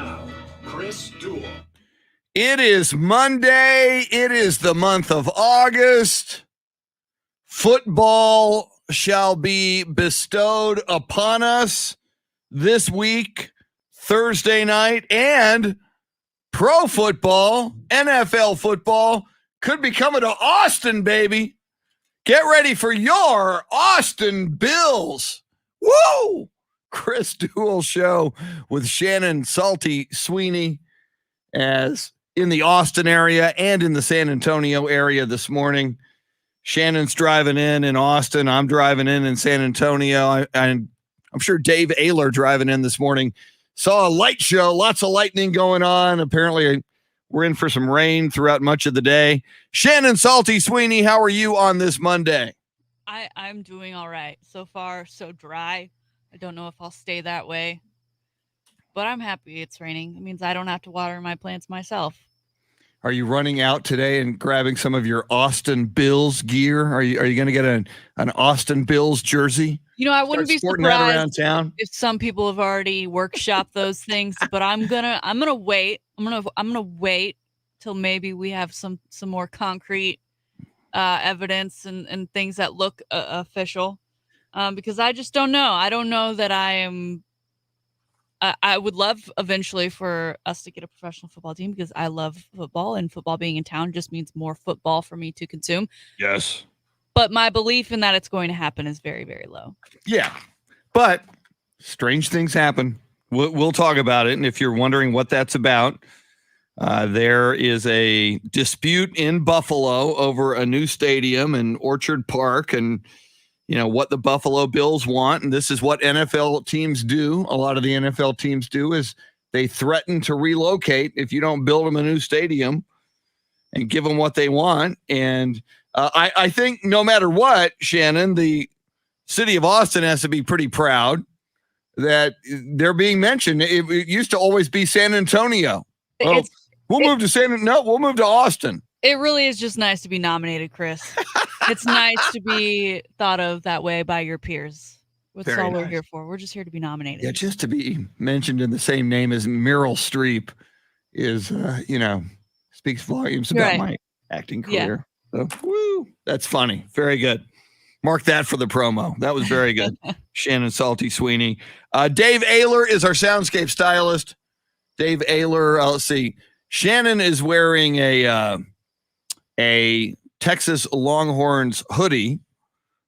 now, Chris Duel. It is Monday. It is the month of August. Football shall be bestowed upon us this week, Thursday night, and pro football, NFL football, could be coming to Austin, baby. Get ready for your Austin Bills. Woo! Chris Duel show with Shannon Salty Sweeney as in the Austin area and in the San Antonio area this morning. Shannon's driving in Austin. I'm driving in San Antonio. I'm sure Dave Ayler driving in this morning saw a light show, lots of lightning going on. Apparently we're in for some rain throughout much of the day. Shannon Salty Sweeney, how are you on this Monday? I'm doing all right. So far, so dry. I don't know if I'll stay that way, but I'm happy it's raining. It means I don't have to water my plants myself. Are you running out today and grabbing some of your Austin Bills gear? Are you going to get an Austin Bills jersey? You know, I wouldn't be surprised around town if some people have already workshopped those things, but I'm gonna wait. I'm gonna wait till maybe we have some more concrete evidence and things that look official, because I just don't know. I don't know that I am. I would love eventually for us to get a professional football team because I love football, and football being in town just means more football for me to consume. Yes. But my belief in that it's going to happen is very, very low. Yeah. But strange things happen. We'll talk about it. And if you're wondering what that's about, there is a dispute in Buffalo over a new stadium in Orchard Park and, you know, what the Buffalo Bills want. And this is what NFL teams do. A lot of the NFL teams do is they threaten to relocate if you don't build them a new stadium and give them what they want. And I think no matter what, Shannon, the city of Austin has to be pretty proud that they're being mentioned. It used to always be San Antonio. We'll move to Austin. It really is just nice to be nominated, Chris. It's nice to be thought of that way by your peers. That's all we're here for. We're just here to be nominated. Yeah, just to be mentioned in the same name as Meryl Streep is, speaks volumes about my acting career. Yeah. So, woo, that's funny. Very good. Mark that for the promo. That was very good. Shannon Salty Sweeney. Dave Ayler is our soundscape stylist. Dave Ayler, let's see. Shannon is wearing a Texas Longhorns hoodie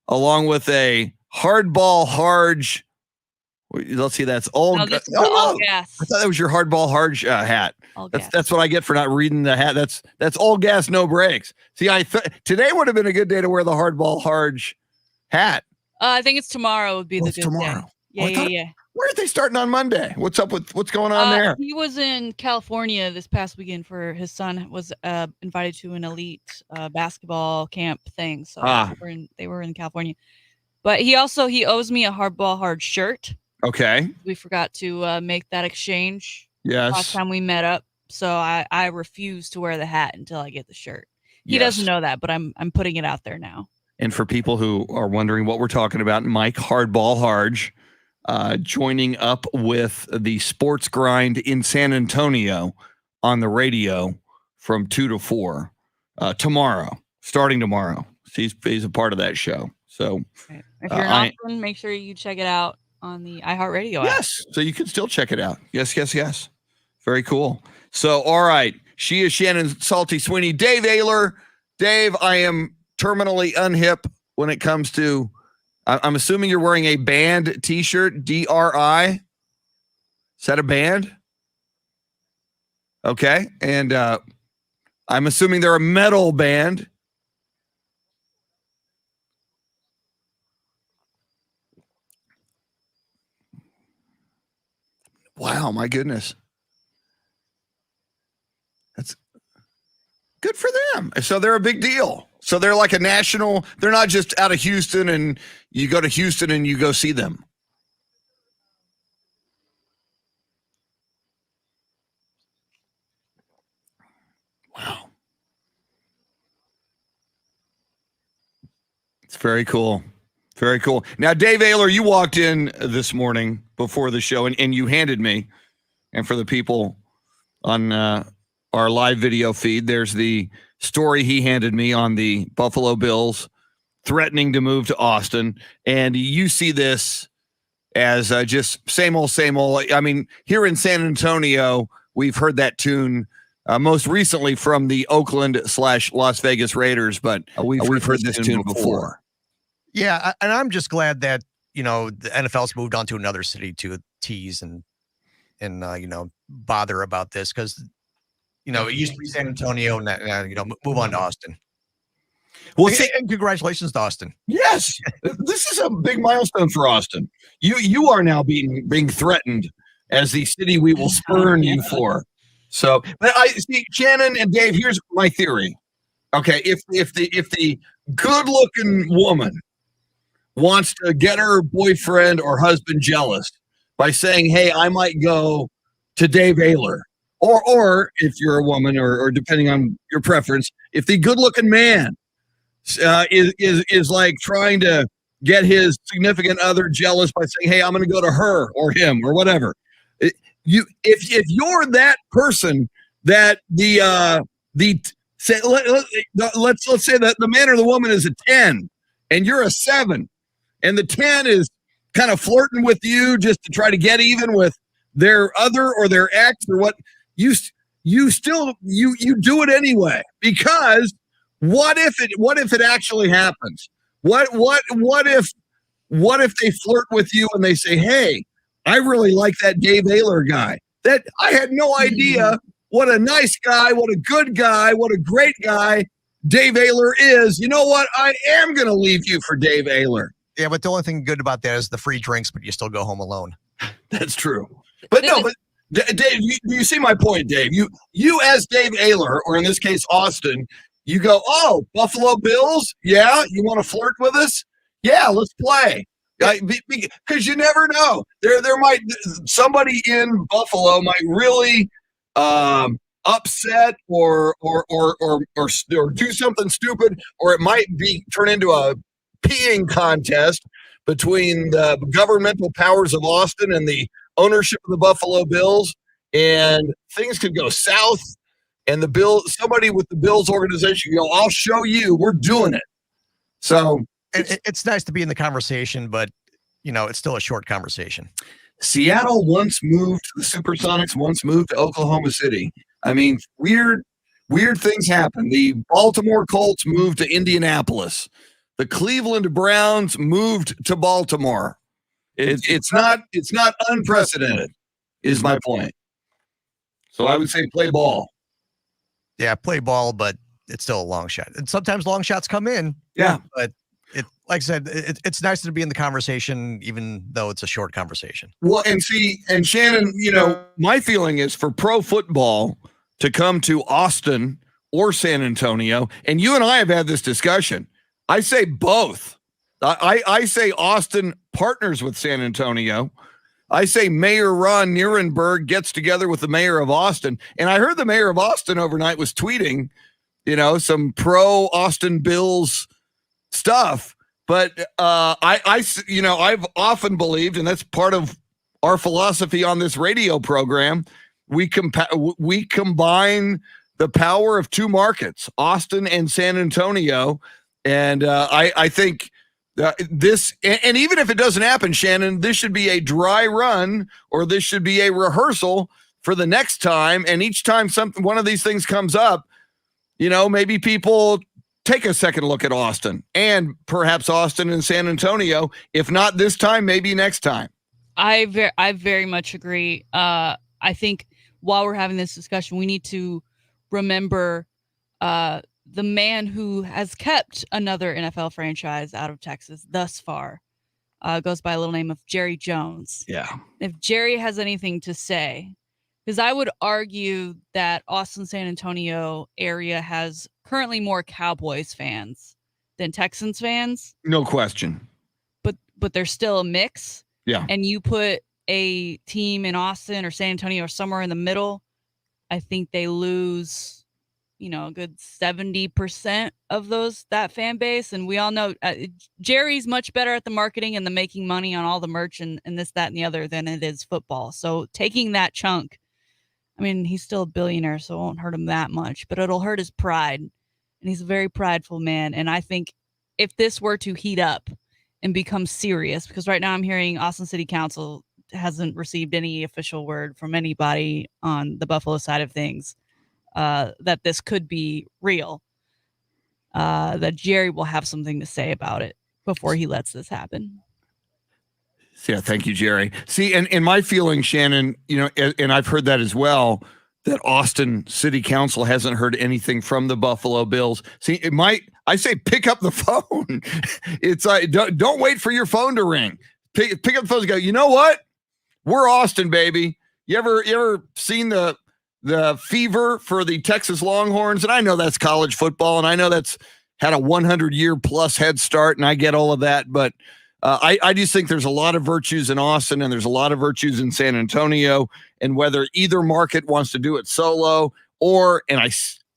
along with a Hardball Harge. Let's see, that's all. No, this is all gas. I thought that was your Hardball Harge hat. That's what I get for not reading the hat. That's all gas, no brakes. See, today would have been a good day to wear the Hardball Harge hat. I think it's tomorrow would be the good tomorrow. Day. Yeah. Where are they starting on Monday? What's going on there? He was in California this past weekend for his son was invited to an elite basketball camp thing. So they were in California. But he owes me a Hardball Harge shirt. Okay. We forgot to make that exchange. Yes. Last time we met up. So I refuse to wear the hat until I get the shirt. He doesn't know that, but I'm putting it out there now. And for people who are wondering what we're talking about, Mike Hardball Harge joining up with the Sports Grind in San Antonio on the radio from 2 to 4 starting tomorrow. So he's a part of that show. So if you're in Austin, make sure you check it out on the iHeartRadio app. Yes, so you can still check it out. Yes. Very cool. So, all right. She is Shannon Salty Sweeney. Dave Ayler. Dave, I am terminally unhip when it comes to, I'm assuming you're wearing a band t-shirt, DRI. Is that a band? Okay. And I'm assuming they're a metal band. Wow, my goodness. That's good for them. So they're a big deal. So they're like a national, they're not just out of Houston and you go to Houston and you go see them. Wow. It's very cool. Very cool. Now, Dave Ayler, you walked in this morning before the show and you handed me And for the people on our live video feed, there's the story he handed me on the Buffalo Bills threatening to move to Austin. And you see this as just same old, same old. I mean, here in San Antonio, we've heard that tune most recently from the Oakland/Las Vegas Raiders, but we've heard this tune before. Yeah, and I'm just glad that, the NFL's moved on to another city to tease and bother about this, because, it used to be San Antonio, and move on to Austin. Well, and congratulations to Austin. Yes, this is a big milestone for Austin. You are now being threatened as the city we will spurn you for. So, but I see, Shannon and Dave, here's my theory. Okay, if the good-looking woman wants to get her boyfriend or husband jealous by saying, "Hey, I might go to Dave Ayler," or if you're a woman, or depending on your preference, if the good-looking man is like trying to get his significant other jealous by saying, "Hey, I'm going to go to her or him or whatever." If you're that person that let's say that the man or the woman is a 10 and you're a 7, and the 10 is kind of flirting with you just to try to get even with their other or their ex or what, you do it anyway, because what if it actually happens? What if they flirt with you and they say, "Hey, I really like that Dave Ayler guy. That I had no idea what a nice guy, what a good guy, what a great guy Dave Ayler is. You know what? I am going to leave you for Dave Ayler." Yeah, but the only thing good about that is the free drinks, but you still go home alone. That's true. But no, but Dave, you see my point, Dave. You as Dave Ayler, or in this case, Austin, you go, "Oh, Buffalo Bills? Yeah, you want to flirt with us? Yeah, let's play." Because you never know. There might somebody in Buffalo might really upset or do something stupid, or it might turn into a peeing contest between the governmental powers of Austin and the ownership of the Buffalo Bills, and things could go south. And somebody with the Bills organization go, "I'll show you. We're doing it." So. It's nice to be in the conversation, but, it's still a short conversation. Seattle once moved, the Supersonics once moved to Oklahoma City. I mean, weird things happen. The Baltimore Colts moved to Indianapolis. The Cleveland Browns moved to Baltimore. It's not unprecedented, is my point. So I would say play ball. Yeah, play ball, but it's still a long shot. And sometimes long shots come in. Yeah. But like I said, it's nice to be in the conversation, even though it's a short conversation. Well, and Shannon, my feeling is for pro football to come to Austin or San Antonio, and you and I have had this discussion. I say both. I say Austin partners with San Antonio. I say Mayor Ron Nierenberg gets together with the mayor of Austin. And I heard the mayor of Austin overnight was tweeting, some pro Austin Bills stuff. But I've often believed, and that's part of our philosophy on this radio program, we combine the power of two markets, Austin and San Antonio. And I think this, and even if it doesn't happen, Shannon, this should be a dry run, or this should be a rehearsal for the next time. And each time one of these things comes up, maybe people take a second look at Austin, and perhaps Austin and San Antonio. If not this time, maybe next time. I very much agree. I think while we're having this discussion, we need to remember the man who has kept another NFL franchise out of Texas thus far. Goes by a little name of Jerry Jones. Yeah. If Jerry has anything to say, because I would argue that Austin, San Antonio area has currently more Cowboys fans than Texans fans. No question. But there's still a mix. Yeah. And you put a team in Austin or San Antonio or somewhere in the middle, I think they lose, a good 70% of that fan base. And we all know Jerry's much better at the marketing and the making money on all the merch and this, that, and the other than it is football. So taking that chunk I mean, he's still a billionaire, so it won't hurt him that much, but it'll hurt his pride. And he's a very prideful man. And I think if this were to heat up and become serious, because right now I'm hearing Austin City Council hasn't received any official word from anybody on the Buffalo side of things, that this could be real, that Jerry will have something to say about it before he lets this happen. Yeah, thank you, Jerry. See, and my feeling, Shannon, and I've heard that as well, that Austin City Council hasn't heard anything from the Buffalo Bills. See, I say pick up the phone. It's like, don't wait for your phone to ring. Pick up the phone and go, you know what? We're Austin, baby. You ever seen the fever for the Texas Longhorns? And I know that's college football, and I know that's had a 100-year plus head start, and I get all of that, but I just think there's a lot of virtues in Austin and there's a lot of virtues in San Antonio, and whether either market wants to do it solo and I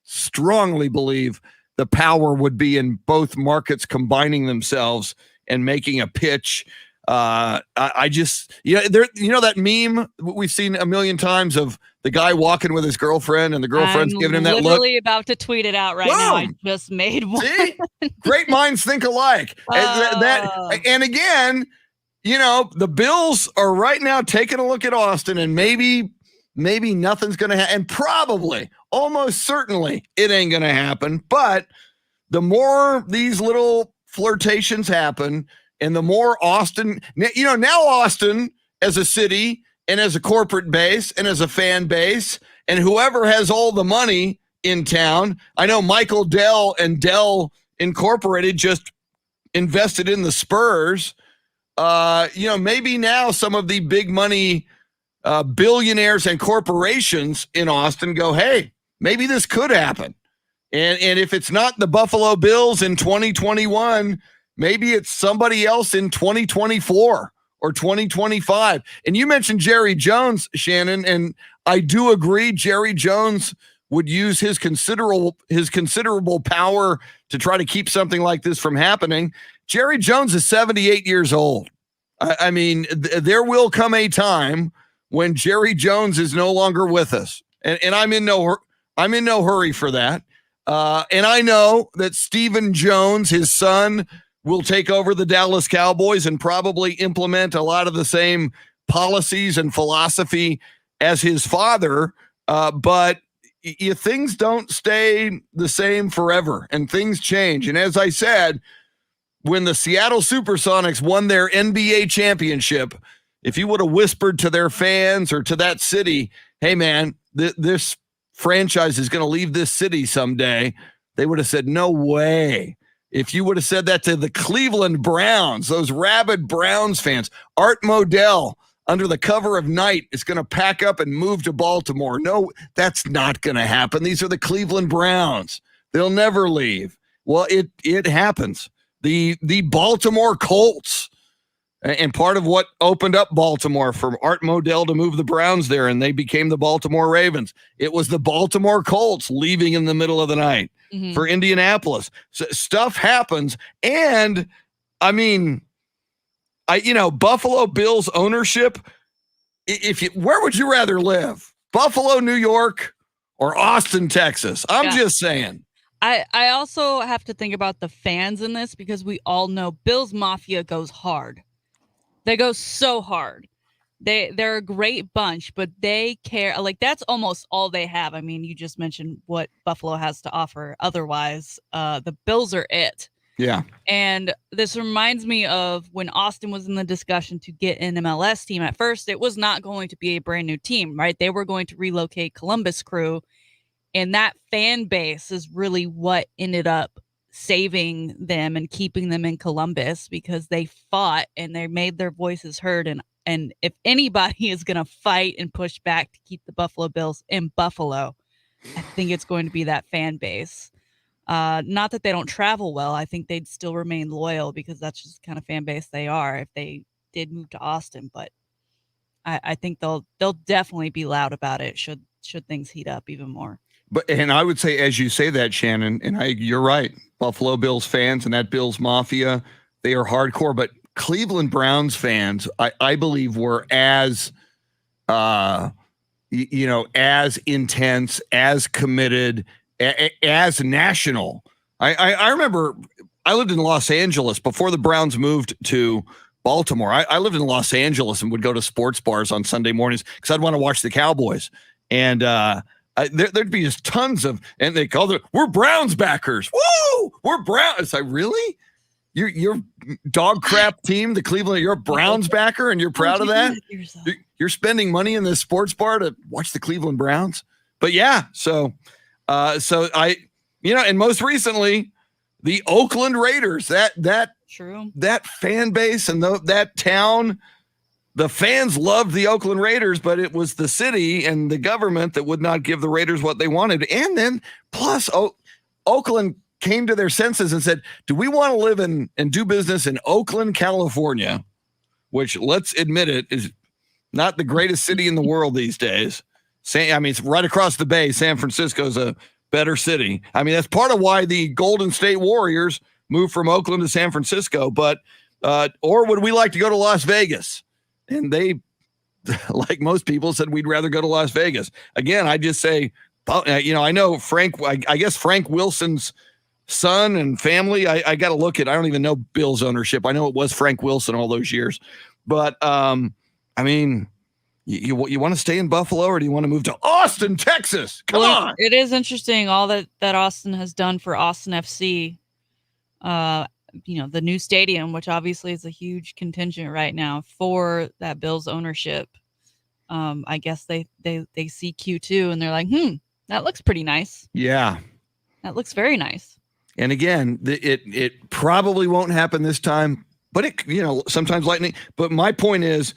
strongly believe the power would be in both markets combining themselves and making a pitch. I just, that meme we've seen a million times of the guy walking with his girlfriend and the girlfriend's giving him that look. I'm literally about to tweet it out right now. I just made one. See? Great minds think alike. And again, the Bills are right now taking a look at Austin, and maybe nothing's going to happen. And probably, almost certainly, it ain't going to happen. But the more these little flirtations happen, and the more Austin, now Austin as a city and as a corporate base and as a fan base and whoever has all the money in town. I know Michael Dell and Dell Incorporated just invested in the Spurs. Maybe now some of the big money billionaires and corporations in Austin go, hey, maybe this could happen. And if it's not the Buffalo Bills in 2021, maybe it's somebody else in 2024 or 2025. And you mentioned Jerry Jones, Shannon, and I do agree Jerry Jones would use his considerable power to try to keep something like this from happening. Jerry Jones is 78 years old. I mean, there will come a time when Jerry Jones is no longer with us. And I'm in no hurry for that. And I know that Stephen Jones, his son, will take over the Dallas Cowboys and probably implement a lot of the same policies and philosophy as his father. But things don't stay the same forever, and things change. And as I said, when the Seattle Supersonics won their NBA championship, if you would have whispered to their fans or to that city, hey, man, this franchise is going to leave this city someday, they would have said, no way. If you would have said that to the Cleveland Browns, those rabid Browns fans, Art Modell, under the cover of night, is going to pack up and move to Baltimore. No, that's not going to happen. These are the Cleveland Browns. They'll never leave. Well, it happens. The Baltimore Colts, and part of what opened up Baltimore for Art Modell to move the Browns there, and they became the Baltimore Ravens. It was the Baltimore Colts leaving in the middle of the night for Indianapolis. So stuff happens. And I mean, Buffalo Bills ownership, where would you rather live? Buffalo, New York, or Austin, Texas? I'm just saying. I also have to think about the fans in this, because we all know Bills Mafia goes hard. They go so hard. They're a great bunch, but they care. Like, that's almost all they have. I mean, you just mentioned what Buffalo has to offer. Otherwise, the Bills are it. Yeah. And this reminds me of when Austin was in the discussion to get an MLS team. At first, it was not going to be a brand new team, right? They were going to relocate Columbus Crew. And that fan base is really what ended up saving them and keeping them in Columbus, because they fought and they made their voices heard. And if anybody is going to fight and push back to keep the Buffalo Bills in Buffalo, I think it's going to be that fan base. Not that they don't travel well. I think they'd still remain loyal, because that's just the kind of fan base they are if they did move to Austin. But I think they'll definitely be loud about it should things heat up even more. And I would say, as you say that, Shannon, and you're right, Buffalo Bills fans and that Bills Mafia, they are hardcore. But Cleveland Browns fans, I believe, were as as intense, as committed, as national. I remember I lived in Los Angeles before the Browns moved to Baltimore. I lived in Los Angeles and would go to sports bars on Sunday mornings because I'd want to watch the Cowboys. And there'd be just tons of, and they call it, we're Browns backers. Woo! We're Browns. It's like, really? Your dog crap team, the Cleveland, you're a Browns backer and you're proud of that? You're spending money in this sports bar to watch the Cleveland Browns? But yeah, so I, and most recently, the Oakland Raiders, True. That fan base and that town, the fans loved the Oakland Raiders, but it was the city and the government that would not give the Raiders what they wanted. And then plus Oakland came to their senses and said, do we want to live and do business in Oakland, California, which, let's admit it, is not the greatest city in the world these days. It's right across the bay. San Francisco's a better city. That's part of why the Golden State Warriors moved from Oakland to San Francisco. But or would we like to go to Las Vegas? And they, like most people, said we'd rather go to Las Vegas. Again, I just say, I know Frank. I guess Frank Wilson's son and family. I got to look at. I don't even know Bill's ownership. I know it was Frank Wilson all those years, but you want to stay in Buffalo or do you want to move to Austin, Texas? Come on. It is interesting all that Austin has done for Austin FC. The new stadium, which obviously is a huge contingent right now for that Bills ownership. I guess they see Q2 and they're like, that looks pretty nice. Yeah. That looks very nice. And again, it probably won't happen this time, but sometimes lightning. But my point is,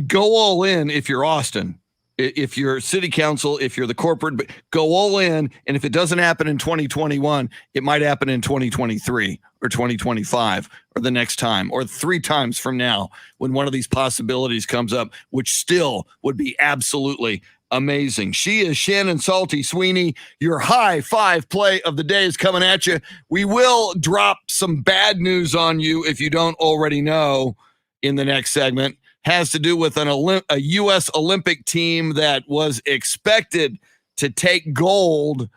go all in if you're Austin. If you're city council, if you're the corporate, but go all in. And if it doesn't happen in 2021, it might happen in 2023 or 2025 or the next time or 3 times from now when one of these possibilities comes up, which still would be absolutely amazing. She is Shannon Salty Sweeney. Your high 5 play of the day is coming at you. We will drop some bad news on you if you don't already know in the next segment. Has to do with a U.S. Olympic team that was expected to take gold.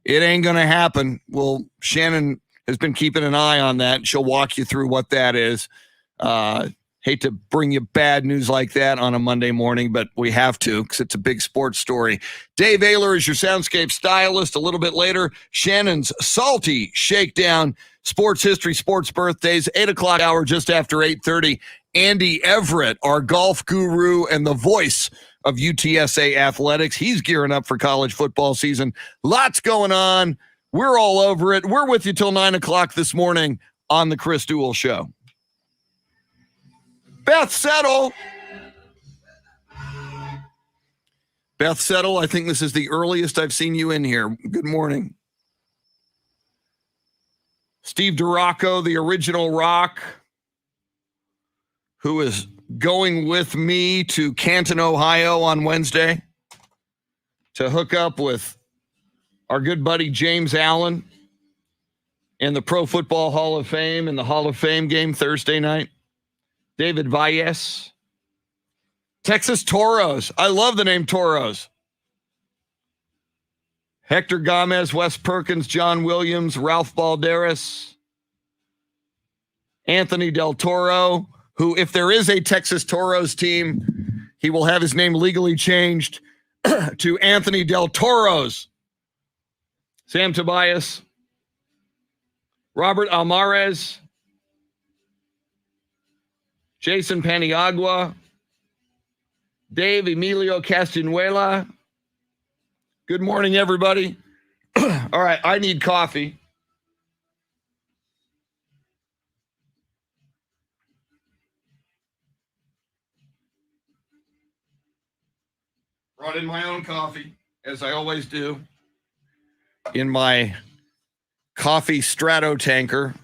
It ain't going to happen. Well, Shannon has been keeping an eye on that. She'll walk you through what that is. Hate to bring you bad news like that on a Monday morning, but we have to because it's a big sports story. Dave Ayler is your soundscape stylist. A little bit later, Shannon's Salty Shakedown, sports history, sports birthdays, 8 o'clock hour just after 8:30. Andy Everett, our golf guru and the voice of UTSA athletics. He's gearing up for college football season. Lots going on. We're all over it. We're with you till 9 o'clock this morning on the Chris Duel Show. Beth Settle. Beth Settle, I think this is the earliest I've seen you in here. Good morning. Steve Duraco, the original Rock, who is going with me to Canton, Ohio on Wednesday to hook up with our good buddy James Allen in the Pro Football Hall of Fame and the Hall of Fame game Thursday night. David Valles. Texas Toros. I love the name Toros. Hector Gomez, Wes Perkins, John Williams, Ralph Balderas, Anthony Del Toro, who, if there is a Texas Toros team, he will have his name legally changed to Anthony Del Toros. Sam Tobias, Robert Almarez, Jason Paniagua, Dave Emilio Castanuela. Good morning, everybody. All right, I need coffee. Brought in my own coffee, as I always do, in my coffee Strato tanker.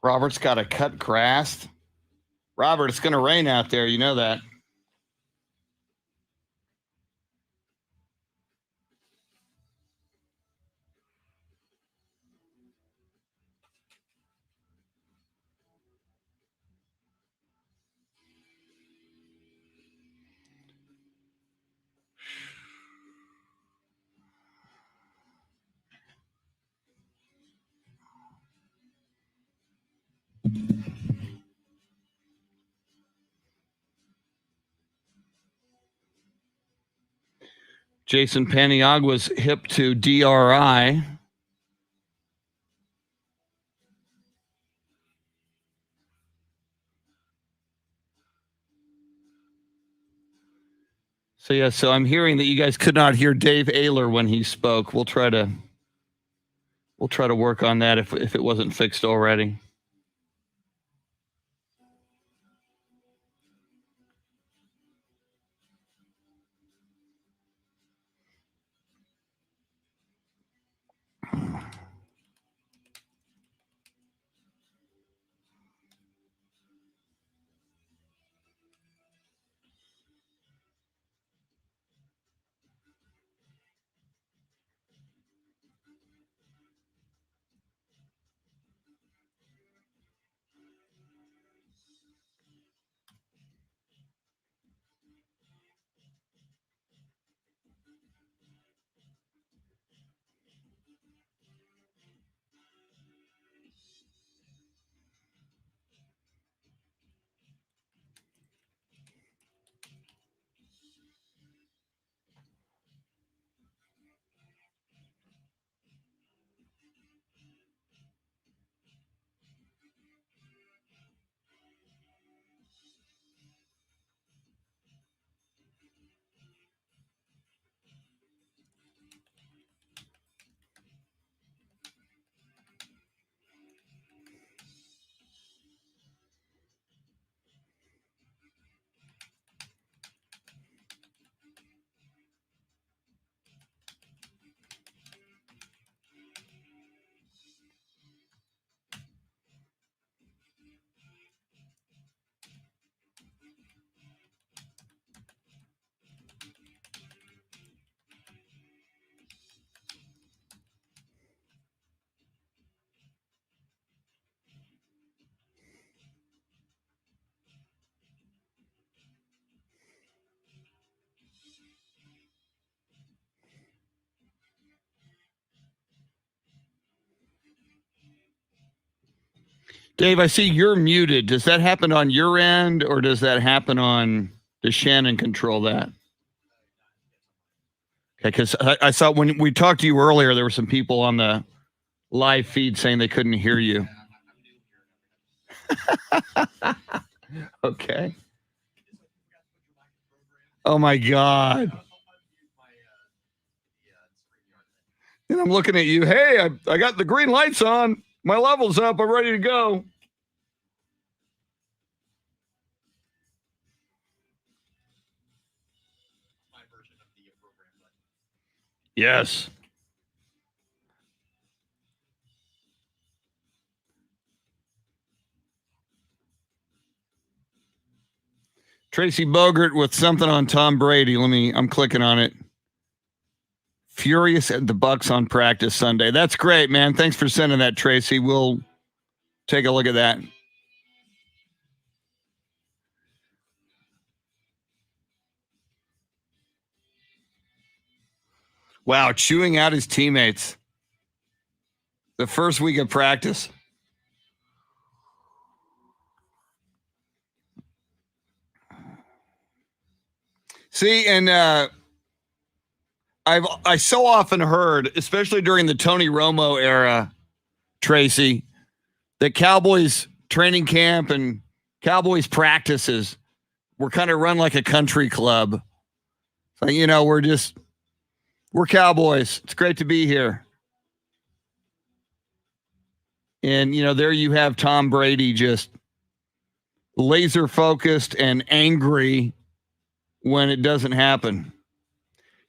Robert's got to cut grass. Robert, it's going to rain out there. You know that. Jason Paniagua's hip to DRI. So I'm hearing that you guys could not hear Dave Ayler when he spoke. We'll try to work on that if it wasn't fixed already. Dave, I see you're muted. Does that happen on your end, or does that happen on? Does Shannon control that? Okay, because I saw when we talked to you earlier, there were some people on the live feed saying they couldn't hear you. Okay. Oh my God. And I'm looking at you. Hey, I got the green lights on. My level's up. I'm ready to go. Yes. Tracy Bogert with something on Tom Brady. I'm clicking on it. Furious at the Bucks on practice Sunday. That's great, man. Thanks for sending that, Tracy. We'll take a look at that. Wow, chewing out his teammates. The first week of practice. See, and I so often heard, especially during the Tony Romo era, Tracy, that Cowboys training camp and Cowboys practices were kind of run like a country club. So, we're Cowboys. It's great to be here. And, there you have Tom Brady just laser focused and angry when it doesn't happen.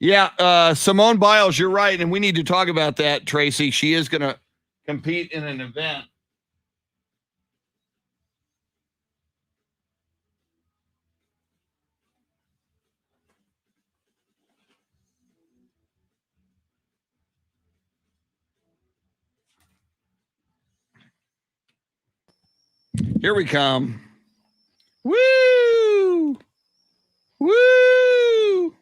Yeah, Simone Biles, you're right. And we need to talk about that, Tracy. She is going to compete in an event. Here we come. Woo! Woo!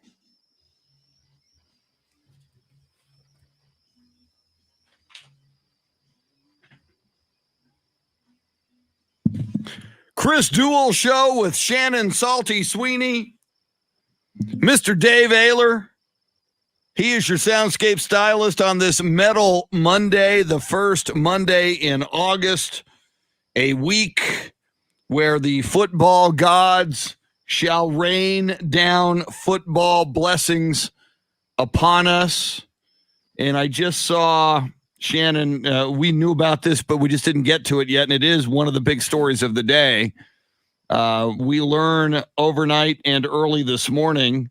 Chris Duel Show with Shannon Salty Sweeney. Mr. Dave Ayler. He is your soundscape stylist on this Metal Monday, the first Monday in August, a week where the football gods shall rain down football blessings upon us. And I just saw, Shannon, we knew about this, but we just didn't get to it yet. And it is one of the big stories of the day. We learn overnight and early this morning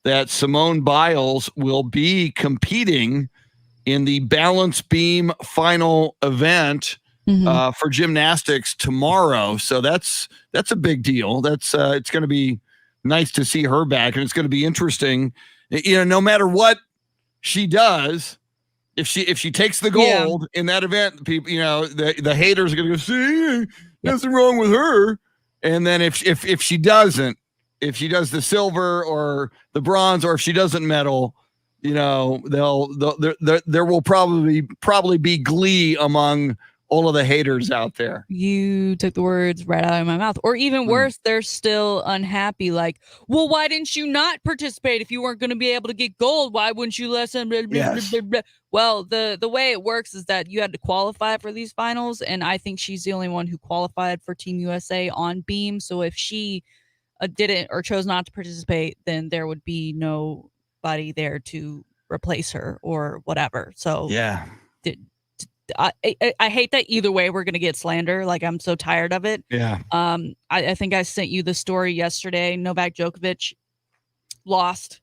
that Simone Biles will be competing in the balance beam final event for gymnastics tomorrow. So that's a big deal. That's it's going to be nice to see her back, and it's going to be interesting. You know, no matter what she does, if she takes the gold in that event, people, you know, the haters are going to go, see, nothing wrong with her. And then if she doesn't, if she does the silver or the bronze, or if she doesn't medal, you know, there will probably be glee among all of the haters out there. You took the words right out of my mouth. Or even worse, they're still unhappy. Like, well, why didn't you not participate if you weren't going to be able to get gold? Why wouldn't you listen? Blah, blah, Yes. blah, blah, blah. Well, the way it works is that you had to qualify for these finals, and I think she's the only one who qualified for Team USA on beam. So if she didn't or chose not to participate, then there would be nobody there to replace her or whatever. So yeah. I hate that either way we're going to get slander. Like, I'm so tired of it. Yeah. I think I sent you the story yesterday. Novak Djokovic lost,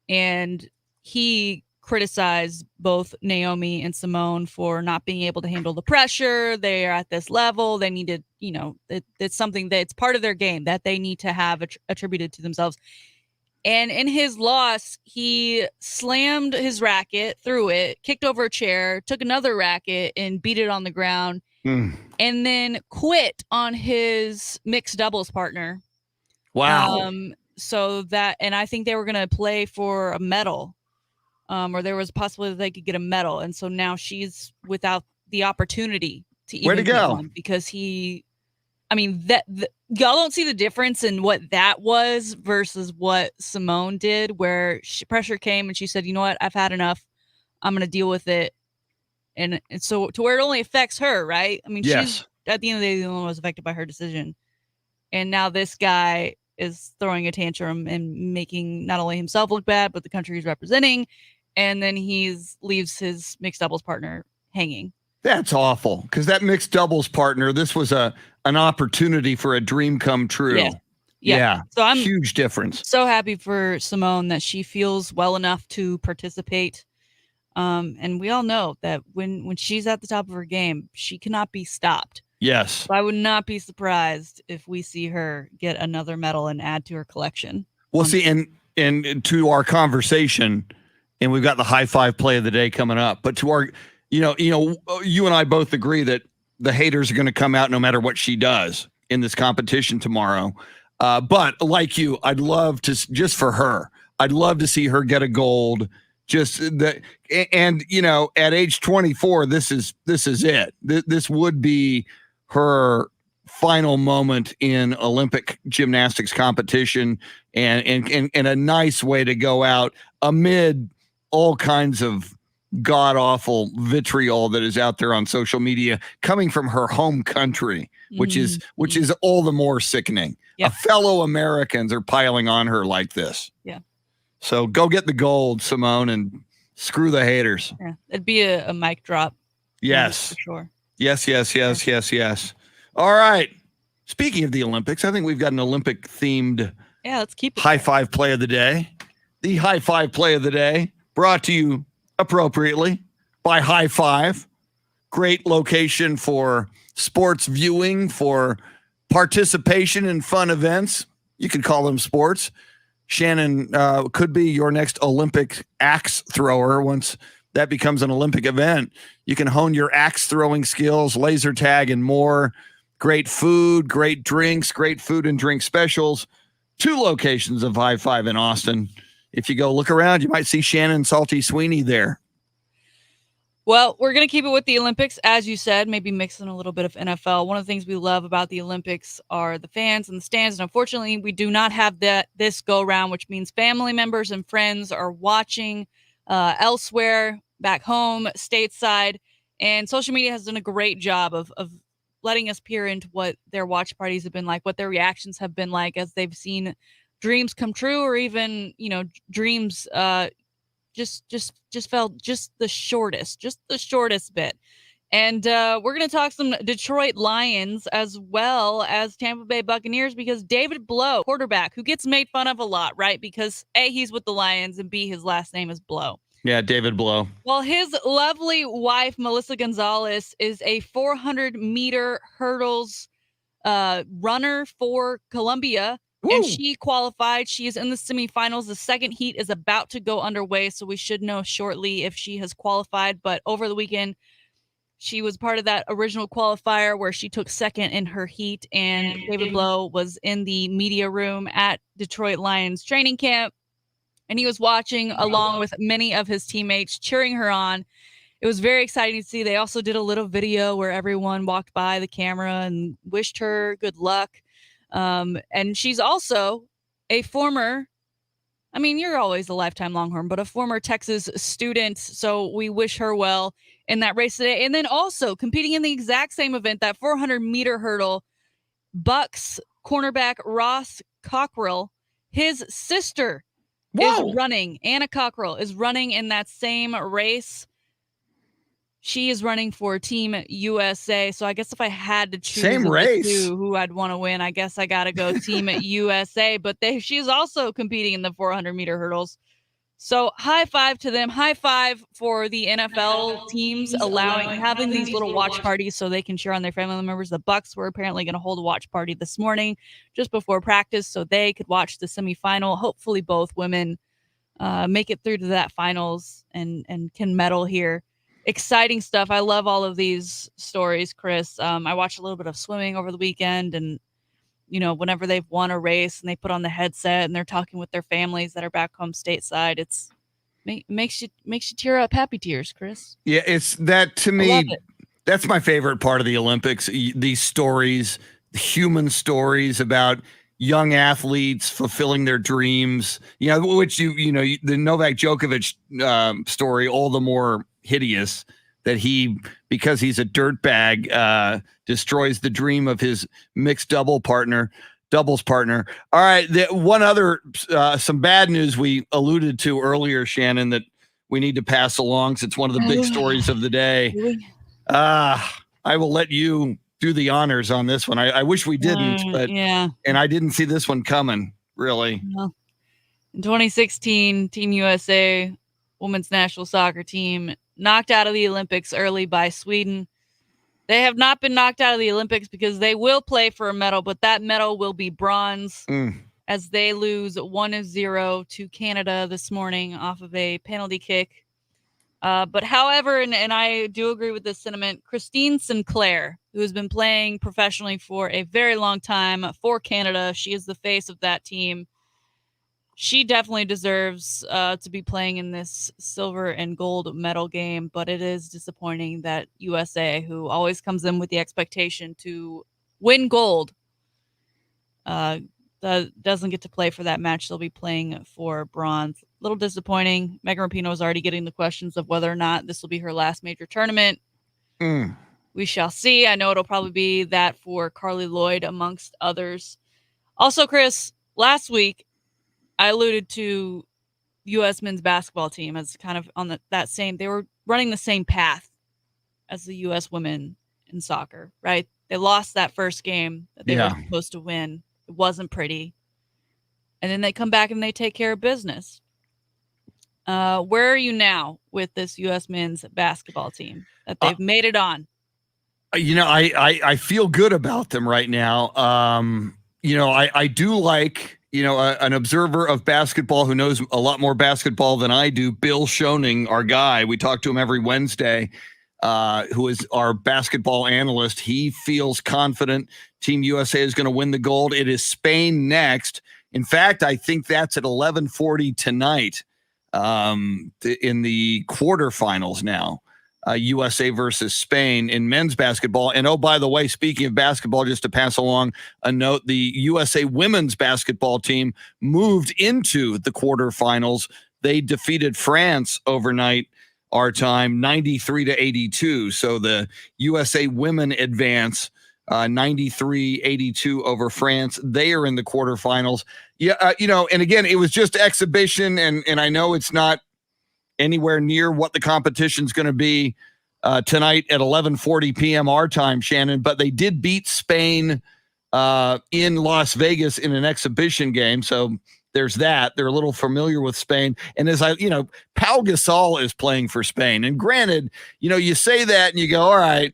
and he criticized both Naomi and Simone for not being able to handle the pressure. They are at this level. They need to, you know, it's something that it's part of their game that they need to have attributed to themselves. And in his loss, he slammed his racket, threw it, kicked over a chair, took another racket and beat it on the ground, and then quit on his mixed doubles partner. Wow. So that, and I think they were going to play for a medal, or there was a possibility that they could get a medal. And so now she's without the opportunity to even get one, because y'all don't see the difference in what that was versus what Simone did, where pressure came and she said, you know what, I've had enough. I'm going to deal with it. And so to where it only affects her, right? I mean, she's at the end of the day, the only one was affected by her decision. And now this guy is throwing a tantrum and making not only himself look bad, but the country he's representing. And then leaves his mixed doubles partner hanging. That's awful, because that mixed doubles partner, this was an opportunity for a dream come true. Yeah. So I'm huge difference. So happy for Simone that she feels well enough to participate. And we all know that when she's at the top of her game, she cannot be stopped. Yes. So I would not be surprised if we see her get another medal and add to her collection. Well, see, and to our conversation, and we've got the high five play of the day coming up, but to our, you know, you and I both agree that the haters are going to come out no matter what she does in this competition tomorrow. But like you, I'd love to, just for her, I'd love to see her get a gold. Just that, and you know, at age 24, this is it. This would be her final moment in Olympic gymnastics competition, and a nice way to go out amid all kinds of god-awful vitriol that is out there on social media coming from her home country, which is all the more sickening. Yep. Fellow Americans are piling on her like this. Yeah. So go get the gold, Simone, and screw the haters. Yeah. It'd be a mic drop. Yes. For sure. Yes. All right. Speaking of the Olympics, I think we've got an Olympic-themed let's keep it high five play of the day. The high five play of the day brought to you appropriately by High Five. Great location for sports viewing, for participation in fun events. You can call them sports. Shannon could be your next Olympic axe thrower once that becomes an Olympic event. You can hone your axe throwing skills, laser tag, and more. Great food, great drinks, great food and drink specials. 2 locations of High Five in Austin. If you go look around, you might see Shannon Salty Sweeney there. Well, we're going to keep it with the Olympics, as you said, maybe mixing a little bit of NFL. One of the things we love about the Olympics are the fans and the stands. And unfortunately, we do not have this go round, which means family members and friends are watching elsewhere, back home, stateside. And social media has done a great job of letting us peer into what their watch parties have been like, what their reactions have been like as they've seen dreams come true, or even, dreams just felt just the shortest bit. And we're going to talk some Detroit Lions as well as Tampa Bay Buccaneers, because David Blough, quarterback, who gets made fun of a lot, right? Because A, he's with the Lions, and B, his last name is Blough. Yeah, David Blough. Well, his lovely wife, Melissa Gonzalez, is a 400-meter hurdles runner for Columbia. Woo. And she qualified. She is in the semifinals. The second heat is about to go underway, so we should know shortly if she has qualified. But over the weekend, she was part of that original qualifier where she took second in her heat. And David Blough was in the media room at Detroit Lions training camp, and he was watching along with many of his teammates, cheering her on. It was very exciting to see. They also did a little video where everyone walked by the camera and wished her good luck. And she's also a former, you're always a lifetime Longhorn, but a former Texas student. So we wish her well in that race today. And then also competing in the exact same event, that 400-meter hurdle, Bucks cornerback Ross Cockrell, his sister is running. Anna Cockrell is running in that same race. She is running for Team USA. So I guess if I had to choose same race who I'd want to win, I guess I got to go Team USA. But she's also competing in the 400-meter hurdles. So high five to them. High five for the NFL teams having these little watch parties so they can cheer on their family members. The Bucks were apparently going to hold a watch party this morning just before practice so they could watch the semifinal. Hopefully both women make it through to that finals and can medal here. Exciting stuff. I love all of these stories, Chris. I watched a little bit of swimming over the weekend, and whenever they've won a race and they put on the headset and they're talking with their families that are back home stateside, it makes you tear up, happy tears, Chris. Yeah, it's that to me. That's my favorite part of the Olympics. These stories, human stories about young athletes fulfilling their dreams. Which the Novak Djokovic story, all the more hideous that because he's a dirtbag, destroys the dream of his mixed doubles partner. All right. One other, some bad news we alluded to earlier, Shannon, that we need to pass along. It's one of the big stories of the day. I will let you do the honors on this one. I wish we didn't, but yeah. And I didn't see this one coming, really. Well, in 2016, Team USA women's national soccer team knocked out of the Olympics early by Sweden. They have not been knocked out of the Olympics because they will play for a medal, but that medal will be bronze as they lose 1-0 to Canada this morning off of a penalty kick. But however, and I do agree with this sentiment, Christine Sinclair, who has been playing professionally for a very long time for Canada, she is the face of that team. She definitely deserves to be playing in this silver and gold medal game, but it is disappointing that USA, who always comes in with the expectation to win gold, doesn't get to play for that match. They'll be playing for bronze. A little disappointing. Megan Rapinoe is already getting the questions of whether or not this will be her last major tournament. We shall see. I know it'll probably be that for Carly Lloyd, amongst others. Also, Chris, last week, I alluded to U.S. men's basketball team as kind of on they were running the same path as the U.S. women in soccer, right? They lost that first game that they were supposed to win. It wasn't pretty. And then they come back and they take care of business. Where are you now with this U.S. men's basketball team that they've made it on? I feel good about them right now. I do like, an observer of basketball who knows a lot more basketball than I do, Bill Schoening, our guy. We talk to him every Wednesday. who is our basketball analyst. He feels confident Team USA is going to win the gold. It is Spain next. In fact, I think that's at 11:40 tonight in the quarterfinals now. USA versus Spain in men's basketball. And oh, by the way, speaking of basketball, just to pass along a note, the USA women's basketball team moved into the quarterfinals. They defeated France overnight, our time, 93-82. So the USA women advance 93-82 over France. They are in the quarterfinals. Yeah, and again, it was just exhibition, and I know it's not anywhere near what the competition's going to be tonight at 11:40 p.m. our time, Shannon, but they did beat Spain in Las Vegas in an exhibition game. So there's that. They're a little familiar with Spain. And as Pau Gasol is playing for Spain. And granted, you say that and you go, all right,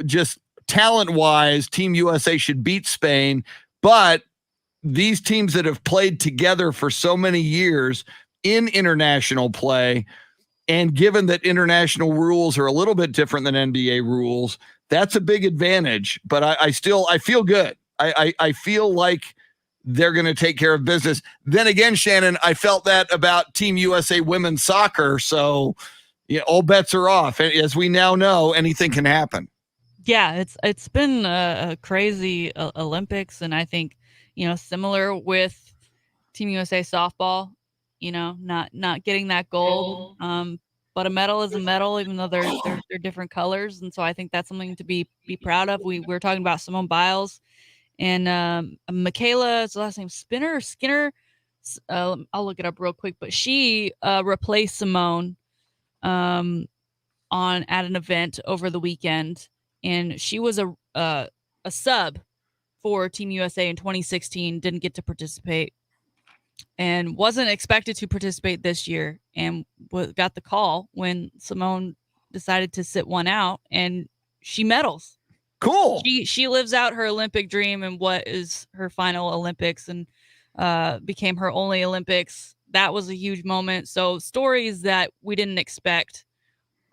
just talent-wise, Team USA should beat Spain. But these teams that have played together for so many years in international play, and given that international rules are a little bit different than NBA rules, that's a big advantage. But I feel good. I feel like they're going to take care of business. Then again, Shannon, I felt that about Team USA women's soccer. So all bets are off. As we now know, anything can happen. Yeah, it's been a crazy Olympics, and I think similar with Team USA softball. Not getting that gold. But a medal is a medal, even though they're different colors. And so I think that's something to be proud of. We're talking about Simone Biles and Michaela's last name Skinner. I'll look it up real quick, but she replaced Simone at an event over the weekend, and she was a sub for Team USA in 2016. Didn't get to participate. And wasn't expected to participate this year, and got the call when Simone decided to sit one out, and she medals. Cool. She lives out her Olympic dream and what is her final Olympics, and became her only Olympics. That was a huge moment. So stories that we didn't expect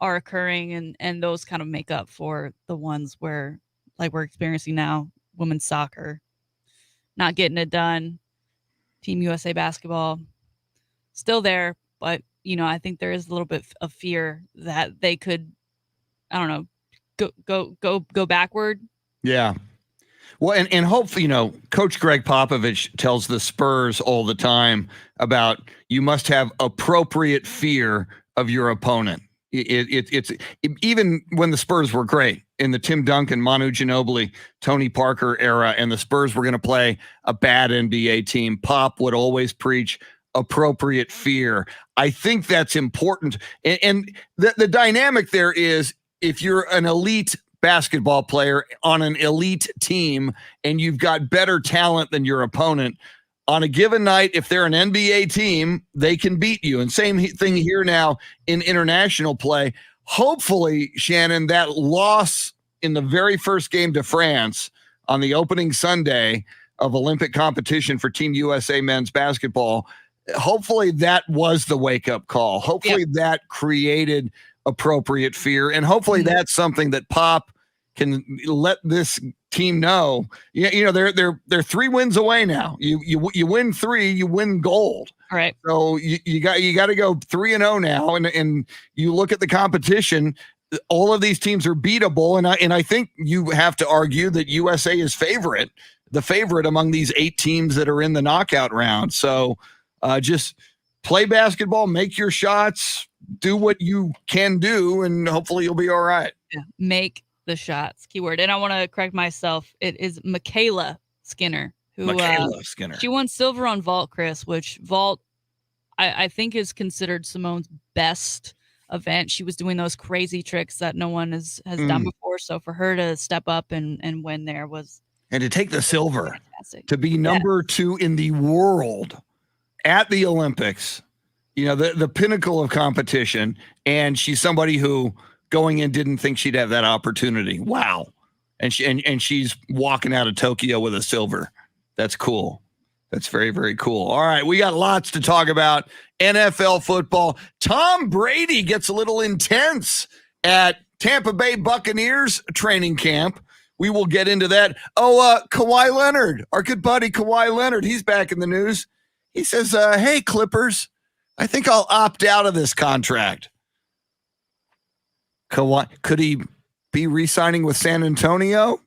are occurring, and those kind of make up for the ones where, like we're experiencing now, women's soccer not getting it done. Team USA basketball still there, but I think there is a little bit of fear that they could, I don't know, go backward. Yeah. Well, and hopefully, Coach Greg Popovich tells the Spurs all the time about you must have appropriate fear of your opponent. It's even when the Spurs were great in the Tim Duncan, Manu Ginobili, Tony Parker era, and the Spurs were going to play a bad NBA team, Pop would always preach appropriate fear. I think that's important. And the dynamic there is, if you're an elite basketball player on an elite team and you've got better talent than your opponent, on a given night, if they're an NBA team, they can beat you. And same thing here now in international play. Hopefully, Shannon, that loss in the very first game to France on the opening Sunday of Olympic competition for Team USA men's basketball, hopefully that was the wake-up call. Hopefully that created appropriate fear. And hopefully that's something that Pop can let this team know. They're 3 wins away now. You win 3, you win gold. All right. So you got to go 3-0 now, and you look at the competition. All of these teams are beatable, and I think you have to argue that USA is the favorite among these 8 teams that are in the knockout round. So just play basketball, make your shots, do what you can do, and hopefully you'll be all right. Yeah. Make the shots, keyword. And I want to correct myself. It is Michaela Skinner, who she won silver on vault, Chris, which vault I think is considered Simone's best event. She was doing those crazy tricks that no one has done before. So for her to step up and win there was, and to take the silver, fantastic. To be number 2 in the world at the Olympics, the pinnacle of competition. And she's somebody who going in didn't think she'd have that opportunity. Wow. And she's walking out of Tokyo with a silver. That's cool. That's very, very cool. All right, we got lots to talk about. NFL football. Tom Brady gets a little intense at Tampa Bay Buccaneers training camp. We will get into that. Kawhi Leonard, our good buddy Kawhi Leonard, he's back in the news. He says, hey, Clippers, I think I'll opt out of this contract. Kawhi, could he be re-signing with San Antonio?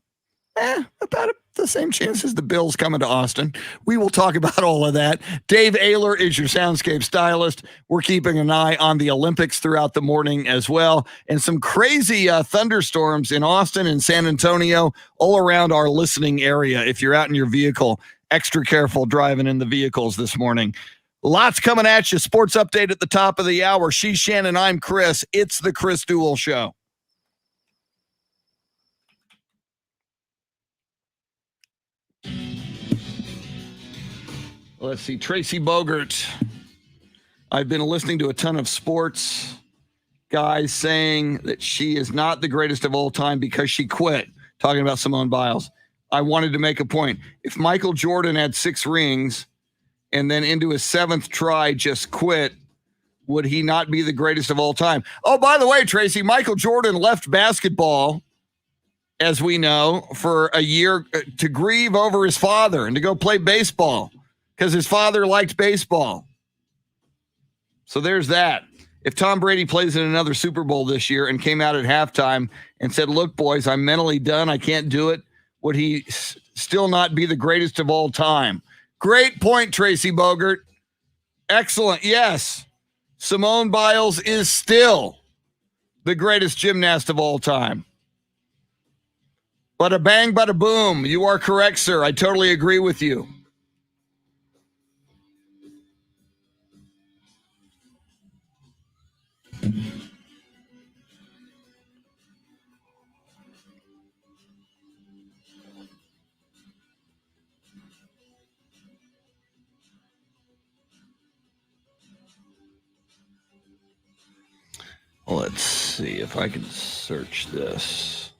About the same chance as the Bills coming to Austin. We will talk about all of that. Dave Ayler is your soundscape stylist. We're keeping an eye on the Olympics throughout the morning as well. And some crazy thunderstorms in Austin and San Antonio all around our listening area. If you're out in your vehicle, extra careful driving in the vehicles this morning. Lots coming at you. Sports update at the top of the hour. She's Shannon. I'm Chris. It's the Chris Duel Show. Let's see. Tracy Bogert. I've been listening to a ton of sports guys saying that she is not the greatest of all time because she quit. Talking about Simone Biles. I wanted to make a point. If Michael Jordan had 6 rings and then into his 7th try just quit, would he not be the greatest of all time? Oh, by the way, Tracy, Michael Jordan left basketball, as we know, for a year to grieve over his father and to go play baseball because his father liked baseball. So there's that. If Tom Brady plays in another Super Bowl this year and came out at halftime and said, look, boys, I'm mentally done, I can't do it, would he still not be the greatest of all time? Great point, Tracy Bogert. Excellent. Yes. Simone Biles is still the greatest gymnast of all time. Bada bang, bada boom. You are correct, sir. I totally agree with you. Let's see if I can search this.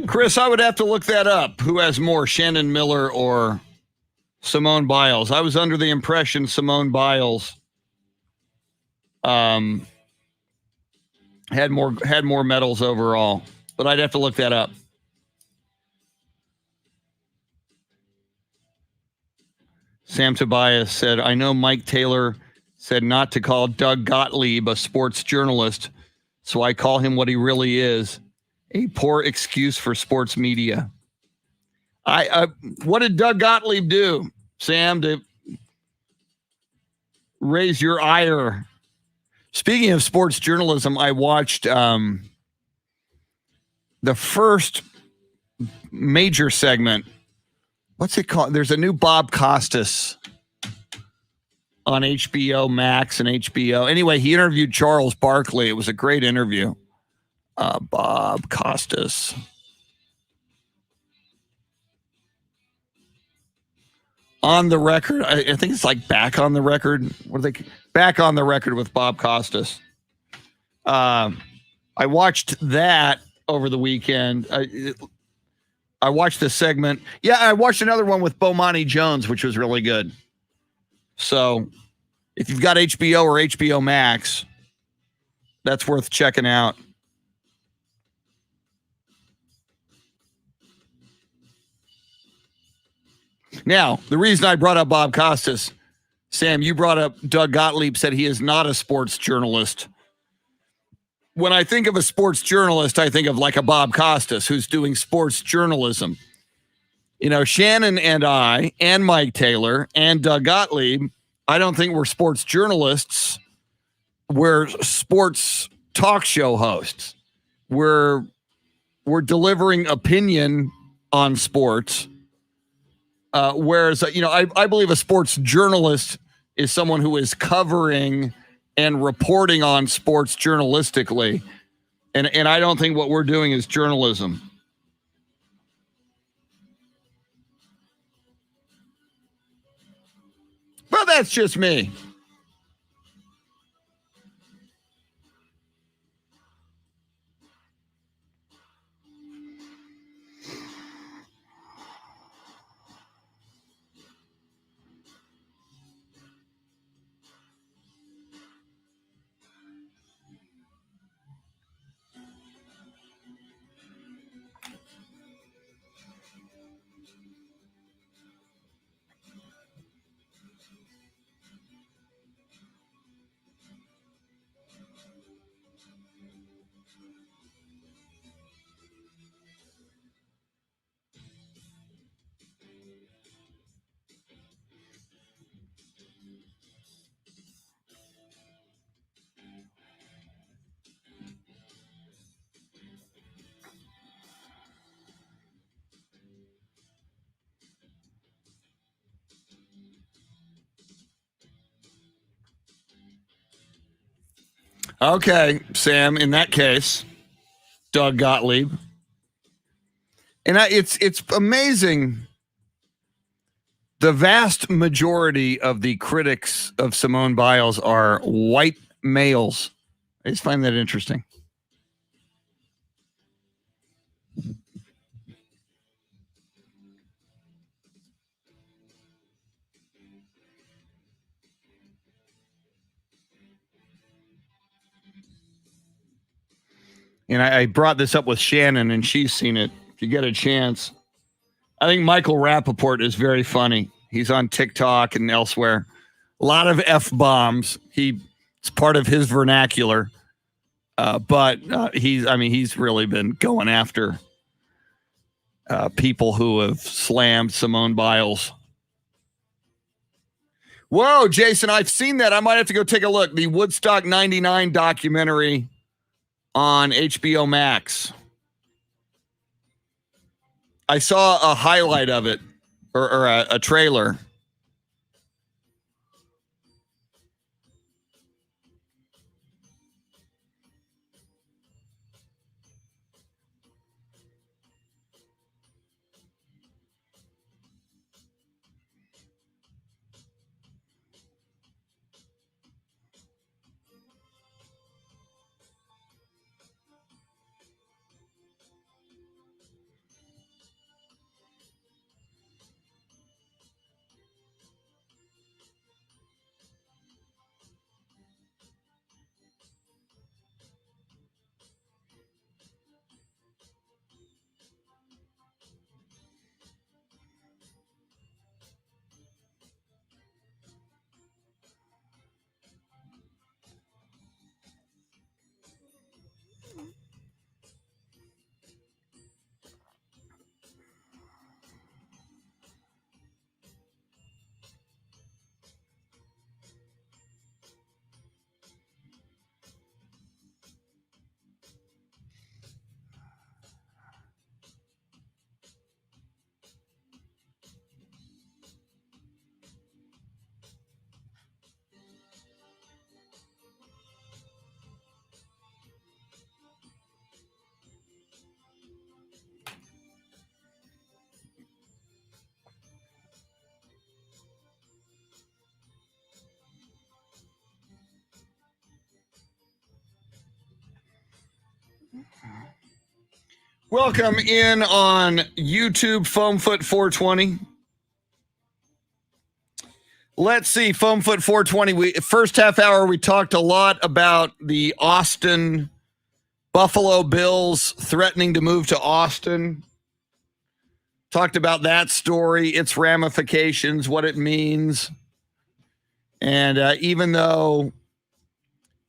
Chris, I would have to look that up. Who has more, Shannon Miller or Simone Biles? I was under the impression Simone Biles had more medals overall, but I'd have to look that up. Sam Tobias said, I know Mike Taylor said not to call Doug Gottlieb a sports journalist, so I call him what he really is, a poor excuse for sports media. What did Doug Gottlieb do, Sam, to raise your ire? Speaking of sports journalism, I watched the first major segment. What's it called? There's a new Bob Costas on HBO Max and HBO. Anyway, he interviewed Charles Barkley. It was a great interview. Bob Costas. On the record. I think it's like Back on the Record. What are they? Back on the Record with Bob Costas. I watched that over the weekend. I watched the segment. Yeah, I watched another one with Bomani Jones, which was really good. So if you've got HBO or HBO Max, that's worth checking out. Now, the reason I brought up Bob Costas, Sam, you brought up Doug Gottlieb said he is not a sports journalist. When I think of a sports journalist, I think of like a Bob Costas who's doing sports journalism. You know, Shannon and I and Mike Taylor and Doug Gottlieb, I don't think we're sports journalists. We're sports talk show hosts. We're delivering opinion on sports. Whereas, I believe a sports journalist is someone who is covering and reporting on sports journalistically. And I don't think what we're doing is journalism. Well, that's just me. Okay, Sam, in that case, Doug Gottlieb. And it's amazing. The vast majority of the critics of Simone Biles are white males. I just find that interesting. And I brought this up with Shannon, and she's seen it. If you get a chance, I think Michael Rappaport is very funny. He's on TikTok and elsewhere. A lot of F-bombs. It's part of his vernacular. But he's really been going after people who have slammed Simone Biles. Whoa, Jason, I've seen that. I might have to go take a look. The Woodstock 99 documentary on HBO Max. I saw a highlight of it or a trailer. Welcome in on YouTube, Foamfoot 420. Let's see, Foamfoot 420. First half hour, we talked a lot about the Austin Buffalo Bills threatening to move to Austin. Talked about that story, its ramifications, what it means. And even though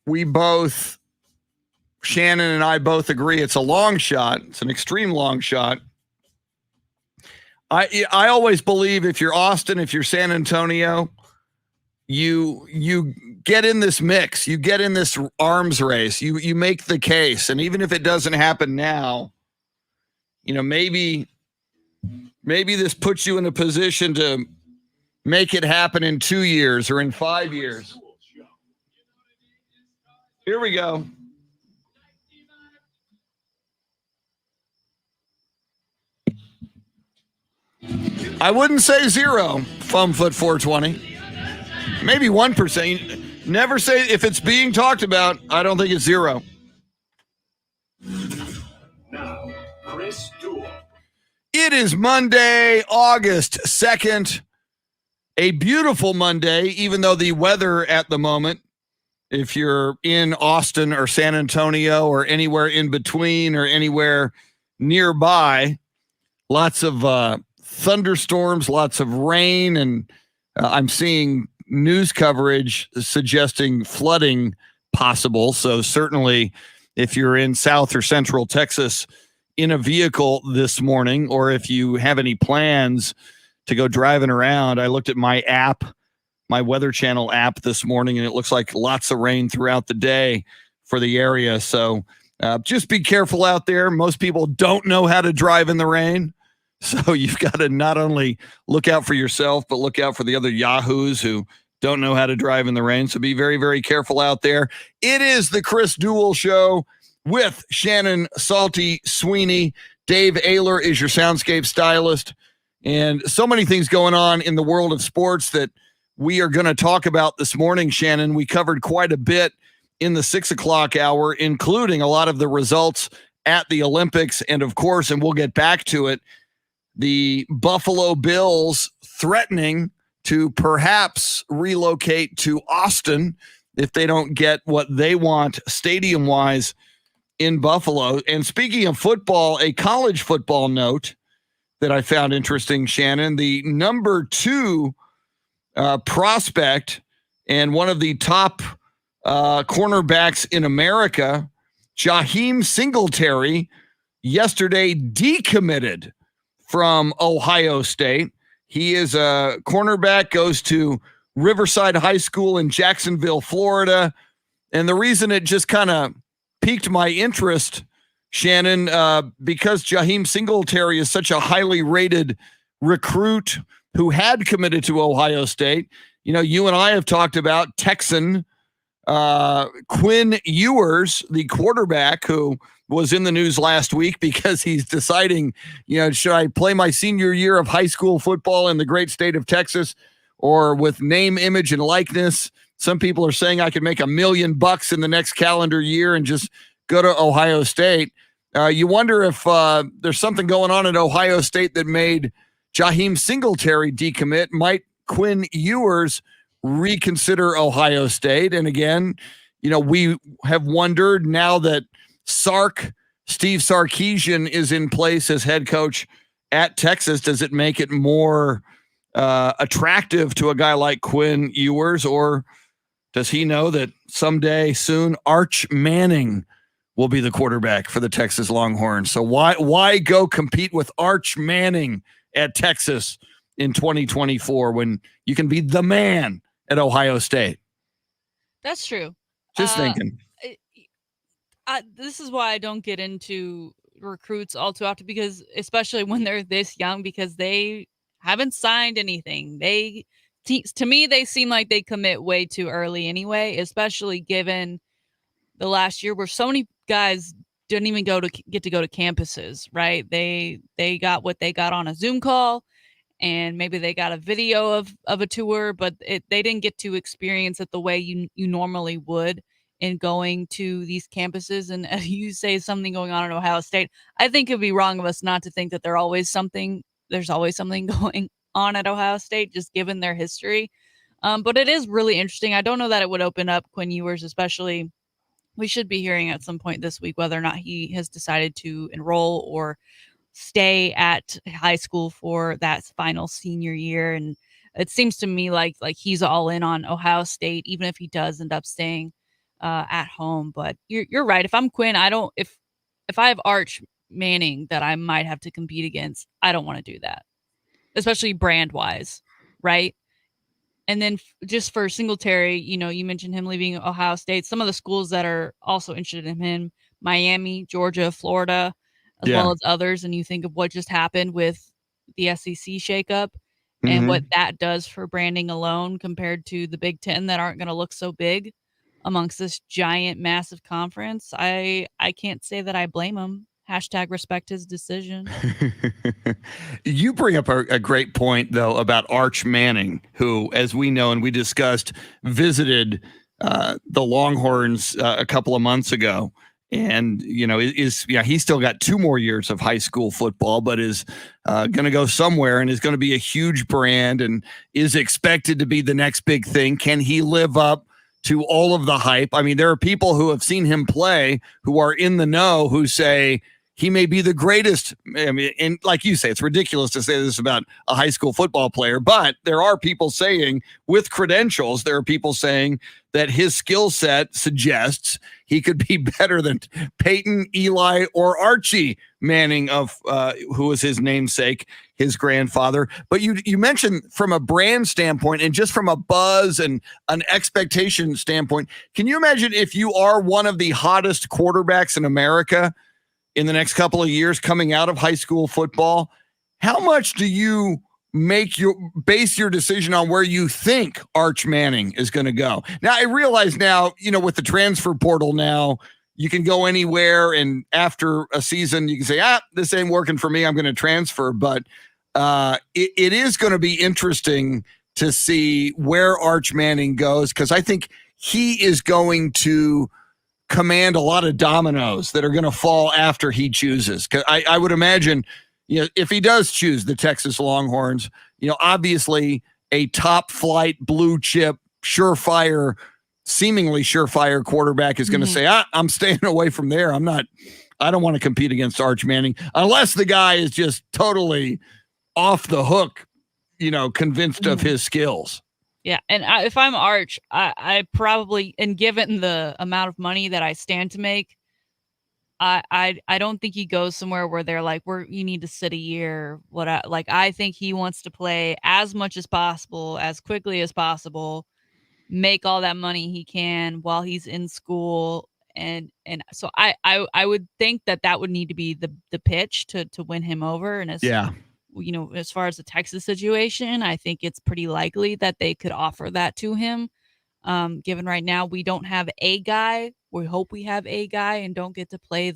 we both, Shannon and I both agree it's a long shot, it's an extreme long shot, I always believe if you're Austin, if you're San Antonio, you get in this mix, you get in this arms race, you make the case. And even if it doesn't happen now, maybe this puts you in a position to make it happen in 2 years or in 5 years. Here we go. I wouldn't say zero, Foamfoot 420. Maybe 1%. Never say if it's being talked about. I don't think it's zero. Now, Chris Duel. It is Monday, August 2nd. A beautiful Monday, even though the weather at the moment, if you're in Austin or San Antonio or anywhere in between or anywhere nearby, lots of thunderstorms, lots of rain, and I'm seeing news coverage suggesting flooding possible. So certainly if you're in South or Central Texas in a vehicle this morning, or if you have any plans to go driving around, I looked at my app, my Weather Channel app this morning, and it looks like lots of rain throughout the day for the area. So just be careful out there. Most people don't know how to drive in the rain. So you've got to not only look out for yourself, but look out for the other yahoos who don't know how to drive in the rain. So be very, very careful out there. It is the Chris Duel Show with Shannon Salty Sweeney. Dave Ayler is your soundscape stylist. And so many things going on in the world of sports that we are going to talk about this morning, Shannon. We covered quite a bit in the 6 o'clock hour, including a lot of the results at the Olympics. And of course, and we'll get back to it, the Buffalo Bills threatening to perhaps relocate to Austin if they don't get what they want stadium-wise in Buffalo. And speaking of football, a college football note that I found interesting, Shannon, the number 2 prospect and one of the top cornerbacks in America, Jaheem Singletary, yesterday decommitted from Ohio State. He is a cornerback, goes to Riverside High School in Jacksonville, Florida. And the reason it just kind of piqued my interest, Shannon, because Jaheem Singletary is such a highly rated recruit who had committed to Ohio State. You and I have talked about Texan Quinn Ewers, the quarterback who was in the news last week because he's deciding, should I play my senior year of high school football in the great state of Texas or with name, image, and likeness? Some people are saying I could make $1 million in the next calendar year and just go to Ohio State. You wonder if there's something going on at Ohio State that made Jaheem Singletary decommit. Might Quinn Ewers reconsider Ohio State? And again, we have wondered now that Steve Sarkisian is in place as head coach at Texas. Does it make it more attractive to a guy like Quinn Ewers, or does he know that someday soon Arch Manning will be the quarterback for the Texas Longhorns? So why go compete with Arch Manning at Texas in 2024 when you can be the man at Ohio State? That's true. Just thinking. This is why I don't get into recruits all too often, because especially when they're this young, because they haven't signed anything. To me, they seem like they commit way too early anyway, especially given the last year where so many guys didn't even get to go to campuses, right? They got what they got on a Zoom call, and maybe they got a video of a tour, but they didn't get to experience it the way you normally would in going to these campuses. And you say something going on in Ohio State, I think it'd be wrong of us not to think that there's always something going on at Ohio State, just given their history. But it is really interesting. I don't know that it would open up Quinn Ewers, especially. We should be hearing at some point this week whether or not he has decided to enroll or stay at high school for that final senior year. And it seems to me like he's all in on Ohio State, even if he does end up staying at home. But you're right. If I'm Quinn, if I have Arch Manning that I might have to compete against, I don't want to do that, especially brand wise, right? And then just for Singletary, you mentioned him leaving Ohio State. Some of the schools that are also interested in him, Miami, Georgia, Florida, as well as others. And you think of what just happened with the SEC shakeup and what that does for branding alone compared to the Big Ten that aren't going to look so big amongst this giant, massive conference. I can't say that I blame him. # respect his decision. You bring up a great point, though, about Arch Manning, who, as we know and we discussed, visited the Longhorns a couple of months ago. And, he's still got 2 more years of high school football, but is going to go somewhere and is going to be a huge brand and is expected to be the next big thing. Can he live up to all of the hype? I mean, there are people who have seen him play who are in the know who say he may be the greatest. I mean, and like you say, it's ridiculous to say this about a high school football player, but there are people saying with credentials, there are people saying that his skill set suggests he could be better than Peyton, Eli, or Archie Manning, of who was his namesake, his grandfather. But you mentioned from a brand standpoint and just from a buzz and an expectation standpoint, can you imagine if you are one of the hottest quarterbacks in America in the next couple of years coming out of high school football? How much do you base your decision on where you think Arch Manning is going to go? Now, I realize now, with the transfer portal now, you can go anywhere, and after a season, you can say, this ain't working for me, I'm going to transfer. But it is going to be interesting to see where Arch Manning goes, because I think he is going to command a lot of dominoes that are going to fall after he chooses. Because I would imagine, if he does choose the Texas Longhorns, obviously a top flight, blue chip, seemingly surefire quarterback is going to say, I'm staying away from there. I don't want to compete against Arch Manning unless the guy is just totally off the hook, convinced of his skills. Yeah, and if I'm Arch, I probably, and given the amount of money that I stand to make, I don't think he goes somewhere where they're like, you need to sit a year. I think he wants to play as much as possible, as quickly as possible, make all that money he can while he's in school, and so I would think that would need to be the pitch to win him over. And as far as the Texas situation, I think it's pretty likely that they could offer that to him. Given right now we don't have a guy, we hope we have a guy and don't get to play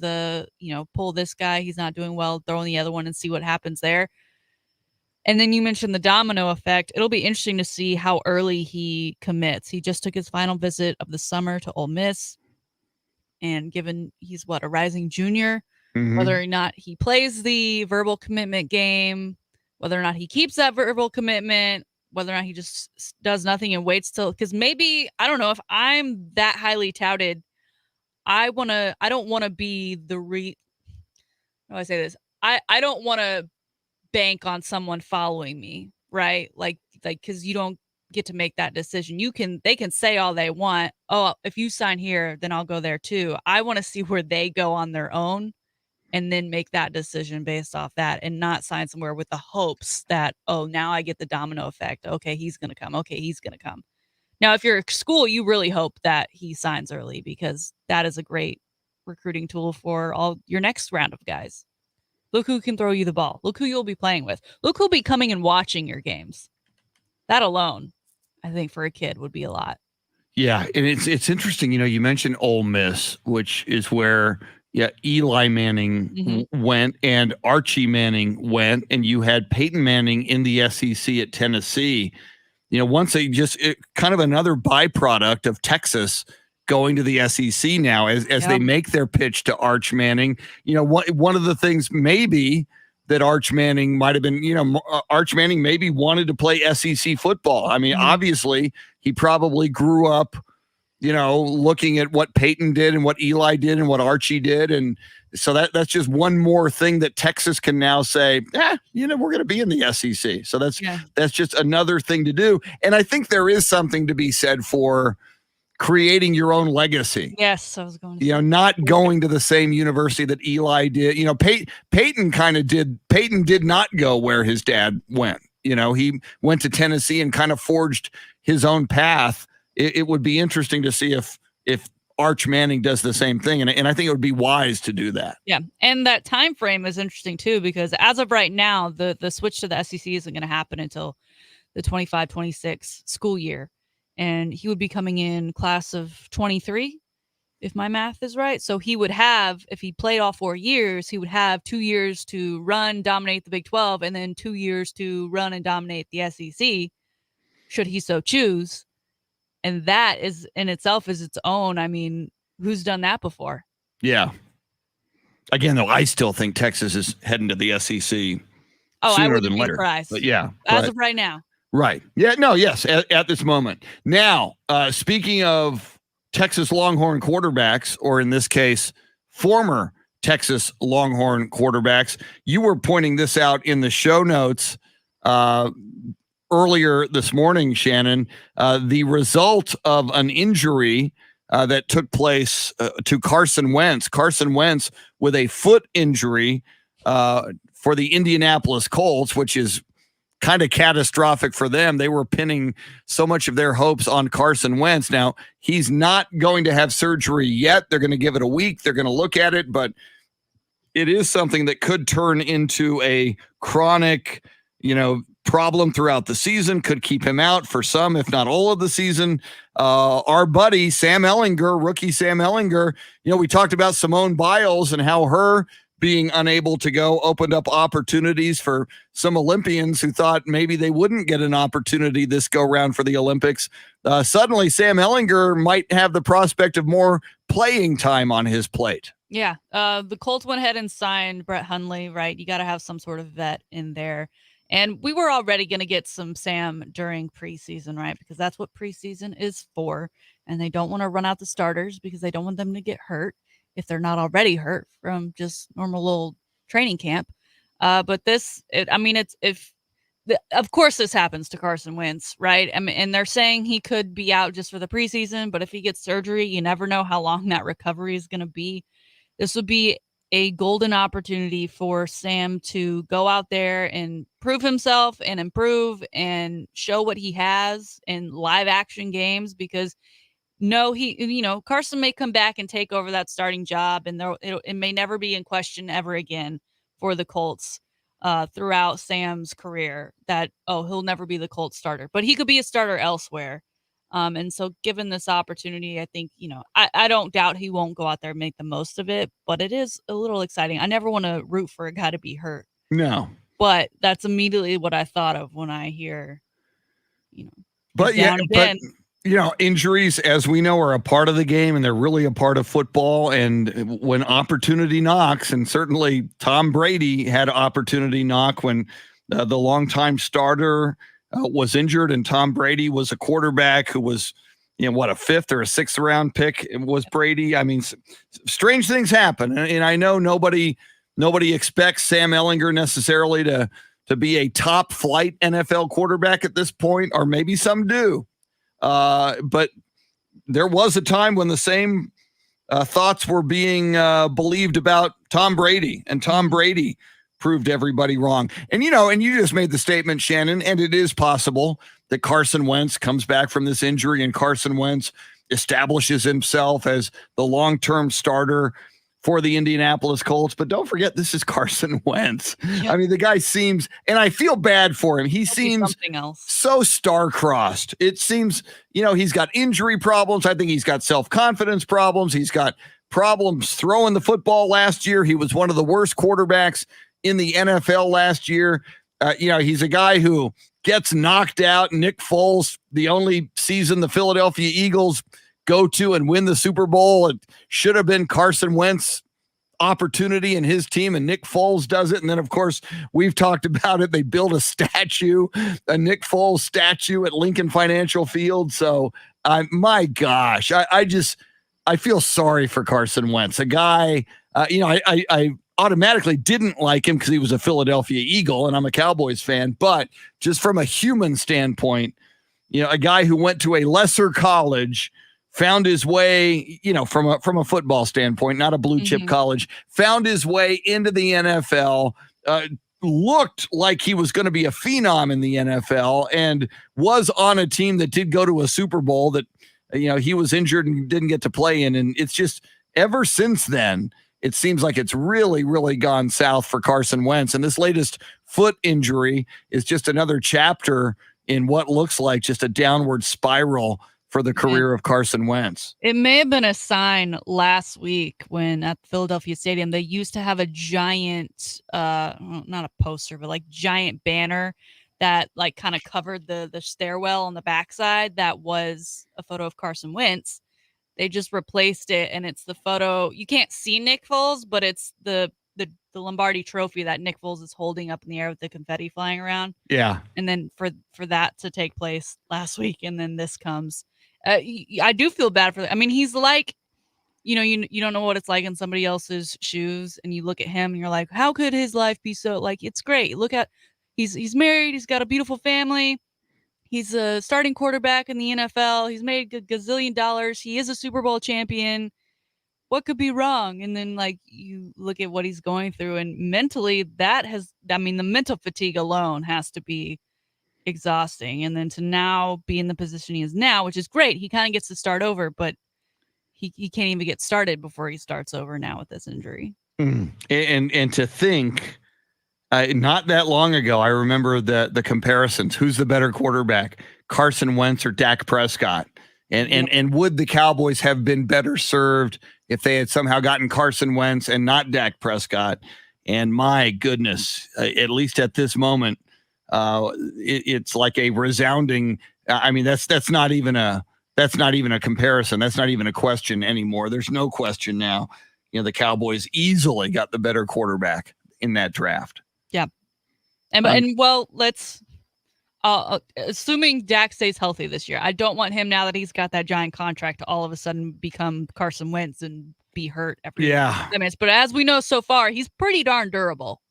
pull this guy, he's not doing well, throw in the other one and see what happens there. And then you mentioned the domino effect. It'll be interesting to see how early he commits. He just took his final visit of the summer to Ole Miss, and given he's a rising junior, whether or not he plays the verbal commitment game, whether or not he keeps that verbal commitment, whether or not he just does nothing and waits till, because maybe, I don't know, if I'm that highly touted, I don't want to be how do I say this? I don't want to bank on someone following me, right? Like, cause you don't get to make that decision. They can say all they want. Oh, if you sign here, then I'll go there too. I want to see where they go on their own, and then make that decision based off that, and not sign somewhere with the hopes that, now I get the domino effect. Okay, he's going to come. Okay, he's going to come. Now, if you're a school, you really hope that he signs early, because that is a great recruiting tool for all your next round of guys. Look who can throw you the ball. Look who you'll be playing with. Look who'll be coming and watching your games. That alone, I think, for a kid would be a lot. Yeah, and it's interesting. You mentioned Ole Miss, which is where Eli Manning went and Archie Manning went, and you had Peyton Manning in the SEC at Tennessee. Once kind of another byproduct of Texas going to the SEC now as they make their pitch to Arch Manning. One of the things maybe that Arch Manning might have been, Arch Manning maybe wanted to play SEC football. I mean, obviously he probably grew up, looking at what Peyton did and what Eli did and what Archie did. And so that's just one more thing that Texas can now say, we're going to be in the SEC. So that's just another thing to do. And I think there is something to be said for creating your own legacy. Yes, I was going to not going to the same university that Eli did. Peyton did not go where his dad went. He went to Tennessee and kind of forged his own path. It would be interesting to see if Arch Manning does the same thing. And I think it would be wise to do that. Yeah. And that time frame is interesting too, because as of right now, the switch to the SEC isn't going to happen until the 25-26 school year. And he would be coming in class of 23, if my math is right. So he would have, if he played all 4 years, he would have 2 years to run, dominate the Big 12, and then 2 years to run and dominate the SEC, should he so choose. And that is in itself is its own. I mean, who's done that before? Yeah. Again, though, I still think Texas is heading to the SEC sooner than later. Surprised. But yeah. As of right now. Right. Yeah. No, yes. At this moment. Now, speaking of Texas Longhorn quarterbacks, or in this case, former Texas Longhorn quarterbacks, you were pointing this out in the show notes earlier this morning, Shannon, the result of an injury that took place to Carson Wentz. Carson Wentz with a foot injury for the Indianapolis Colts, which is kind of catastrophic for them. They were pinning so much of their hopes on Carson Wentz. Now, he's not going to have surgery yet. They're going to give it a week. They're going to look at it, but it is something that could turn into a chronic, problem throughout the season, could keep him out for some, if not all of the season. Our buddy, Sam Ellinger, rookie Sam Ellinger, we talked about Simone Biles and how her being unable to go opened up opportunities for some Olympians who thought maybe they wouldn't get an opportunity this go round for the Olympics. Suddenly, Sam Ellinger might have the prospect of more playing time on his plate. Yeah. The Colts went ahead and signed Brett Hundley, right? You got to have some sort of vet in there. And we were already going to get some Sam during preseason, right? Because that's what preseason is for. And they don't want to run out the starters because they don't want them to get hurt if they're not already hurt from just normal little training camp. But of course this happens to Carson Wentz, right? I mean, and they're saying he could be out just for the preseason, but if he gets surgery, you never know how long that recovery is going to be. This would be a golden opportunity for Sam to go out there and prove himself and improve and show what he has in live action games, because Carson may come back and take over that starting job, and it may never be in question ever again for the Colts throughout Sam's career that, he'll never be the Colts starter, but he could be a starter elsewhere. And so given this opportunity, I think, I don't doubt he won't go out there and make the most of it, but it is a little exciting. I never want to root for a guy to be hurt. No. But that's immediately what I thought of when I hear, injuries, as we know, are a part of the game, and they're really a part of football. And when opportunity knocks, and certainly Tom Brady had opportunity knock when the longtime starter was injured, and Tom Brady was a quarterback who was, a fifth or a sixth round pick was Brady. I mean, strange things happen. And I know nobody expects Sam Ellinger necessarily to be a top flight NFL quarterback at this point, or maybe some do. But there was a time when the same thoughts were being believed about Tom Brady, and Tom Brady proved everybody wrong. And, and you just made the statement, Shannon, and it is possible that Carson Wentz comes back from this injury and Carson Wentz establishes himself as the long-term starter for the Indianapolis Colts. But don't forget, this is Carson Wentz. Yep. I mean, the guy seems, and I feel bad for him. He seems so star-crossed. It seems, he's got injury problems. I think he's got self-confidence problems. He's got problems throwing the football last year. He was one of the worst quarterbacks in the NFL last year. He's a guy who gets knocked out. Nick Foles, the only season the Philadelphia Eagles go to and win the Super Bowl. It should have been Carson Wentz opportunity and his team, and Nick Foles does it. And then, of course, we've talked about it. They build a Nick Foles statue at Lincoln Financial Field. So, my gosh, I feel sorry for Carson Wentz, a guy, I automatically didn't like him because he was a Philadelphia Eagle and I'm a Cowboys fan, but just from a human standpoint, a guy who went to a lesser college, found his way, from a football standpoint, not a blue chip college, found his way into the NFL, looked like he was going to be a phenom in the NFL, and was on a team that did go to a Super Bowl that, he was injured and didn't get to play in. And it's just ever since then, it seems like it's really, really gone south for Carson Wentz. And this latest foot injury is just another chapter in what looks like just a downward spiral for the career of Carson Wentz. It may have been a sign last week when at Philadelphia Stadium, they used to have a giant, not a poster, but like giant banner that like kind of covered the stairwell on the backside. That was a photo of Carson Wentz. They just replaced it, and it's the photo. You can't see Nick Foles, but it's the Lombardi Trophy that Nick Foles is holding up in the air with the confetti flying around. Yeah. And then for that to take place last week, and then this comes. I do feel bad for that. I mean, he's like, you don't know what it's like in somebody else's shoes, and you look at him and you're like, how could his life be so, like, it's great. Look at, he's married, he's got a beautiful family, he's a starting quarterback in the NFL, he's made a gazillion dollars, he is a Super Bowl champion. What could be wrong? And then like you look at what he's going through, and mentally the mental fatigue alone has to be exhausting. And then to now be in the position he is now, which is great. He kind of gets to start over, but he can't even get started before he starts over now with this injury. And to think, not that long ago, I remember the comparisons. Who's the better quarterback, Carson Wentz or Dak Prescott? And would the Cowboys have been better served if they had somehow gotten Carson Wentz and not Dak Prescott? And my goodness, at least at this moment, it's like a resounding. I mean, that's not even a comparison. That's not even a question anymore. There's no question now. The Cowboys easily got the better quarterback in that draft. Yeah, and well, let's. Assuming Dak stays healthy this year, I don't want him, now that he's got that giant contract, to all of a sudden become Carson Wentz and be hurt every 5 minutes. But as we know so far, he's pretty darn durable.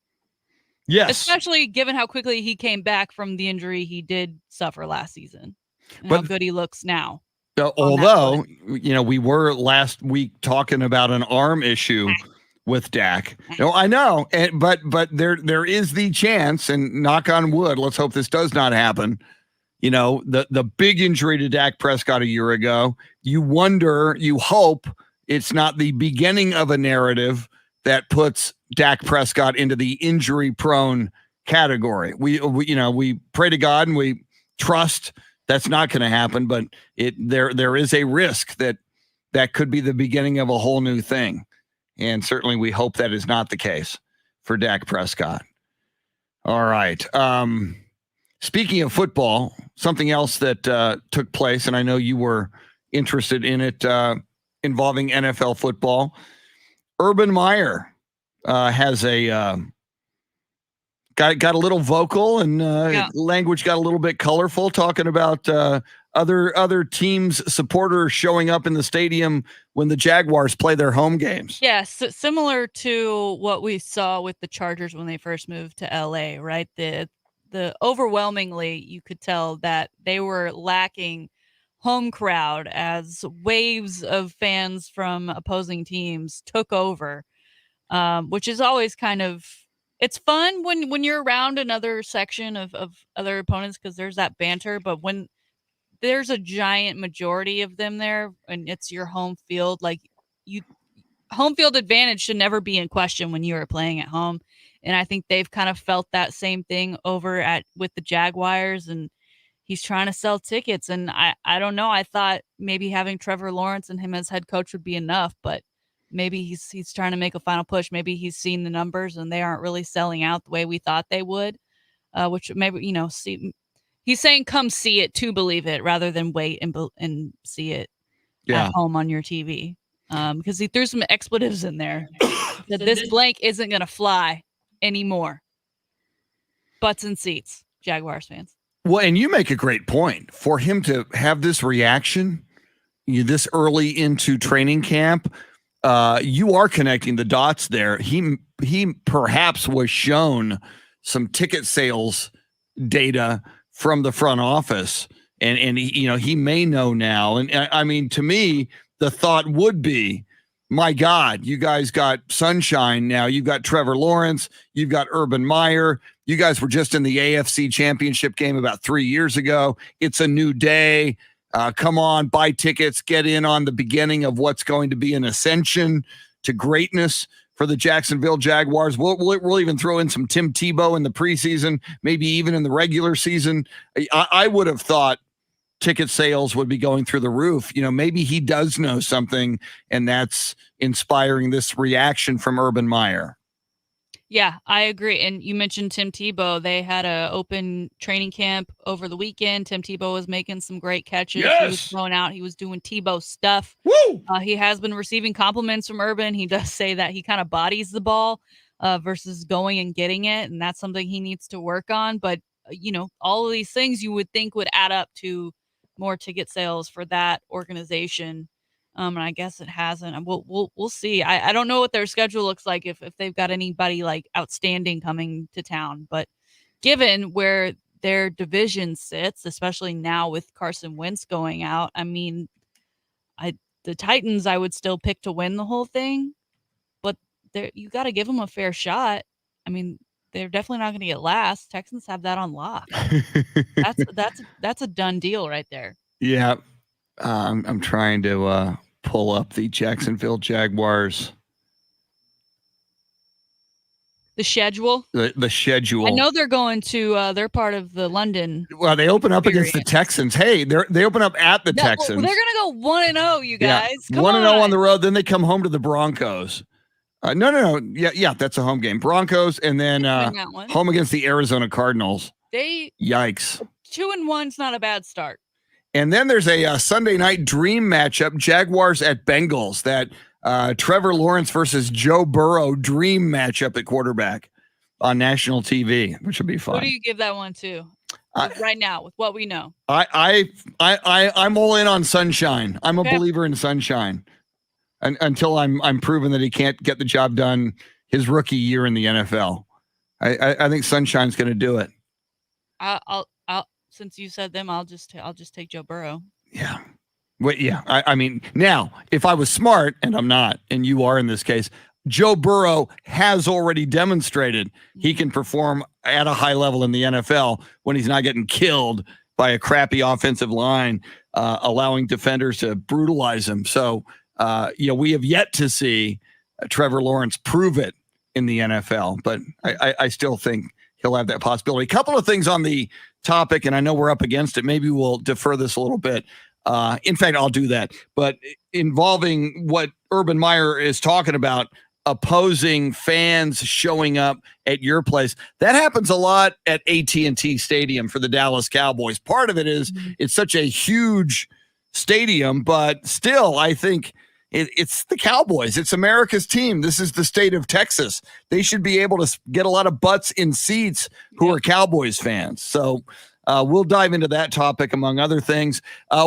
Yes. Especially given how quickly he came back from the injury he did suffer last season, and how good he looks now. Although, we were last week talking about an arm issue with Dak. I know, but there is the chance, and knock on wood, let's hope this does not happen. The big injury to Dak Prescott a year ago, you hope it's not the beginning of a narrative that puts Dak Prescott into the injury-prone category. We pray to God and we trust that's not going to happen, but there is a risk that could be the beginning of a whole new thing. And certainly we hope that is not the case for Dak Prescott. All right. Speaking of football, something else that took place, and I know you were interested in it, involving NFL football. Urban Meyer has got a little vocal, and language got a little bit colorful, talking about other teams' supporters showing up in the stadium when the Jaguars play their home games. Yes, similar to what we saw with the Chargers when they first moved to LA, right? The overwhelmingly, you could tell that they were lacking home crowd as waves of fans from opposing teams took over, which is always kind of, it's fun when you're around another section of other opponents, because there's that banter. But when there's a giant majority of them there and it's your home field, home field advantage should never be in question when you are playing at home. And I think they've kind of felt that same thing over with the Jaguars, and he's trying to sell tickets. And I don't know. I thought maybe having Trevor Lawrence and him as head coach would be enough, but maybe he's trying to make a final push. Maybe he's seen the numbers and they aren't really selling out the way we thought they would, which maybe, he's saying, come see it to believe it, rather than wait and see it. at home on your TV. Because he threw some expletives in there. That this blank isn't going to fly anymore. Butts and seats, Jaguars fans. Well, and you make a great point. For him to have this reaction this early into training camp, you are connecting the dots there. He perhaps was shown some ticket sales data from the front office, and he may know now. And I mean, to me, the thought would be, my God, you guys got sunshine now. You've got Trevor Lawrence. You've got Urban Meyer. You guys were just in the AFC Championship game about 3 years ago. It's a new day. Come on, buy tickets, get in on the beginning of what's going to be an ascension to greatness for the Jacksonville Jaguars. We'll even throw in some Tim Tebow in the preseason, maybe even in the regular season. I would have thought ticket sales would be going through the roof. Maybe he does know something, and that's inspiring this reaction from Urban Meyer. Yeah, I agree. And you mentioned Tim Tebow. They had an open training camp over the weekend. Tim Tebow was making some great catches. Yes! He was going out. He was doing Tebow stuff. Woo! He has been receiving compliments from Urban. He does say that he kind of bodies the ball versus going and getting it, and that's something he needs to work on. But, all of these things you would think would add up to more ticket sales for that organization. And I guess it hasn't. We'll see. I don't know what their schedule looks like if they've got anybody like outstanding coming to town. But given where their division sits, especially now with Carson Wentz going out, I mean, the Titans I would still pick to win the whole thing. But you got to give them a fair shot. I mean, they're definitely not going to get last. Texans have that on lock. That's a done deal right there. Yeah. I'm trying to pull up the Jacksonville Jaguars. The schedule? The schedule. I know they're going to, they're part of the London. Well, they open up against the Texans. Hey, they open up at the Texans. They're going to go 1-0, you guys. Yeah. 1-0 on the road. Then they come home to the Broncos. No. Yeah, that's a home game. Broncos, and then home against the Arizona Cardinals. Yikes. 2-1's not a bad start. And then there's a Sunday night dream matchup, Jaguars at Bengals, that Trevor Lawrence versus Joe Burrow dream matchup at quarterback on national TV, which would be fun. Who do you give that one to right now with what we know? I'm all in on sunshine. I'm a believer in sunshine until I'm proven that he can't get the job done his rookie year in the NFL. I think sunshine's going to do it. I'll since you said them, I'll just take Joe Burrow. Yeah. Well, yeah. I mean, now, if I was smart, and I'm not, and you are in this case, Joe Burrow has already demonstrated he can perform at a high level in the NFL when he's not getting killed by a crappy offensive line, allowing defenders to brutalize him. So, we have yet to see Trevor Lawrence prove it in the NFL, but I still think he'll have that possibility. A couple of things on the topic, and I know we're up against it. Maybe we'll defer this a little bit. In fact, I'll do that. But involving what Urban Meyer is talking about, opposing fans showing up at your place, that happens a lot at AT&T Stadium for the Dallas Cowboys. Part of it is it's such a huge stadium, but still, I think it's the Cowboys. It's America's team. This is the state of Texas. They should be able to get a lot of butts in seats who are Cowboys fans. So we'll dive into that topic, among other things.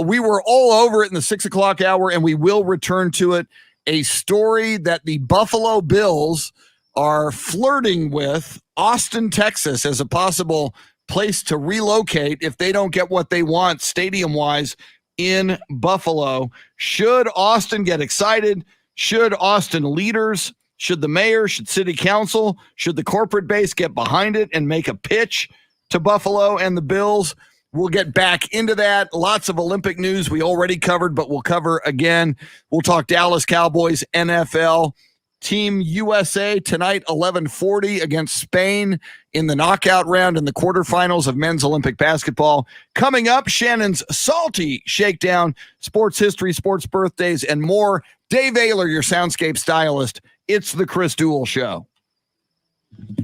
We were all over it in the 6 o'clock hour, and we will return to it. A story that the Buffalo Bills are flirting with Austin, Texas, as a possible place to relocate if they don't get what they want stadium-wise in Buffalo. Should Austin get excited? Should Austin leaders, should the mayor, should city council, should the corporate base get behind it and make a pitch to Buffalo and the Bills? We'll get back into that. Lots of Olympic news we already covered, but we'll cover again. We'll talk Dallas Cowboys, NFL. Team USA tonight, 11:40 against Spain in the knockout round in the quarterfinals of men's Olympic basketball. Coming up, Shannon's Salty Shakedown, sports history, sports birthdays, and more. Dave Ayler, your soundscape stylist. It's the Chris Duel Show.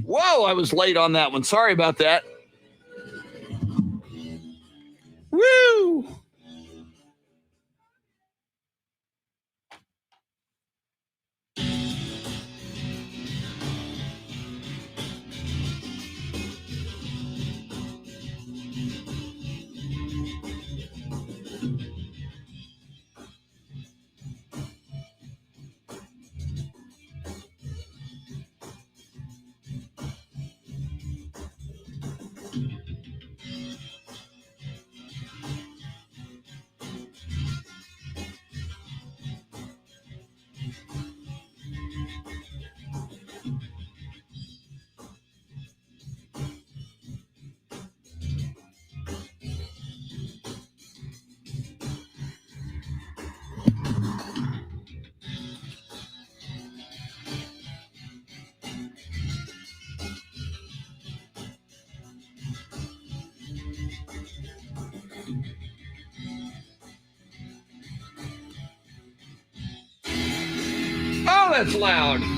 Whoa, I was late on that one. Sorry about that. Woo! that's loud.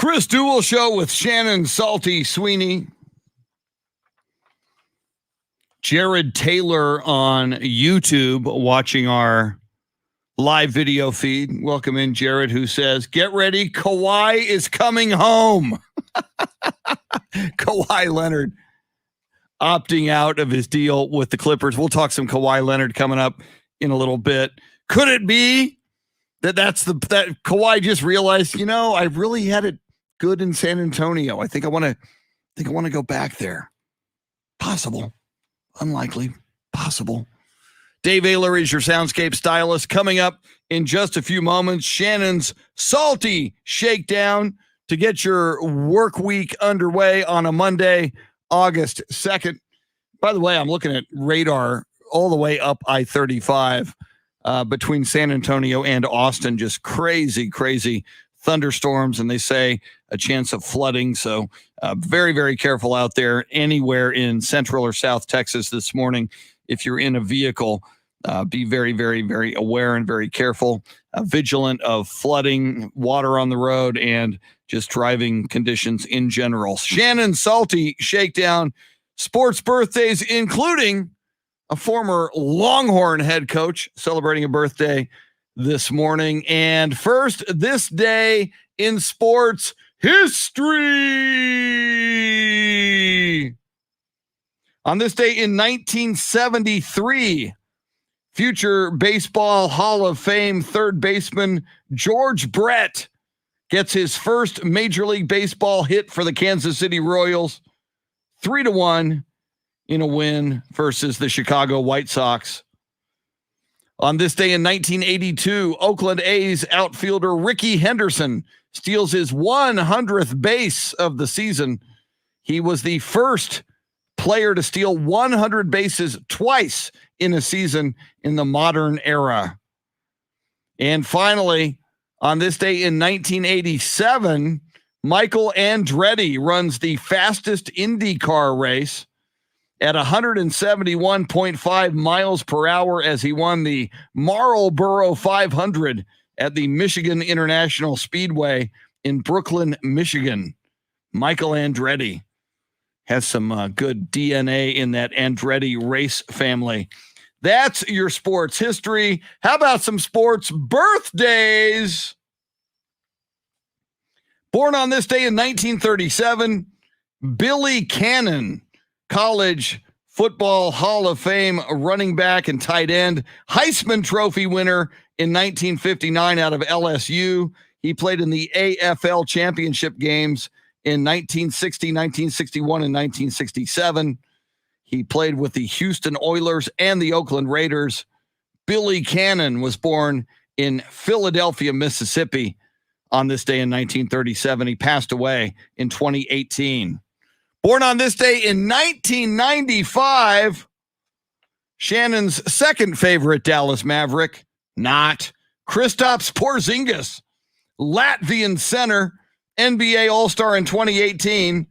Chris Duel Show with Shannon Salty Sweeney. Jared Taylor on YouTube watching our live video feed. Welcome in, Jared, who says, get ready, Kawhi is coming home. Kawhi Leonard opting out of his deal with the Clippers. We'll talk some Kawhi Leonard coming up in a little bit. Could it be that Kawhi just realized, I really had it good in San Antonio. I think I want to go back there. Possible. Unlikely. Possible. Dave Ayler is your soundscape stylist. Coming up in just a few moments, Shannon's Salty Shakedown to get your work week underway on a Monday, August 2nd. By the way, I'm looking at radar all the way up I-35 between San Antonio and Austin. Just crazy, crazy thunderstorms, and they say a chance of flooding. So very, very careful out there anywhere in Central or South Texas this morning. If you're in a vehicle, be very, very, very aware and very careful, vigilant of flooding, water on the road, and just driving conditions in general. Shannon Salty Shakedown, sports birthdays, including a former Longhorn head coach celebrating a birthday this morning. And first, this day in sports history. On this day in 1973, future Baseball Hall of Fame third baseman George Brett gets his first Major League Baseball hit for the Kansas City Royals, 3-1 in a win versus the Chicago White Sox. On this day in 1982, Oakland A's outfielder Rickey Henderson steals his 100th base of the season. He was the first player to steal 100 bases twice in a season in the modern era. And finally, on this day in 1987, Michael Andretti runs the fastest IndyCar race at 171.5 miles per hour as he won the Marlboro 500 at the Michigan International Speedway in Brooklyn, Michigan. Michael Andretti has some good DNA in that Andretti race family. That's your sports history. How about some sports birthdays? Born on this day in 1937, Billy Cannon, College Football Hall of Fame running back and tight end, Heisman Trophy winner in 1959 out of LSU. He played in the AFL championship games in 1960, 1961, and 1967. He played with the Houston Oilers and the Oakland Raiders. Billy Cannon was born in Philadelphia, Mississippi on this day in 1937. He passed away in 2018. Born on this day in 1995, Shannon's second favorite Dallas Maverick, not Kristaps Porzingis, Latvian center, NBA All-Star in 2018.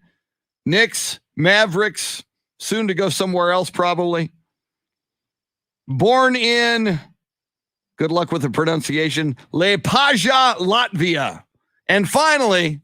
Knicks, Mavericks, soon to go somewhere else probably. Born in, good luck with the pronunciation, Liepaja, Latvia. And finally,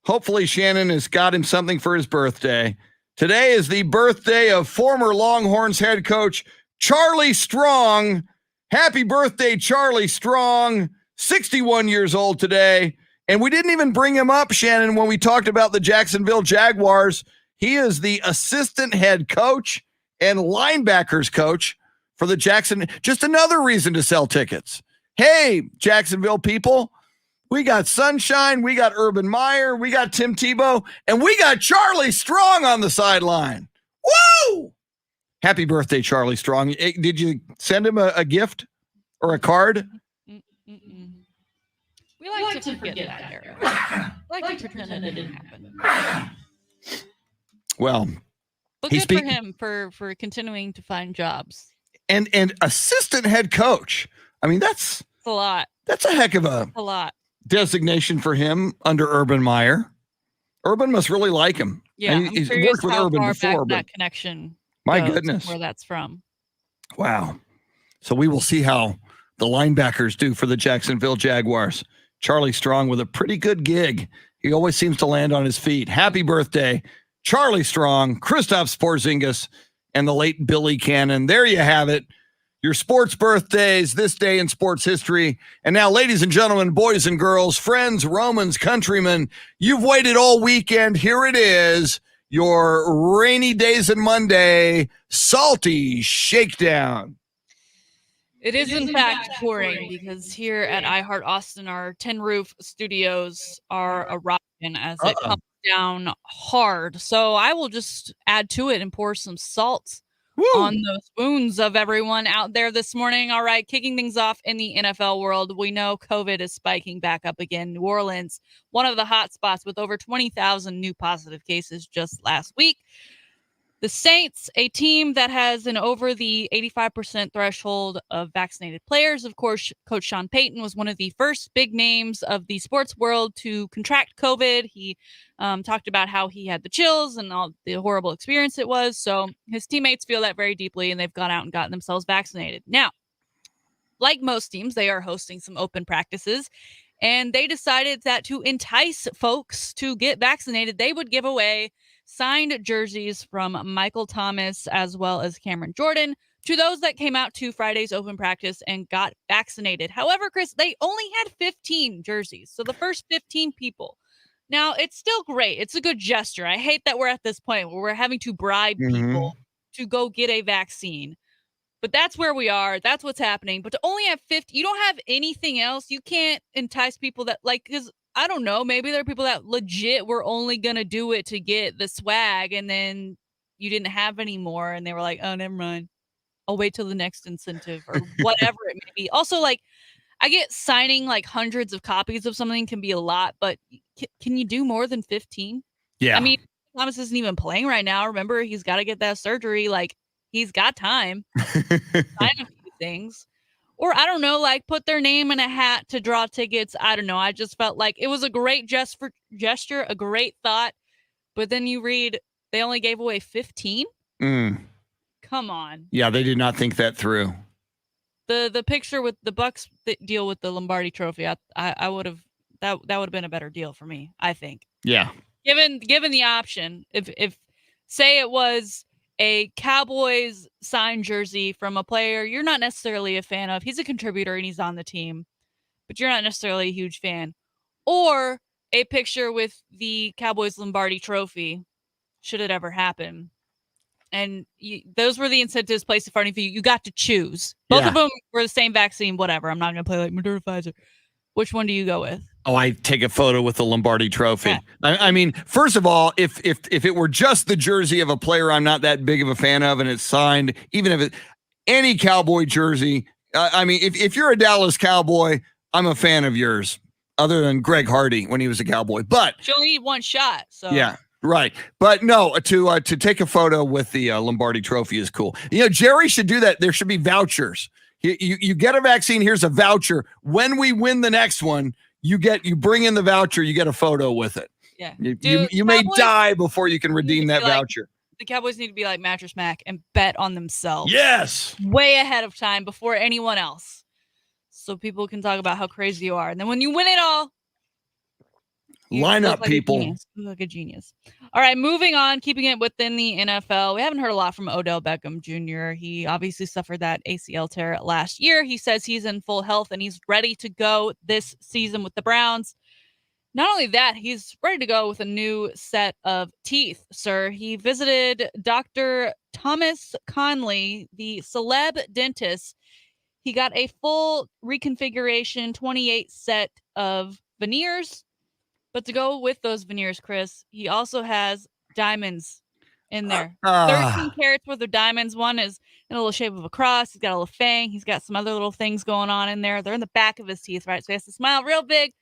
hopefully Shannon has got him something for his birthday. Today is the birthday of former Longhorns head coach Charlie Strong. Happy birthday, Charlie Strong, 61 years old today. And we didn't even bring him up, Shannon, when we talked about the Jacksonville Jaguars. He is the assistant head coach and linebackers coach for the Jackson. Just another reason to sell tickets. Hey, Jacksonville people, we got Sunshine, we got Urban Meyer, we got Tim Tebow, and we got Charlie Strong on the sideline. Woo! Happy birthday, Charlie Strong. Did you send him a gift or a card? We like to forget that era. We like to pretend it didn't happen. Well, but good for him for continuing to find jobs. And assistant head coach. I mean, that's a lot. That's a heck of a lot designation for him under Urban Meyer. Urban must really like him. Yeah, he's worked with Urban before, but that connection. My goodness, where that's from. Wow. So we will see how the linebackers do for the Jacksonville Jaguars. Charlie Strong with a pretty good gig He always seems to land on his feet. Happy birthday, Charlie Strong, Kristaps Porzingis, and the late Billy Cannon. There you have it. Your sports birthdays this day in sports history. And now, ladies and gentlemen, boys and girls, friends, Romans, countrymen, you've waited all weekend. Here it is, your rainy days and Monday salty shakedown. It is in fact pouring because here at iHeart Austin, our tin roof studios are arriving as it comes down hard. So I will just add to it and pour some salt on those wounds of everyone out there this morning. All right, kicking things off in the NFL world, we know COVID is spiking back up again. New Orleans, one of the hot spots with over 20,000 new positive cases just last week. The Saints, a team that has an over the 85% threshold of vaccinated players. Of course, Coach Sean Payton was one of the first big names of the sports world to contract COVID. He talked about how he had the chills and all the horrible experience it was. So his teammates feel that very deeply, and they've gone out and gotten themselves vaccinated. Now, like most teams, they are hosting some open practices, and they decided that to entice folks to get vaccinated, they would give away signed jerseys from Michael Thomas as well as Cameron Jordan to those that came out to Friday's open practice and got vaccinated. However, Chris, they only had 15 jerseys. So the first 15 people. Now, it's still great. It's a good gesture. I hate that we're at this point where we're having to bribe people to go get a vaccine. But that's where we are. That's what's happening. But to only have 50, you don't have anything else. You can't entice people that because I don't know, maybe there are people that legit were only going to do it to get the swag, and then you didn't have any more, and they were like, oh, never mind. I'll wait till the next incentive or whatever it may be. Also, I get signing hundreds of copies of something can be a lot, but can you do more than 15? Yeah. I mean, Thomas isn't even playing right now. Remember, he's got to get that surgery. He's got time. Sign a few things. Or I don't know, put their name in a hat to draw tickets. I don't know. I just felt like it was a great gesture, a great thought. But then you read they only gave away 15. Come on. Yeah, they did not think that through. The picture with the Bucks deal with the Lombardi Trophy, I would have that would have been a better deal for me, I think. Yeah. Given the option, if say it was a Cowboys signed jersey from a player you're not necessarily a fan of. He's a contributor and he's on the team, but you're not necessarily a huge fan. Or a picture with the Cowboys Lombardi Trophy, should it ever happen. And those were the incentives placed in front of you. You got to choose. Both of them were the same vaccine, whatever. I'm not going to play Moderna, Pfizer. Which one do you go with? Oh, I take a photo with the Lombardi Trophy. Yeah. I mean, first of all, if it were just the jersey of a player I'm not that big of a fan of and it's signed, even if any Cowboy jersey, I mean, if you're a Dallas Cowboy, I'm a fan of yours, other than Greg Hardy when he was a Cowboy. But you only need one shot. So yeah, right. But no, to take a photo with the Lombardi Trophy is cool. Jerry should do that. There should be vouchers. You get a vaccine. Here's a voucher. When we win the next one, you bring in the voucher. You get a photo with it. Yeah, you may die before you can redeem that voucher. The Cowboys need to be like Mattress Mac and bet on themselves. Yes, way ahead of time before anyone else, so people can talk about how crazy you are. And then when you win it all, line up, people. You look like a genius. All right, moving on, keeping it within the NFL. We haven't heard a lot from Odell Beckham Jr. He obviously suffered that ACL tear last year. He says he's in full health and he's ready to go this season with the Browns. Not only that, he's ready to go with a new set of teeth, sir. He visited Dr. Thomas Conley, the celeb dentist. He got a full reconfiguration, 28 set of veneers. But to go with those veneers, Chris, he also has diamonds in there. 13 carats worth of diamonds. One is in a little shape of a cross. He's got a little fang. He's got some other little things going on in there. They're in the back of his teeth, right? So he has to smile real big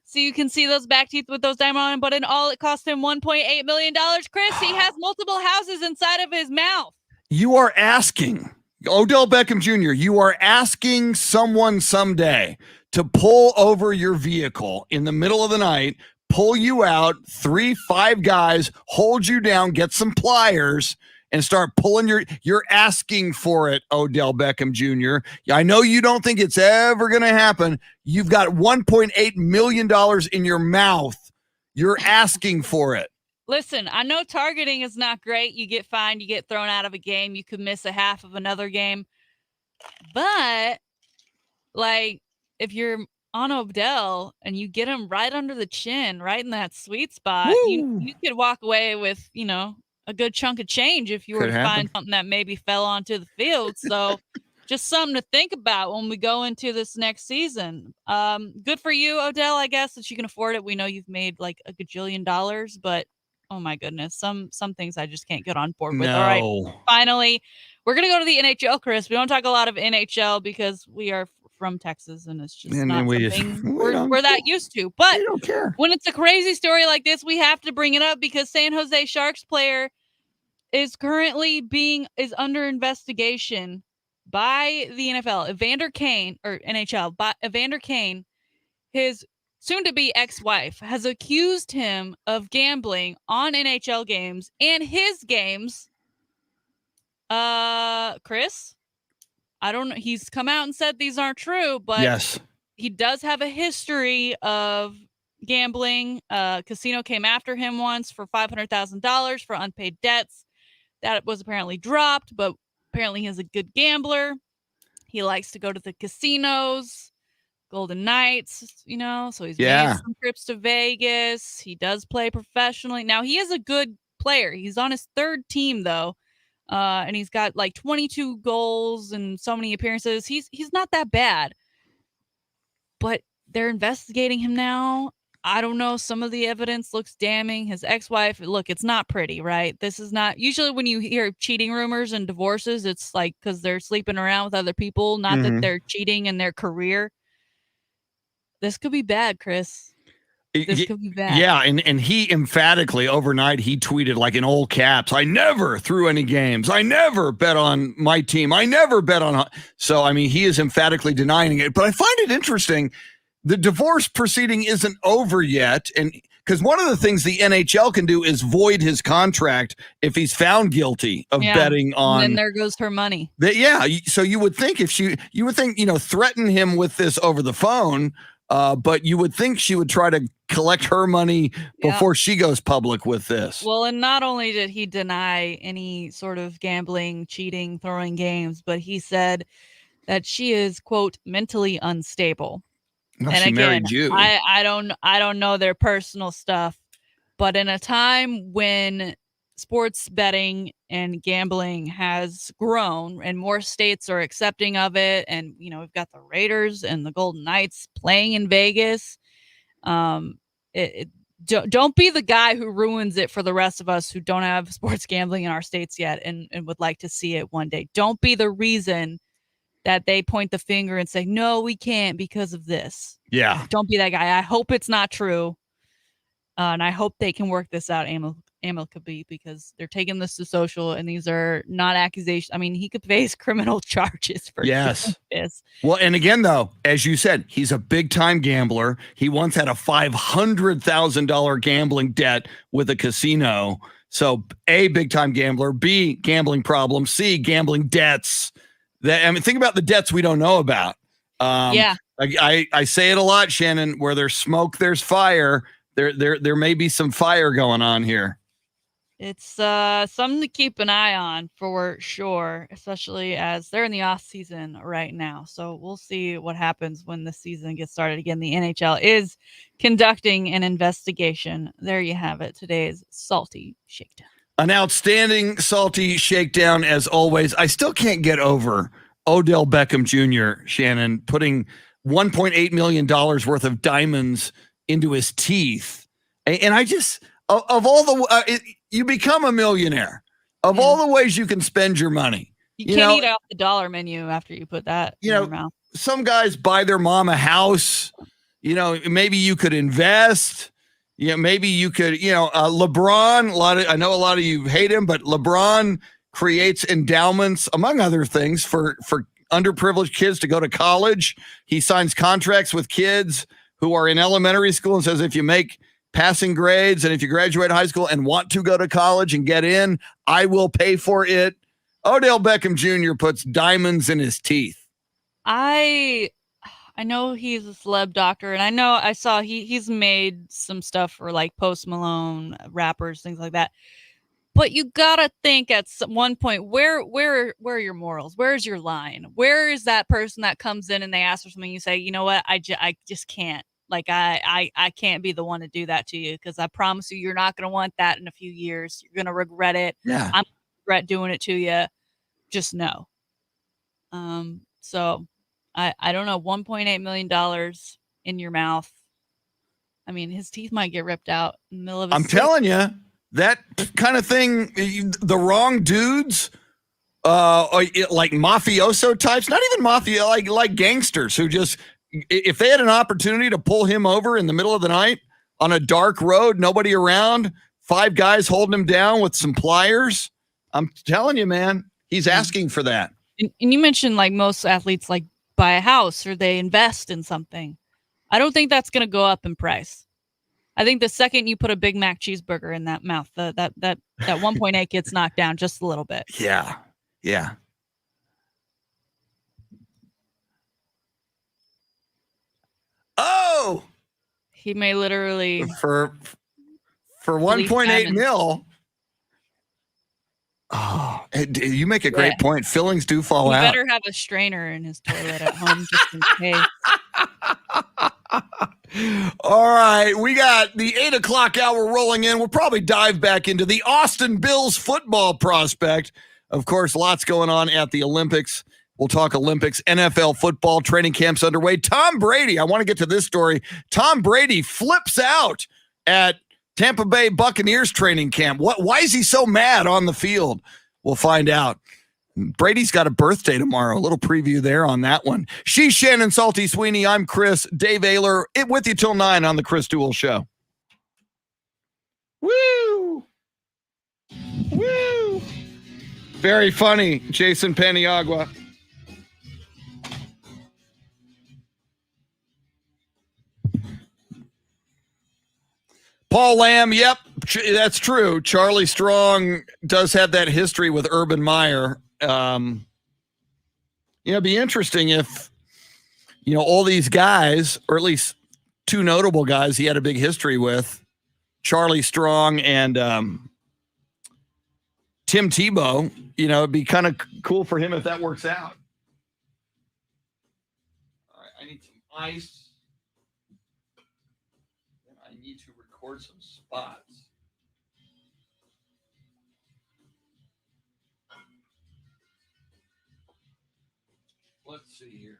so you can see those back teeth with those diamonds on. But in all, it cost him $1.8 million. Chris, he has multiple houses inside of his mouth. You are asking, Odell Beckham Jr., you are asking someone someday to pull over your vehicle in the middle of the night, pull you out, 3-5 guys, hold you down, get some pliers, and start pulling you're asking for it, Odell Beckham Jr. I know you don't think it's ever going to happen. You've got $1.8 million in your mouth. You're asking for it. Listen, I know targeting is not great. You get fined, you get thrown out of a game, you could miss a half of another game. But, like, if you're on Odell and you get him right under the chin, right in that sweet spot, you could walk away with, a good chunk of change if you were to find something that maybe fell onto the field. So just something to think about when we go into this next season. Good for you, Odell, I guess, that you can afford it. We know you've made like $1 gajillion, but oh my goodness, some things I just can't get on board with. No. All right, finally, we're going to go to the NHL, Chris. We don't talk a lot of NHL because we are from Texas, and it's just not something we're that used to. But we don't care. When it's a crazy story like this, we have to bring it up because San Jose Sharks player is currently is under investigation by the NFL. Evander Kane, or NHL, by Evander Kane, his soon-to-be ex-wife, has accused him of gambling on NHL games and his games. Chris, I don't know. He's come out and said these aren't true, but yes, he does have a history of gambling. Casino came after him once for $500,000 for unpaid debts. That was apparently dropped, but apparently he's a good gambler. He likes to go to the casinos, Golden Knights, so he's made some trips to Vegas. He does play professionally. Now, he is a good player. He's on his third team, though, and he's got like 22 goals and so many appearances. He's not that bad, but they're investigating him now. I don't know. Some of the evidence looks damning. His ex-wife, look, it's not pretty, right? This is not usually when you hear cheating rumors and divorces, it's like because they're sleeping around with other people, not that they're cheating in their career. This could be bad, Chris. This could be bad. Yeah, and he emphatically overnight he tweeted like in all caps, "I never threw any games. I never bet on my team. I never bet on." So I mean, he is emphatically denying it. But I find it interesting. The divorce proceeding isn't over yet, and because one of the things the NHL can do is void his contract if he's found guilty of betting on. And then there goes her money. So you would think threaten him with this over the phone, but you would think she would try to collect her money before she goes public with this. Well, and not only did he deny any sort of gambling, cheating, throwing games, but he said that she is, quote, mentally unstable. No, and she again, married you. I don't know their personal stuff, but in a time when sports betting and gambling has grown and more states are accepting of it, and we've got the Raiders and the Golden Knights playing in Vegas, don't be the guy who ruins it for the rest of us who don't have sports gambling in our states yet and would like to see it one day. Don't be the reason that they point the finger and say, no, we can't because of this. Yeah. Don't be that guy. I hope it's not true. And I hope they can work this out amicably because they're taking this to social and these are not accusations. I mean, he could face criminal charges for this. Well, and again, though, as you said, he's a big time gambler. He once had a $500,000 gambling debt with a casino. So A, big time gambler, B, gambling problems, C, gambling debts. Think about the debts we don't know about. I say it a lot, Shannon. Where there's smoke, there's fire. There may be some fire going on here. It's something to keep an eye on for sure, especially as they're in the off season right now. So we'll see what happens when the season gets started again. The NHL is conducting an investigation. There you have it. Today's Salty Shakedown. An outstanding salty shakedown, as always. I still can't get over Odell Beckham Jr., Shannon, putting $1.8 million worth of diamonds into his teeth. And I just, of all the, you become a millionaire. Of all the ways you can spend your money. You can't eat off the dollar menu after you put that in your mouth. Some guys buy their mom a house. Maybe you could invest. Maybe you could, LeBron, I know a lot of you hate him, but LeBron creates endowments, among other things, for underprivileged kids to go to college. He signs contracts with kids who are in elementary school and says, if you make passing grades and if you graduate high school and want to go to college and get in, I will pay for it. Odell Beckham Jr. puts diamonds in his teeth. I I know he's a celeb doctor, and I know I saw he's made some stuff for like Post Malone, rappers, things like that. But you gotta think at one point, where are your morals? Where's your line? Where is that person that comes in and they ask for something? You say, you know what, I just can't. Like I can't be the one to do that to you, because I promise you, you're not gonna want that in a few years. You're gonna regret it. Yeah. I'm gonna regret doing it to you. Just know. So I don't know, $1.8 million in your mouth. I mean, his teeth might get ripped out in the middle of his I'm sleep. telling you, that kind of thing, the wrong dudes, like mafioso types, not even mafia, like gangsters who just, if they had an opportunity to pull him over in the middle of the night on a dark road, nobody around, 5 guys holding him down with some pliers, I'm telling you, man, he's asking for that. And you mentioned like most athletes like buy a house or they invest in something. I don't think that's going to go up in price. I think the second you put a Big Mac cheeseburger in that mouth, that 1.8 gets knocked down just a little bit. Yeah. Yeah. Oh, He may literally for release 1.8 diamonds. mil. Oh, you make a great point. Fillings do fall He out. better have a strainer in his toilet at home just in case. All right, we got the 8 o'clock hour rolling in. We'll probably dive back into the Austin Bills football prospect. Of course, lots going on at the Olympics. We'll talk Olympics, NFL football, training camps underway. Tom Brady, I want to get to this story. Tom Brady flips out at Tampa Bay Buccaneers training camp. Why is he so mad on the field? We'll find out. Brady's got a birthday tomorrow. A little preview there on that one. She's Shannon Salty Sweeney. I'm Chris. Dave Ayler. With you till 9 on the Chris Duel Show. Woo! Woo! Very funny, Jason Paniagua. Paul Lamb, yep, that's true. Charlie Strong does have that history with Urban Meyer. It'd be interesting if, all these guys, or at least 2 notable guys he had a big history with, Charlie Strong and Tim Tebow, it'd be kind of cool for him if that works out. All right, I need some ice. I need to record some spots. Let's see here.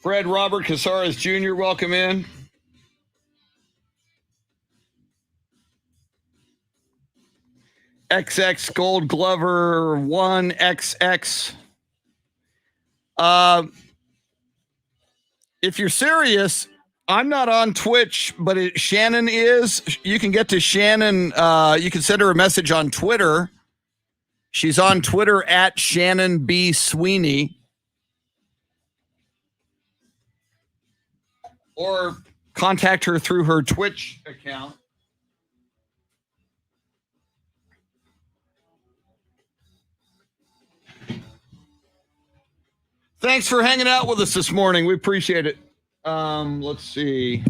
Fred Robert Casares Jr., welcome in. XX Gold Glover 1XX. If you're serious, I'm not on Twitch, but Shannon is. You can get to Shannon. You can send her a message on Twitter. She's on Twitter at Shannon B. Sweeney. Or contact her through her Twitch account. Thanks for hanging out with us this morning. We appreciate it. Let's see.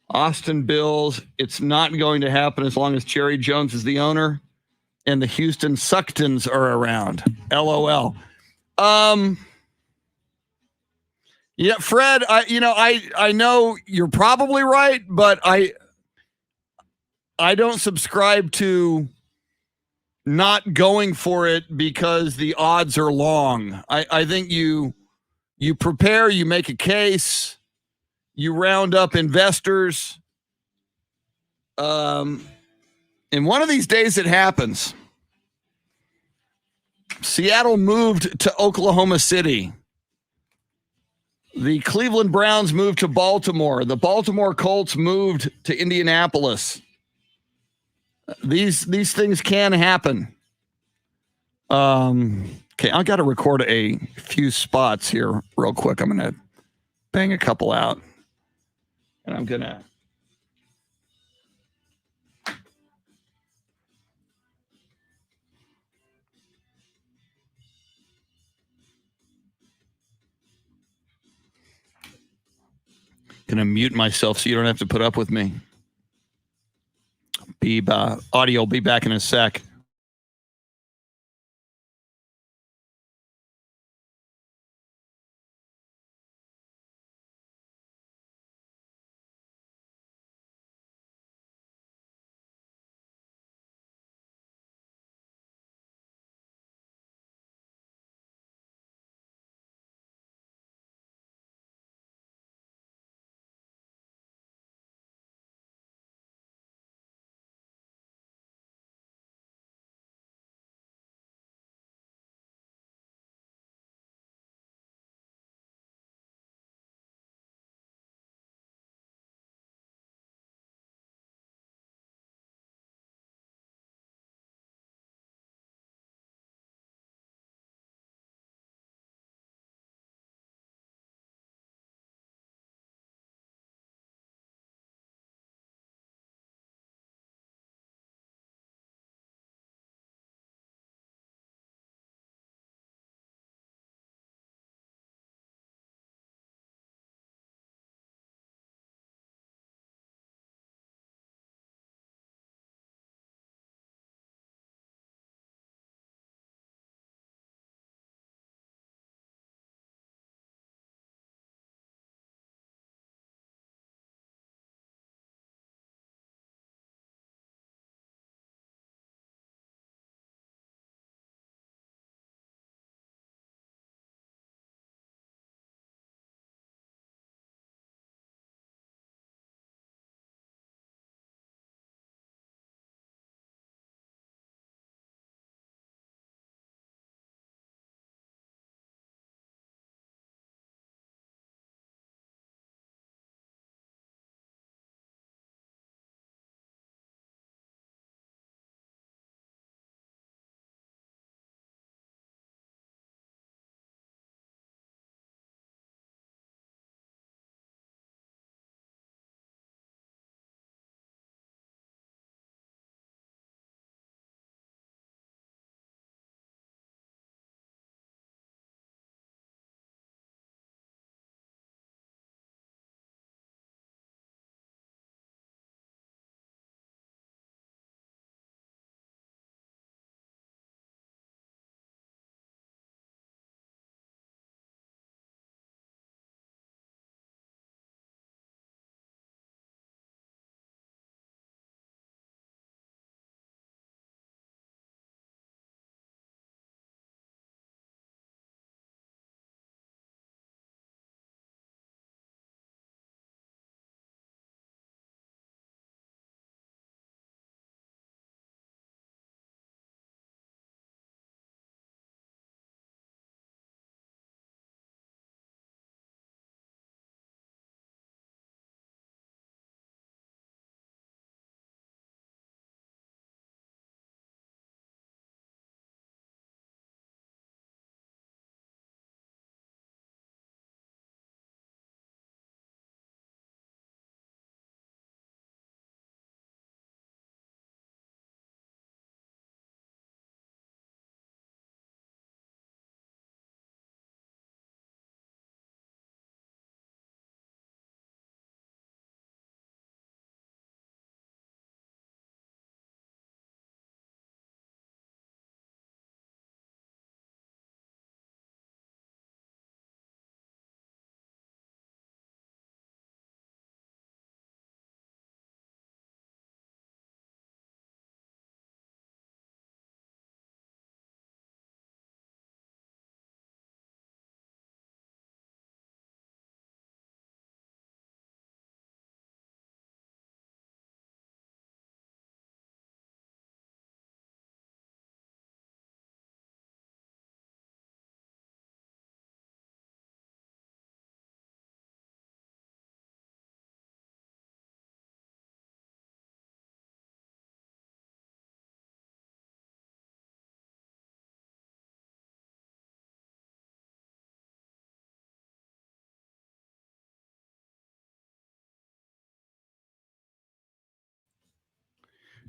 Austin Bills. It's not going to happen as long as Jerry Jones is the owner and the Houston Sucktons are around. LOL. Yeah, Fred, I know you're probably right, but I don't subscribe to not going for it because the odds are long. I think you prepare, you make a case, you round up investors. And one of these days it happens. Seattle moved to Oklahoma City. The Cleveland Browns moved to Baltimore. The Baltimore Colts moved to Indianapolis. These things can happen. Okay, I got to record a few spots here real quick. I'm going to bang a couple out. And I'm going to mute myself so you don't have to put up with me. Audio will be back in a sec.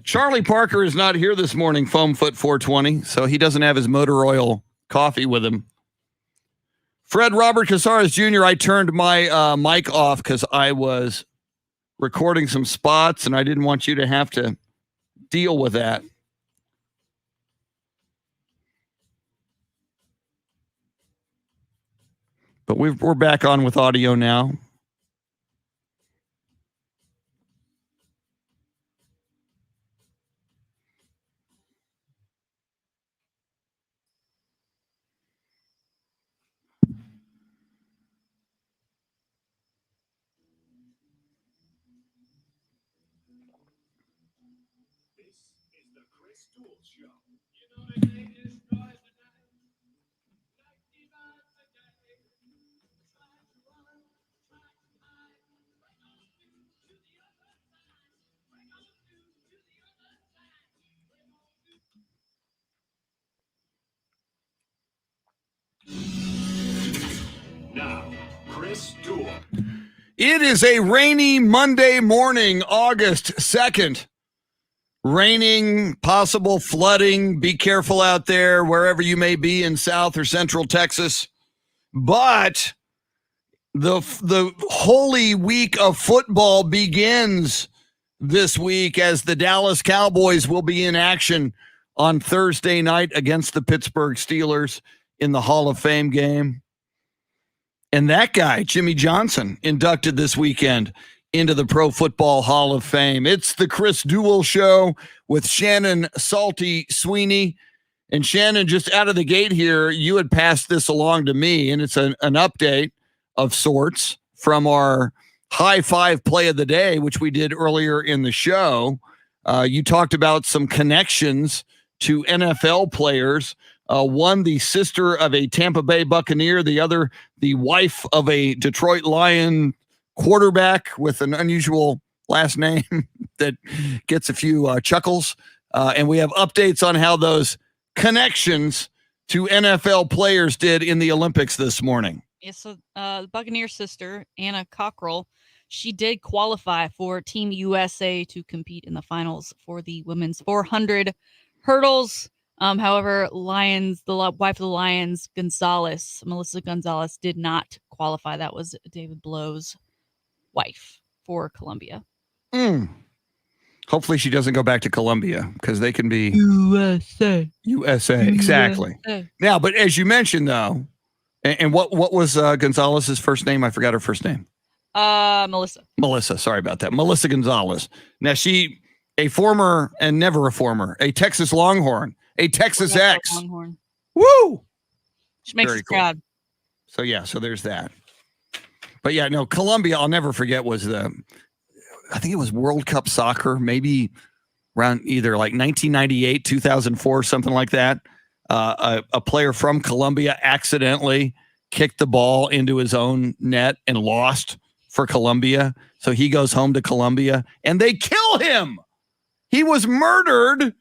Charlie Parker is not here this morning, Foamfoot 420, so he doesn't have his motor oil coffee with him. Fred Robert Casares Jr., I turned my mic off because I was recording some spots, and I didn't want you to have to deal with that. But we're back on with audio now. Now, Chris Duel. It is a rainy Monday morning, August 2nd. Raining, possible flooding. Be careful out there, wherever you may be in South or Central Texas. But the holy week of football begins this week as the Dallas Cowboys will be in action on Thursday night against the Pittsburgh Steelers in the Hall of Fame game. And that guy, Jimmy Johnson, inducted this weekend into the Pro Football Hall of Fame. It's the Chris Duel Show with Shannon Salty Sweeney. And Shannon, just out of the gate here, you had passed this along to me, and it's an update of sorts from our High Five Play of the Day, which we did earlier in the show. You talked about some connections to NFL players. One, the sister of a Tampa Bay Buccaneer. The other, the wife of a Detroit Lion quarterback with an unusual last name that gets a few chuckles. And we have updates on how those connections to NFL players did in the Olympics this morning. Yeah, so the Buccaneer sister, Anna Cockrell, she did qualify for Team USA to compete in the finals for the women's 400 hurdles. However, the wife of the Lions, Melissa Gonzalez, did not qualify. That was David Blow's wife for Columbia. Hopefully she doesn't go back to Columbia because they can be USA. Exactly. USA. Now, but as you mentioned, though, and what was Gonzalez's first name? I forgot her first name. Melissa. Sorry about that. Melissa Gonzalez. Now, she, a former and never a former, a Texas Longhorn, a Texas X. Longhorn. Woo! She makes us proud. So, yeah, so there's that. But, yeah, no, Columbia, I'll never forget, was I think it was World Cup soccer, maybe around either like 1998, 2004, something like that. A player from Columbia accidentally kicked the ball into his own net and lost for Columbia. So he goes home to Columbia and they kill him. He was murdered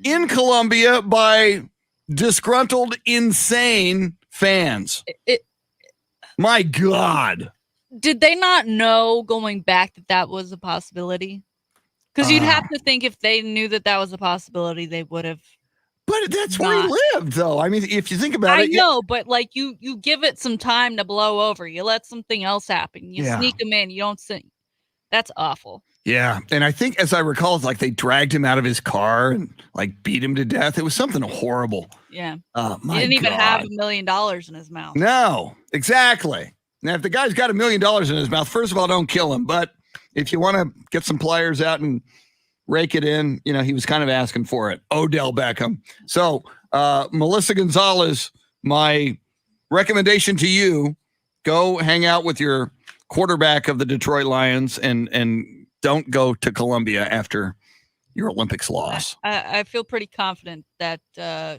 in Columbia by disgruntled, insane fans. My God. Did they not know going back that was a possibility? Because you'd have to think if they knew that was a possibility, they would have. But that's where he lived, though. I mean, if you think about it. I know, but like you give it some time to blow over. You let something else happen. You sneak them in. You don't sing. That's awful. Yeah. And I think, as I recall, it's like they dragged him out of his car and like beat him to death. It was something horrible. Yeah. He didn't even have $1 million in his mouth. No, exactly. Now, if the guy's got $1 million in his mouth, first of all, don't kill him. But if you want to get some pliers out and rake it in, he was kind of asking for it. Odell Beckham. So, Melissa Gonzalez, my recommendation to you, go hang out with your quarterback of the Detroit Lions and don't go to Columbia after your Olympics loss. I feel pretty confident that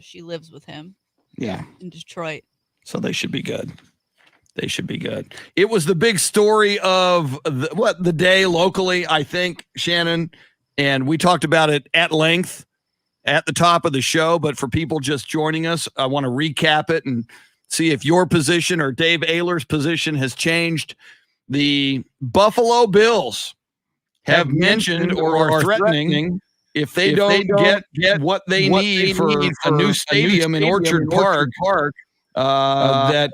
she lives with him. Yeah. In Detroit. So they should be good. They should be good. It was the big story of the day locally, I think, Shannon, and we talked about it at length at the top of the show. But for people just joining us, I want to recap it and see if your position or Dave Ayler's position has changed. The Buffalo Bills have mentioned or are threatening if they don't get what they need for a new stadium in Orchard Park, that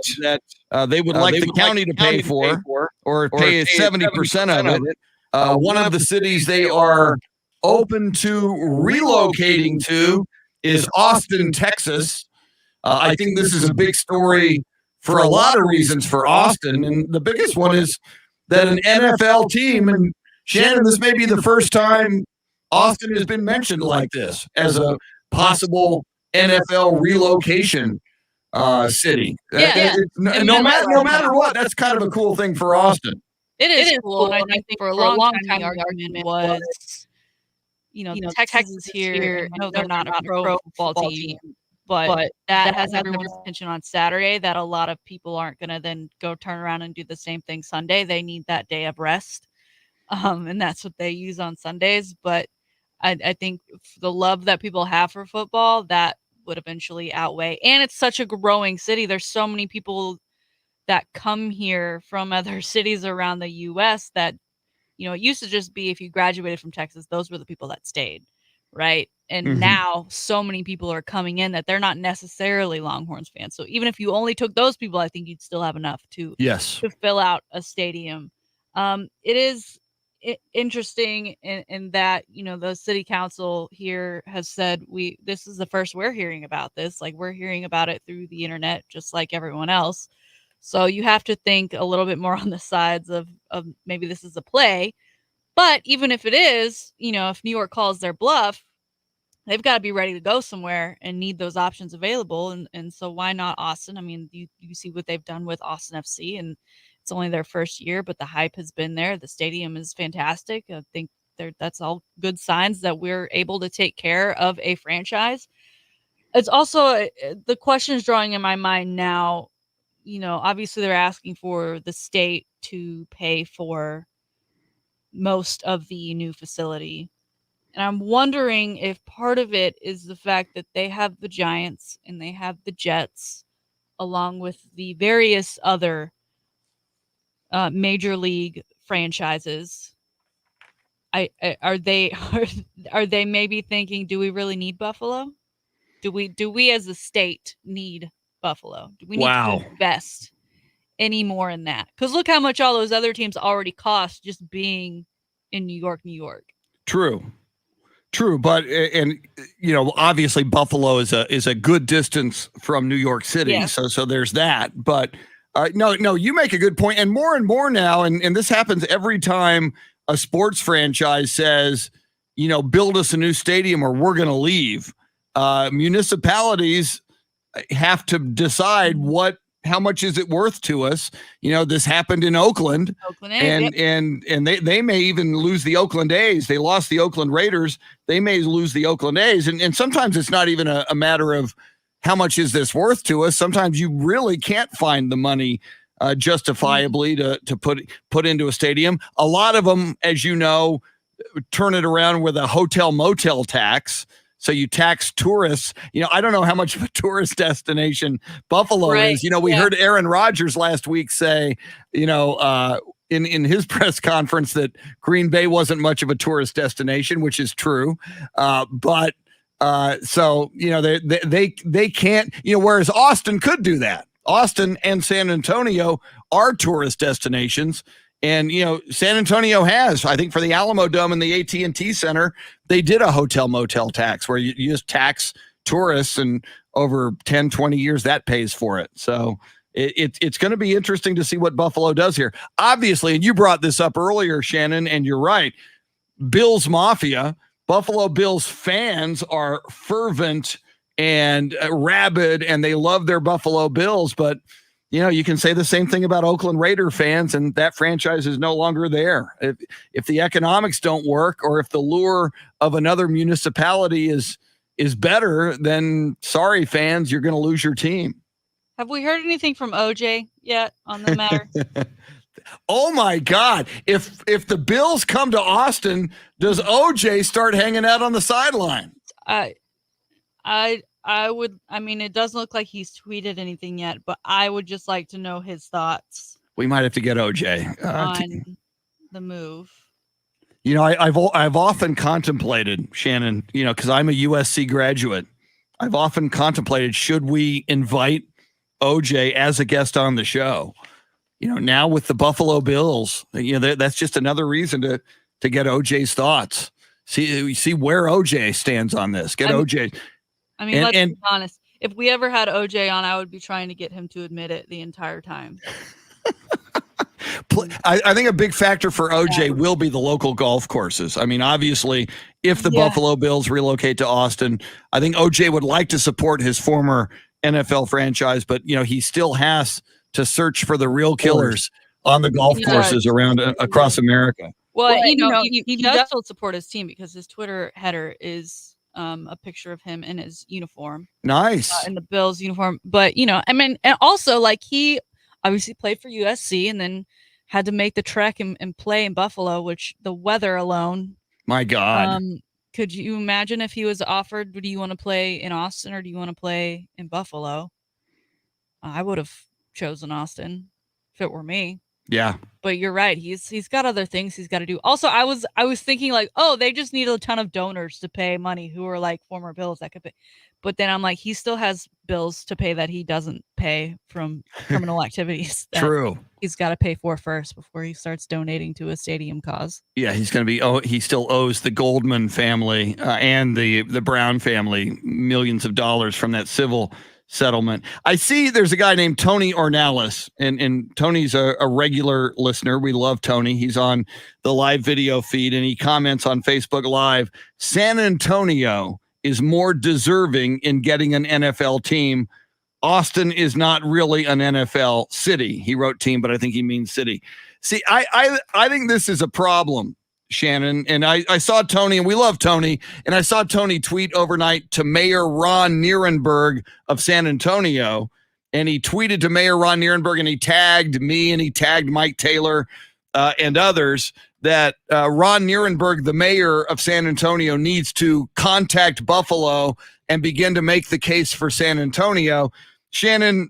they would like the county to pay for, or pay 70% of it. One of the cities they are open to relocating to is Austin, Texas. I think this is a big story for a lot of reasons for Austin. And the biggest one is that an NFL team, and Shannon, this may be the first time Austin has been mentioned like this as a possible NFL relocation city. No matter what, that's kind of a cool thing for Austin. It is cool. And I think for a long time the argument was, Texas is here. No, they're not a pro football team. But that has everyone's attention on Saturday, that a lot of people aren't going to then go turn around and do the same thing Sunday. They need that day of rest. And that's what they use on Sundays. But I think the love that people have for football, that would eventually outweigh. And it's such a growing city. There's so many people that come here from other cities around the U.S. that, it used to just be if you graduated from Texas, those were the people that stayed, right? And now so many people are coming in that they're not necessarily Longhorns fans. So even if you only took those people, I think you'd still have enough to fill out a stadium. It is interesting in that, the city council here has said this is the first we're hearing about this. Like, we're hearing about it through the internet, just like everyone else. So you have to think a little bit more on the sides of maybe this is a play. But even if it is, if New York calls their bluff, they've got to be ready to go somewhere and need those options available. And so why not Austin? I mean, you see what they've done with Austin FC, and it's only their first year, but the hype has been there. The stadium is fantastic. I think that's all good signs that we're able to take care of a franchise. It's also the question is drawing in my mind now. Obviously they're asking for the state to pay for most of the new facility. And I'm wondering if part of it is the fact that they have the Giants and they have the Jets, along with the various other major league franchises. Are they maybe thinking, do we really need Buffalo? Do we as a state need Buffalo? Do we need to invest any more in that? Because look how much all those other teams already cost just being in New York. True, but obviously Buffalo is a good distance from New York City, yeah. So there's that. But no, you make a good point, and more now, and this happens every time a sports franchise says, build us a new stadium or we're going to leave. Municipalities have to decide how much is it worth to us? This happened in Oakland and they may even lose the Oakland A's. They lost the Oakland Raiders. They may lose the Oakland A's. And sometimes it's not even a matter of how much is this worth to us. Sometimes you really can't find the money justifiably to put into a stadium. A lot of them, as you know, turn it around with a hotel motel tax. So you tax tourists. I don't know how much of a tourist destination Buffalo is. We heard Aaron Rodgers last week say, in his press conference that Green Bay wasn't much of a tourist destination, which is true. But they can't, whereas Austin could do that. Austin and San Antonio are tourist destinations. And, San Antonio has, I think for the Alamo Dome and the AT&T Center, they did a hotel motel tax where you just tax tourists, and over 10, 20 years that pays for it. So it's going to be interesting to see what Buffalo does here. Obviously, and you brought this up earlier, Shannon, and you're right. Bills Mafia, Buffalo Bills fans are fervent and rabid, and they love their Buffalo Bills, but you can say the same thing about Oakland Raider fans, and that franchise is no longer there. If the economics don't work, or if the lure of another municipality is better, then sorry, fans, you're going to lose your team. Have we heard anything from OJ yet on the matter? Oh my God! If the Bills come to Austin, does OJ start hanging out on the sideline? I would. I mean, it doesn't look like he's tweeted anything yet, but I would just like to know his thoughts. We might have to get OJ on the move. You know, I've often contemplated, Shannon, you know, because I'm a USC graduate. I've often contemplated, should we invite OJ as a guest on the show? You know, now with the Buffalo Bills, you know, that's just another reason to get OJ's thoughts. See where OJ stands on this. Get OJ. I mean, let's be honest. If we ever had OJ on, I would be trying to get him to admit it the entire time. I think a big factor for OJ will be the local golf courses. I mean, obviously, if the Buffalo Bills relocate to Austin, I think OJ would like to support his former NFL franchise, but, you know, he still has to search for the real killers on the golf courses around across America. Well, you know, he does still support his team because his Twitter header is a picture of him in his uniform. Nice. In the Bills uniform. But, you know, I mean, and also, like, he obviously played for USC and then had to make the trek and play in Buffalo, which the weather alone. My God. Could you imagine if he was offered, do you want to play in Austin or do you want to play in Buffalo? I would have chosen Austin if it were me. Yeah. But you're right. He's got other things he's got to do. Also, I was thinking like, oh, they just need a ton of donors to pay money who are like former Bills that could pay. But then I'm like, he still has bills to pay that he doesn't pay from criminal activities. True. He's got to pay for first before he starts donating to a stadium cause. Yeah, he's going to be. He still owes the Goldman family and the Brown family millions of dollars from that civil settlement. I see there's a guy named Tony Ornalis, and Tony's a regular listener. We love Tony. He's on the live video feed, and he comments on Facebook Live, San Antonio is more deserving in getting an NFL team. Austin is not really an NFL city. He wrote team, but I think he means city. See, I think this is a problem, Shannon. And I saw Tony, and we love Tony, and I saw Tony tweet overnight to Mayor Ron Nierenberg of San Antonio. And he tweeted to Mayor Ron Nierenberg, and he tagged me, and he tagged Mike Taylor and others, that Ron Nierenberg, the mayor of San Antonio, needs to contact Buffalo and begin to make the case for San Antonio. Shannon,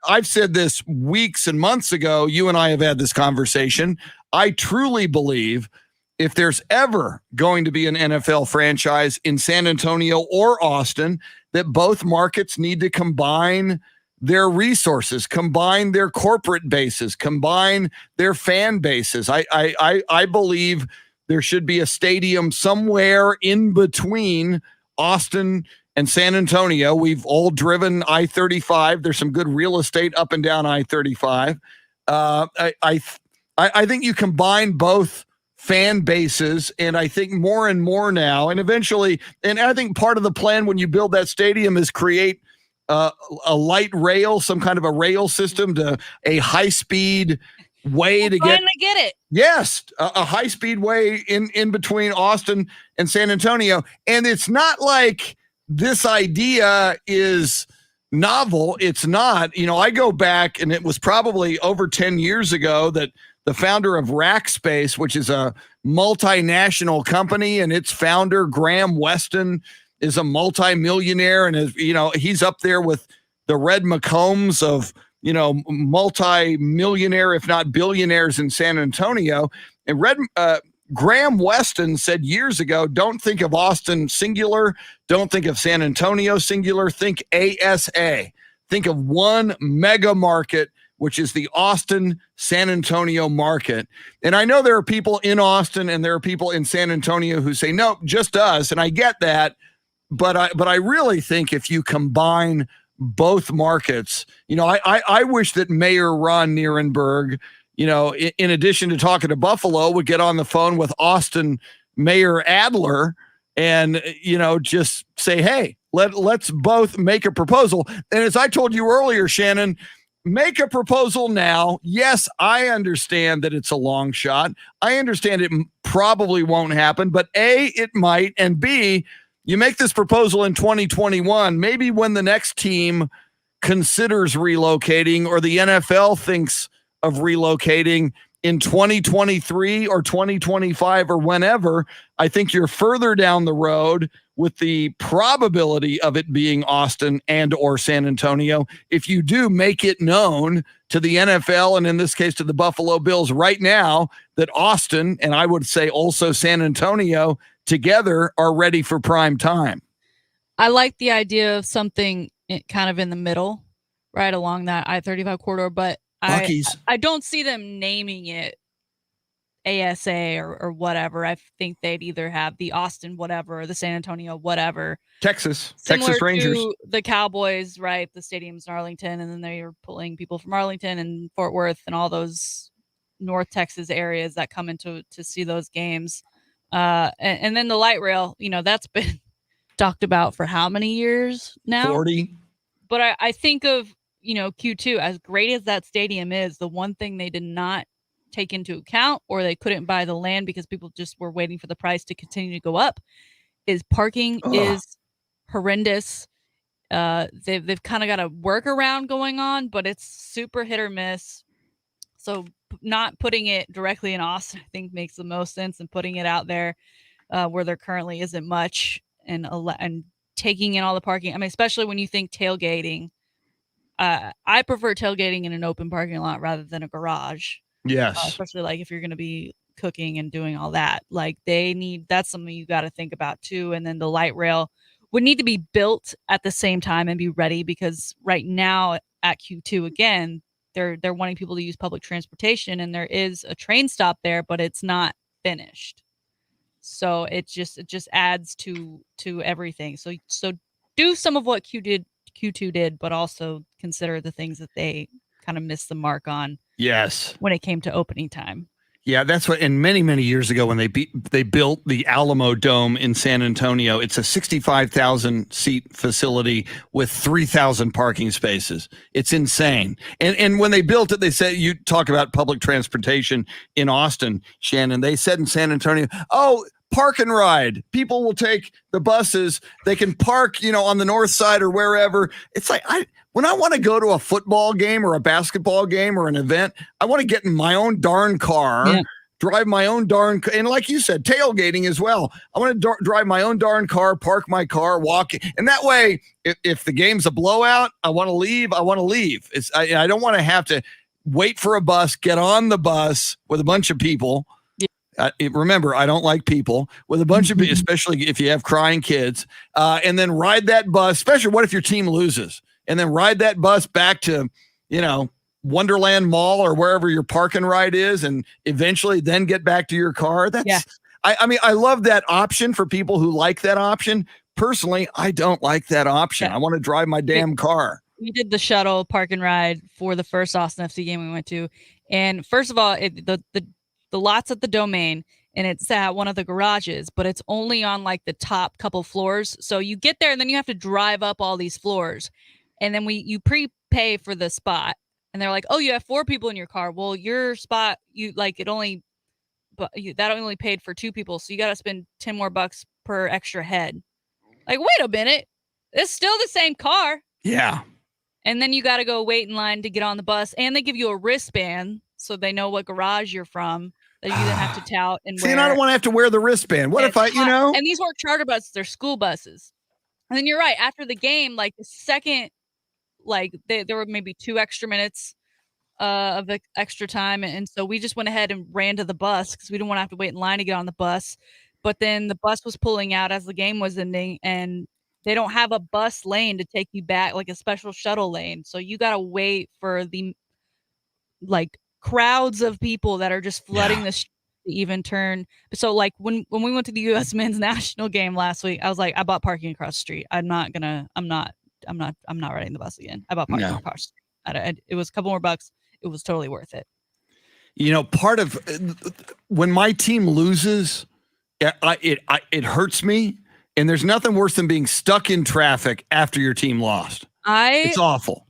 I've said this weeks and months ago. You and I have had this conversation. I truly believe if there's ever going to be an NFL franchise in San Antonio or Austin, that both markets need to combine their resources, combine their corporate bases, combine their fan bases. I believe there should be a stadium somewhere in between Austin and San Antonio. We've all driven I-35. There's some good real estate up and down I-35. I think you combine both fan bases, and I think more and more now, and eventually, and I think part of the plan when you build that stadium is create a light rail, some kind of a rail system, to a high-speed way to get it. Yes, a high-speed way in between Austin and San Antonio. And it's not like this idea is novel. It's not. You know, I go back, and it was probably over 10 years ago that the founder of Rackspace, which is a multinational company, and its founder, Graham Weston, is a multi-millionaire, and is, you know, he's up there with the Red McCombs of, you know, multi-millionaire, if not billionaires in San Antonio. And Graham Weston said years ago, don't think of Austin singular, don't think of San Antonio singular, think ASA. Think of one mega market, which is the Austin San Antonio market. And I know there are people in Austin and there are people in San Antonio who say, no, just us. And I get that. But I really think if you combine both markets, you know, I wish that Mayor Ron Nierenberg, you know, in addition to talking to Buffalo, would get on the phone with Austin Mayor Adler and, you know, just say, hey, let's both make a proposal. And as I told you earlier, Shannon, make a proposal now. Yes, I understand that it's a long shot. I understand it probably won't happen, but A, it might, and B, you make this proposal in 2021, maybe when the next team considers relocating or the NFL thinks of relocating, in 2023 or 2025 or whenever, I think you're further down the road with the probability of it being Austin and or San Antonio. If you do make it known to the NFL, and in this case to the Buffalo Bills right now, that Austin, and I would say also San Antonio, together are ready for prime time. I like the idea of something kind of in the middle, right along that I-35 corridor, but I don't see them naming it ASA or whatever. I think they'd either have the Austin whatever or the San Antonio whatever. Texas Similar Rangers. to the Cowboys, right? The stadium's in Arlington, and then they are pulling people from Arlington and Fort Worth and all those North Texas areas that come into to see those games. And then the light rail, that's been talked about for how many years now? 40. But I think of, Q2, as great as that stadium is, the one thing they did not take into account, or they couldn't buy the land because people just were waiting for the price to continue to go up, is parking is horrendous. They've kind of got a workaround going on, but it's super hit or miss. So not putting it directly in Austin, I think, makes the most sense, and putting it out there where there currently isn't much, and taking in all the parking. I mean, especially when you think tailgating. I prefer tailgating in an open parking lot rather than a garage. Yes. Especially like if you're going to be cooking and doing all that. Like that's something you got to think about too. And then the light rail would need to be built at the same time and be ready, because right now at Q2, again, they're wanting people to use public transportation, and there is a train stop there, but it's not finished. So it just adds to everything. So do some of what Q2 did, but also consider the things that they kind of missed the mark on. Yes. When it came to opening time. Yeah, that's what. And many, many years ago, when they built the Alamo Dome in San Antonio, it's a 65,000 seat facility with 3,000 parking spaces. It's insane. And when they built it, they said, you talk about public transportation in Austin, Shannon. They said in San Antonio, park and ride. People will take the buses. They can park, on the north side or wherever. It's like when I want to go to a football game or a basketball game or an event, I want to get in my own darn car, drive my own darn, and like you said, tailgating as well. I want to drive my own darn car, park my car, walk. And that way, if the game's a blowout, I want to leave. I don't want to have to wait for a bus, get on the bus with a bunch of people. Remember, I don't like people with a bunch of people, especially if you have crying kids, and then ride that bus, especially what if your team loses, and then ride that bus back to, Wonderland Mall or wherever your park and ride is, and eventually then get back to your car. I love that option for people who like that option. Personally, I don't like that option. I want to drive my damn car. We did the shuttle park and ride for the first Austin FC game we went to. And first of all, the lot's at the Domain, and it's at one of the garages, but it's only on like the top couple floors. So you get there, and then you have to drive up all these floors, and then you prepay for the spot, and they're like, "Oh, you have 4 people in your car. Well, your spot, that only paid for 2 people, so you got to spend $10 more per extra head." Like, wait a minute, it's still the same car. Yeah. And then you got to go wait in line to get on the bus, and they give you a wristband so they know what garage you're from, that you then have to tout and wear. See, and I don't want to have to wear the wristband. What if And these weren't charter buses, they're school buses. And then you're right, after the game, like the second, like there were maybe 2 extra minutes of extra time. And so we just went ahead and ran to the bus because we didn't want to have to wait in line to get on the bus. But then the bus was pulling out as the game was ending, and they don't have a bus lane to take you back, like a special shuttle lane. So you got to wait for the crowds of people that are just flooding the street to even turn. So like when we went to the U.S. men's national game last week, I was like, I bought parking across the street. I'm not riding the bus again. I bought parking across the street. It was a couple more bucks. It was totally worth it. Part of when my team loses, it hurts me. And there's nothing worse than being stuck in traffic after your team lost. It's awful.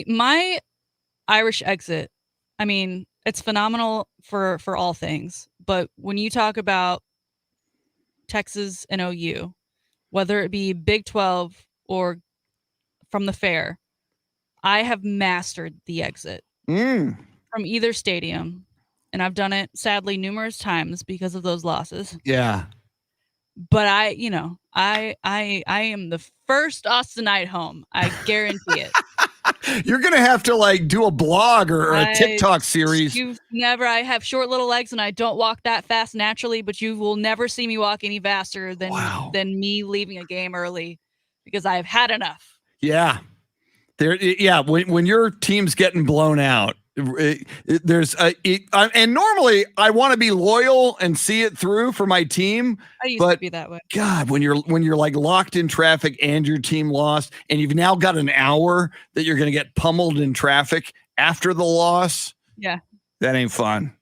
My Irish exit, I mean, it's phenomenal for all things. But when you talk about Texas and OU, whether it be Big 12 or from the fair, I have mastered the exit from either stadium. and I've done it sadly numerous times because of those losses. Yeah. But I am the first Austinite home. I guarantee it. You're going to have to like do a blog or a TikTok series. I have short little legs and I don't walk that fast naturally, but you will never see me walk any faster than me leaving a game early because I've had enough. Yeah. When your team's getting blown out, and normally I want to be loyal and see it through for my team. I used to be that way. God, when you're like locked in traffic and your team lost, and you've now got an hour that you're going to get pummeled in traffic after the loss. Yeah, that ain't fun.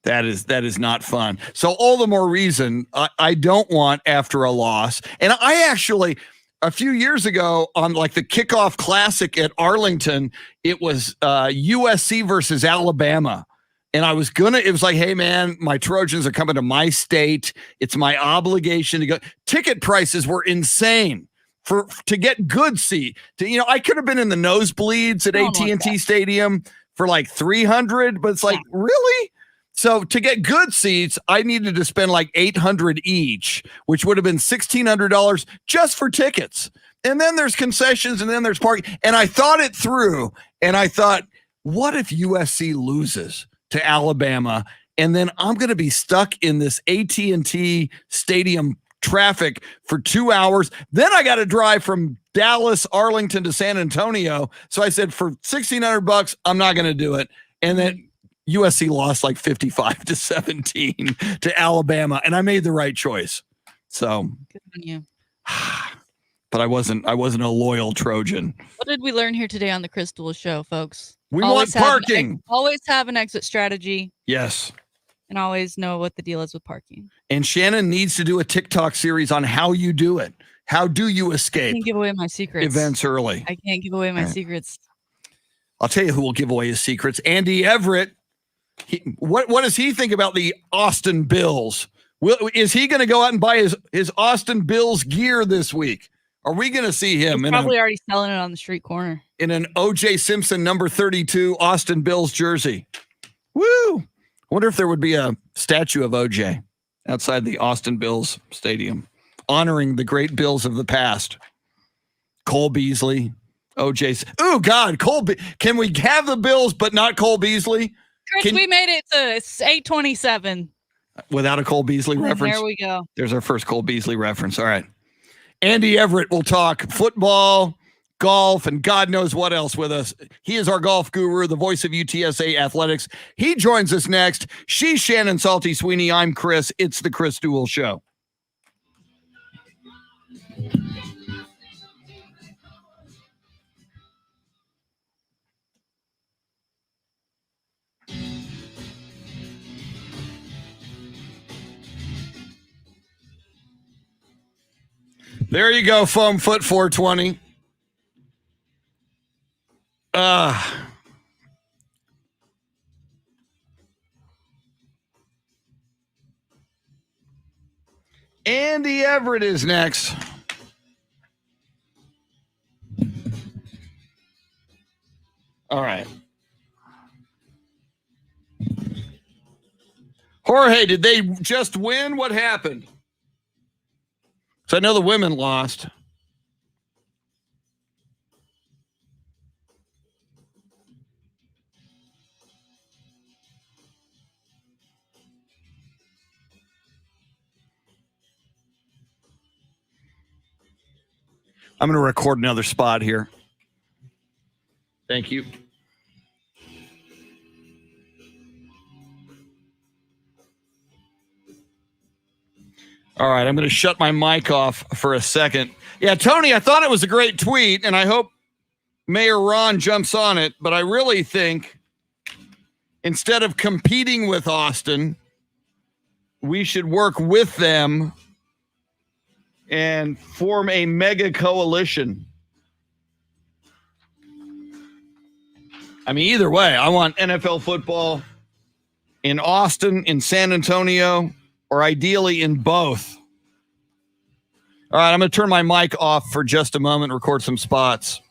That is not fun. So all the more reason I don't want after a loss. And I actually, a few years ago on like the kickoff classic at Arlington, it was USC versus Alabama. And it was like, hey man, my Trojans are coming to my state. It's my obligation to go. Ticket prices were insane to get good seat. I could have been in the nosebleeds at AT&T Stadium for like $300, but it's like, really? So to get good seats, I needed to spend like $800 each, which would have been $1,600 just for tickets. And then there's concessions and then there's parking. And I thought it through and I thought, what if USC loses to Alabama? And then I'm going to be stuck in this AT&T Stadium traffic for 2 hours. Then I got to drive from Dallas, Arlington to San Antonio. So I said, for $1,600, I'm not going to do it. And then USC lost like 55-17 to Alabama, and I made the right choice. So, good on you. But I wasn't a loyal Trojan. What did we learn here today on the Chris Duel Show, folks? We want parking. Always have an exit strategy. Yes. And always know what the deal is with parking. And Shannon needs to do a TikTok series on how you do it. How do you escape? I can't give away my secrets. Events early. I can't give away my secrets. I'll tell you who will give away his secrets. Andy Everett. What does he think about the Austin Bills? Is he going to go out and buy his Austin Bills gear this week? Are we going to see him? He's probably already selling it on the street corner. In an O.J. Simpson number 32 Austin Bills jersey. Woo! Wonder if there would be a statue of O.J. outside the Austin Bills stadium, honoring the great Bills of the past. Cole Beasley, O.J. Oh, God, can we have the Bills but not Cole Beasley? Chris, we made it to 827. Without a Cole Beasley reference? There we go. There's our first Cole Beasley reference. All right. Andy Everett will talk football, golf, and God knows what else with us. He is our golf guru, the voice of UTSA athletics. He joins us next. She's Shannon Salty Sweeney. I'm Chris. It's the Chris Duel Show. There you go, Foam Foot 420. Andy Everett is next. All right. Jorge, did they just win? What happened? So I know the women lost. I'm going to record another spot here. Thank you. All right, I'm going to shut my mic off for a second. Yeah, Tony, I thought it was a great tweet, and I hope Mayor Ron jumps on it, but I really think instead of competing with Austin, we should work with them and form a mega coalition. I mean, either way, I want NFL football in Austin, in San Antonio, or ideally in both. All right, I'm going to turn my mic off for just a moment, record some spots.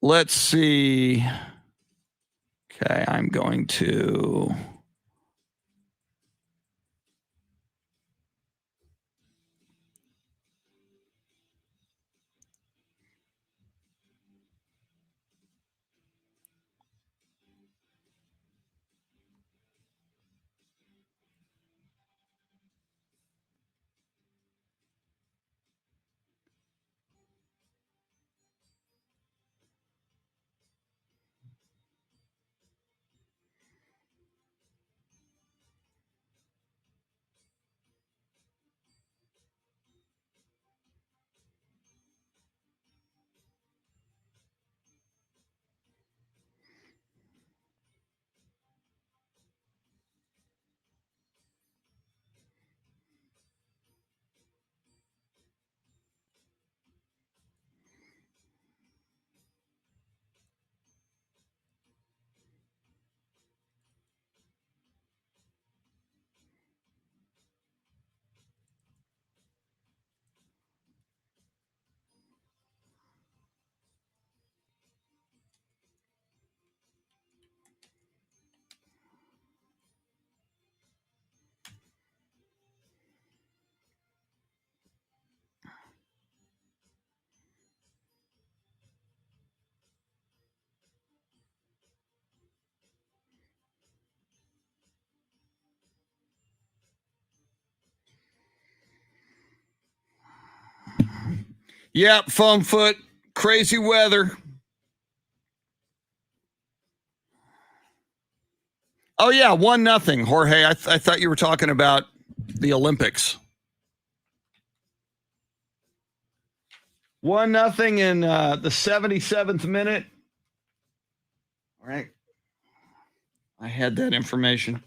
let's see. Okay, I'm going to. Yep, foam foot, crazy weather. Oh yeah, 1-0, Jorge. I thought you were talking about the Olympics. 1-0 in the 77th minute. All right, I had that information.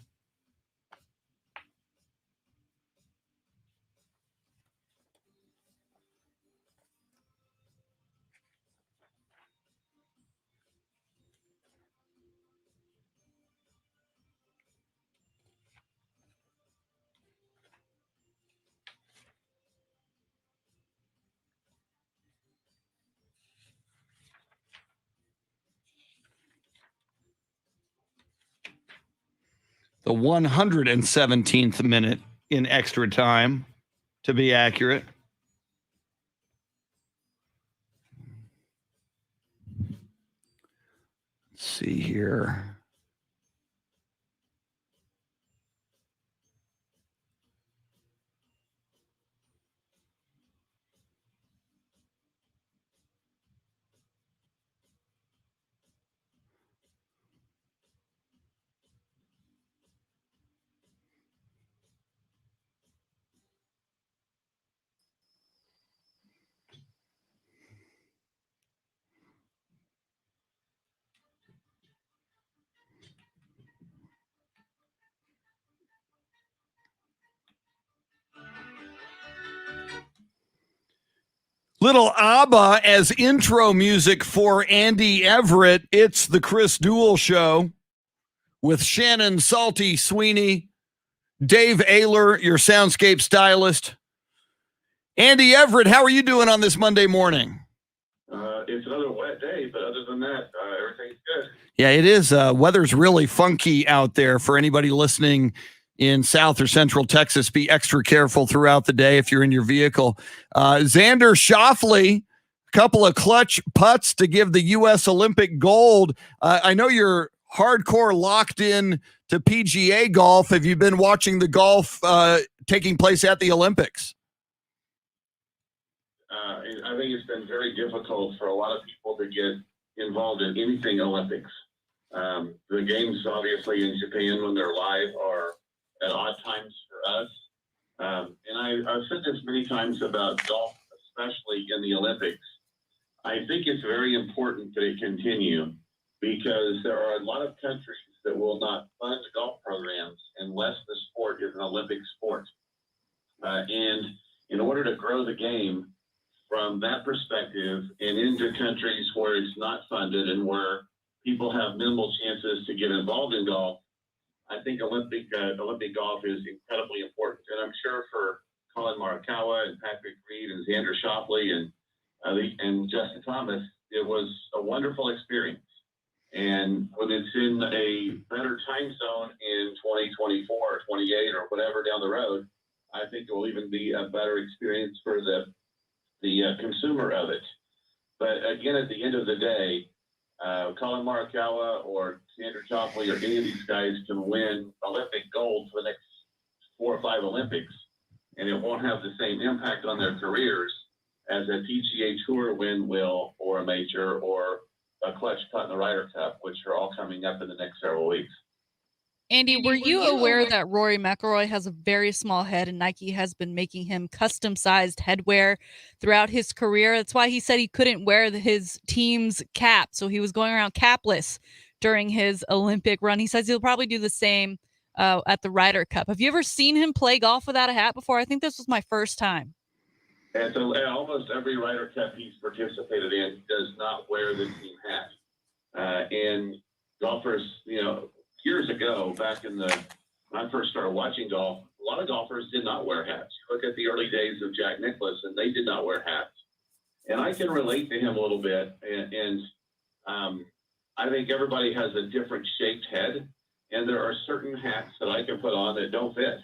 The 117th minute in extra time, to be accurate. Let's see here. Little ABBA as intro music for Andy Everett. It's the Chris Duel Show with Shannon Salty Sweeney, Dave Ayler, your soundscape stylist. Andy Everett, how are you doing on this Monday morning? It's another wet day, but other than that, everything's good. Yeah, it is. Weather's really funky out there. For anybody listening in South or Central Texas, be extra careful throughout the day if you're in your vehicle. Xander Schauffele, a couple of clutch putts to give the U.S. Olympic gold. I know you're hardcore locked in to PGA golf. Have you been watching the golf taking place at the Olympics? I think it's been very difficult for a lot of people to get involved in anything Olympics. The games, obviously, in Japan when they're live are at odd times for us. And I've said this many times about golf, especially in the Olympics. I think it's very important that it continue because there are a lot of countries that will not fund golf programs unless the sport is an Olympic sport. And in order to grow the game from that perspective and into countries where it's not funded and where people have minimal chances to get involved in golf, I think Olympic golf is incredibly important. And I'm sure for Colin Morikawa and Patrick Reed and Xander Schauffele and Justin Thomas, it was a wonderful experience. And when it's in a better time zone in 2024 or 28 or whatever down the road, I think it will even be a better experience for the consumer of it. But again, at the end of the day, Colin Morikawa or Sandra Chopley or any of these guys can win Olympic gold for the next 4 or 5 Olympics, and it won't have the same impact on their careers as a PGA Tour win will, or a major, or a clutch putt in the Ryder Cup, which are all coming up in the next several weeks. Andy, were you aware that Rory McIlroy has a very small head and Nike has been making him custom-sized headwear throughout his career? That's why he said he couldn't wear his team's cap, so he was going around capless during his Olympic run. He says he'll probably do the same at the Ryder Cup. Have you ever seen him play golf without a hat before? I think this was my first time. And so almost every Ryder Cup he's participated in does not wear the team hat. And golfers, years ago, back when I first started watching golf, a lot of golfers did not wear hats. You look at the early days of Jack Nicklaus, and they did not wear hats. And I can relate to him a little bit. And I think everybody has a different shaped head, and there are certain hats that I can put on that don't fit.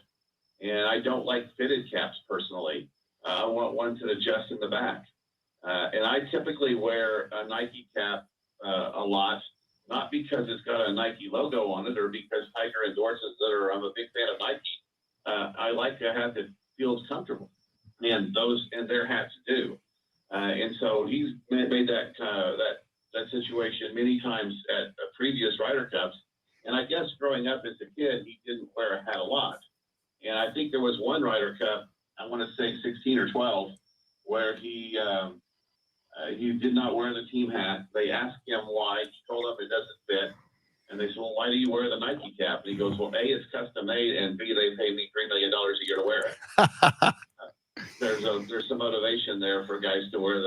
And I don't like fitted caps personally. I want one to adjust in the back. And I typically wear a Nike cap a lot, not because it's got a Nike logo on it or because Tiger endorses it or I'm a big fan of Nike. I like a hat that feels comfortable, and their hats do. And so he's made that situation many times at previous Ryder Cups. And I guess growing up as a kid, he didn't wear a hat a lot. And I think there was one Ryder Cup, I want to say 16 or 12, where he did not wear the team hat. They asked him why. He told them it doesn't fit. And they said, well, why do you wear the Nike cap? And he goes, well, A, it's custom made, and B, they pay me $3 million a year to wear it. There's some motivation there for guys to wear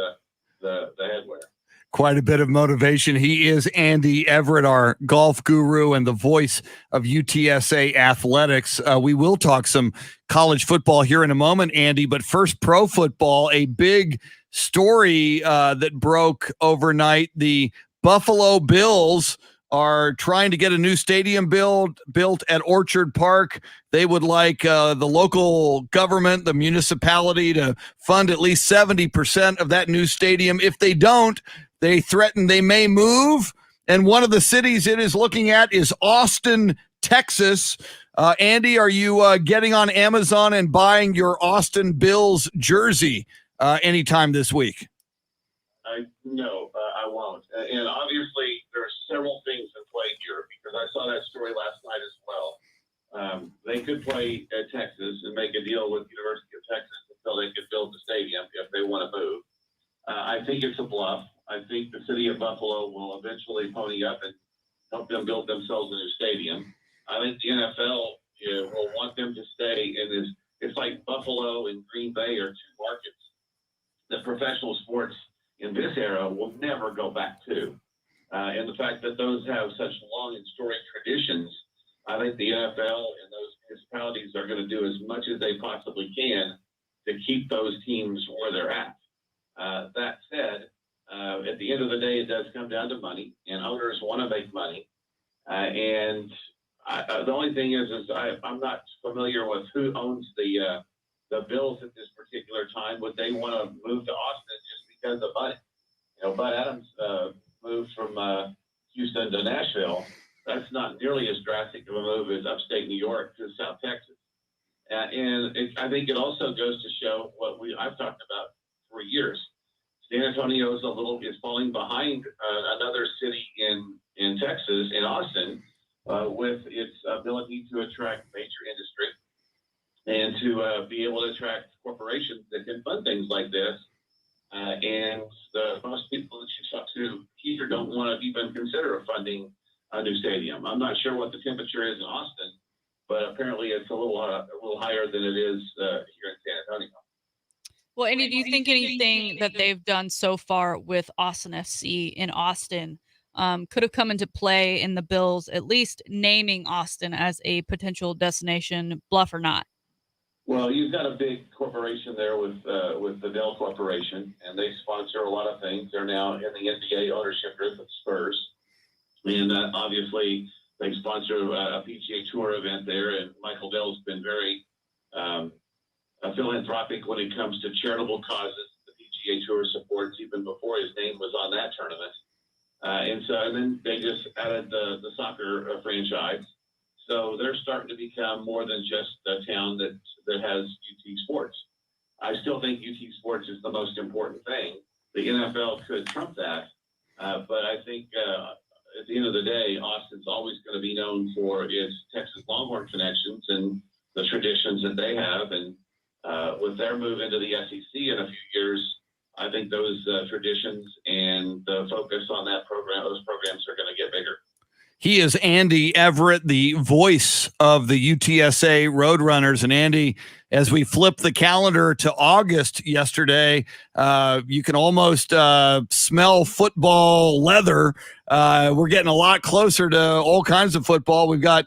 the headwear. Quite a bit of motivation. He is Andy Everett, our golf guru and the voice of UTSA athletics. We will talk some college football here in a moment, Andy, but first pro football, a big story that broke overnight. The Buffalo Bills are trying to get a new stadium built at Orchard Park. They would like the local government, the municipality, to fund at least 70% of that new stadium. If they don't, they threaten they may move. And one of the cities it is looking at is Austin, Texas. Andy, are you getting on Amazon and buying your Austin Bills jersey anytime this week? No, I won't. And obviously, there are several things in play here because I saw that story last night as well. They could play at Texas and make a deal with University of Texas until they could build the stadium if they want to move. I think it's a bluff. I think the city of Buffalo will eventually pony up and help them build themselves a new stadium. I think the NFL will want them to stay in this. It's like Buffalo and Green Bay are two markets that professional sports in this era will never go back to. And the fact that those have such long and storied traditions, I think the NFL and those municipalities are going to do as much as they possibly can to keep those teams where they're at. That said, at the end of the day, it does come down to money, and owners want to make money. And the only thing is I'm not familiar with who owns the Bills at this particular time. Would they want to move to Austin just because of money? Bud Adams moved from Houston to Nashville. That's not nearly as drastic of a move as upstate New York to South Texas. And I think it also goes to show what I've talked about for years. San Antonio is falling behind another city in Texas, in Austin, with its ability to attract major industry and to be able to attract corporations that can fund things like this. And most people that you talk to here don't want to even consider funding a new stadium. I'm not sure what the temperature is in Austin, but apparently it's a little higher than it is here in San Antonio. Well, Andy, do you think anything that they've done so far with Austin FC in Austin could have come into play in the Bills, at least naming Austin as a potential destination, bluff or not? Well, you've got a big corporation there with the Dell Corporation, and they sponsor a lot of things. They're now in the NBA ownership group with Spurs, and obviously they sponsor a PGA Tour event there. And Michael Dell's been very philanthropic when it comes to charitable causes. The PGA Tour supports even before his name was on that tournament, and then they just added the soccer franchise. So they're starting to become more than just a town that has UT Sports. I still think UT Sports is the most important thing. The NFL could trump that, but I think at the end of the day, Austin's always going to be known for its Texas Longhorn connections and the traditions that they have. And with their move into the SEC in a few years, I think those traditions and the focus on those programs are going to get bigger. He is Andy Everett, the voice of the UTSA Roadrunners. And Andy, as we flip the calendar to August yesterday, you can almost smell football leather. We're getting a lot closer to all kinds of football. We've got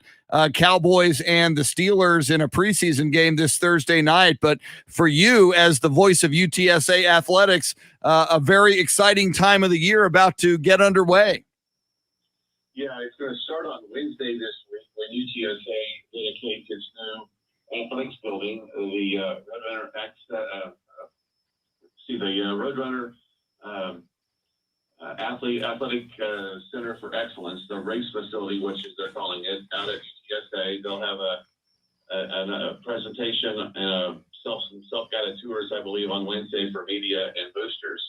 Cowboys and the Steelers in a preseason game this Thursday night. But for you, as the voice of UTSA athletics, a very exciting time of the year about to get underway. Yeah, it's going to start on Wednesday this week when UTSA dedicates its new athletics building, the Roadrunner Athletic Center for Excellence, the race facility, which is they're calling it, out at UTSA. They'll have a presentation and some self-guided tours, I believe, on Wednesday for media and boosters.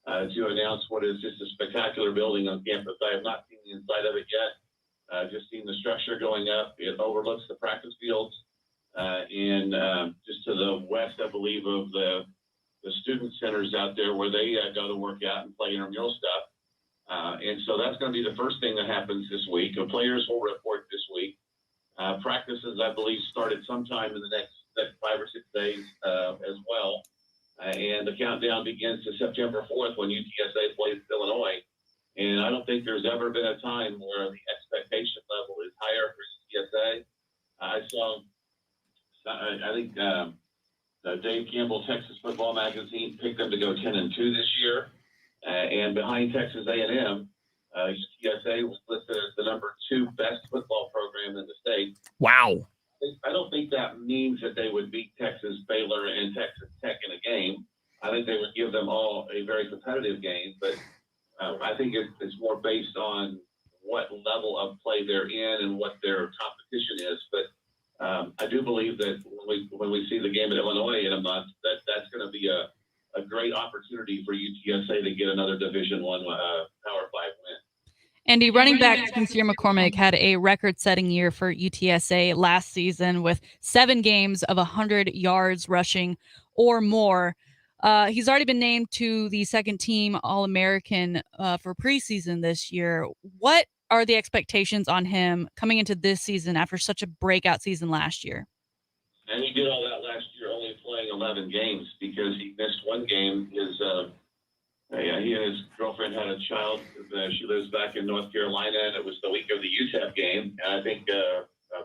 To announce what is just a spectacular building on campus. I have not seen the inside of it yet. Just seen the structure going up. It overlooks the practice fields and just to the west, I believe, of the student centers out there where they go to work out and play intramural stuff. And so that's going to be the first thing that happens this week. The players will report this week. Practices, I believe, started sometime in the next 5 or 6 days as well. And the countdown begins to September 4th when UTSA plays Illinois. And I don't think there's ever been a time where the expectation level is higher for UTSA. I think Dave Campbell, Texas Football Magazine, picked them to go 10-2 this year. And behind Texas A&M, UTSA was listed as the number 2 best football program in the state. Wow. I don't think that means that they would beat Texas, Baylor, and Texas Tech in a game. I think they would give them all a very competitive game, but I think it's more based on what level of play they're in and what their competition is. But I do believe that when we see the game at Illinois in a month, that's going to be a great opportunity for UTSA to get another Division I Power 5 win. Andy, running back Sincere McCormick had a record-setting year for UTSA last season with 7 games of 100 yards rushing or more. He's already been named to the second-team All-American for preseason this year. What are the expectations on him coming into this season after such a breakout season last year? And he did all that last year, only playing 11 games because he missed one game. He and his girlfriend had a child. She lives back in North Carolina, and it was the week of the UTEP game. And I think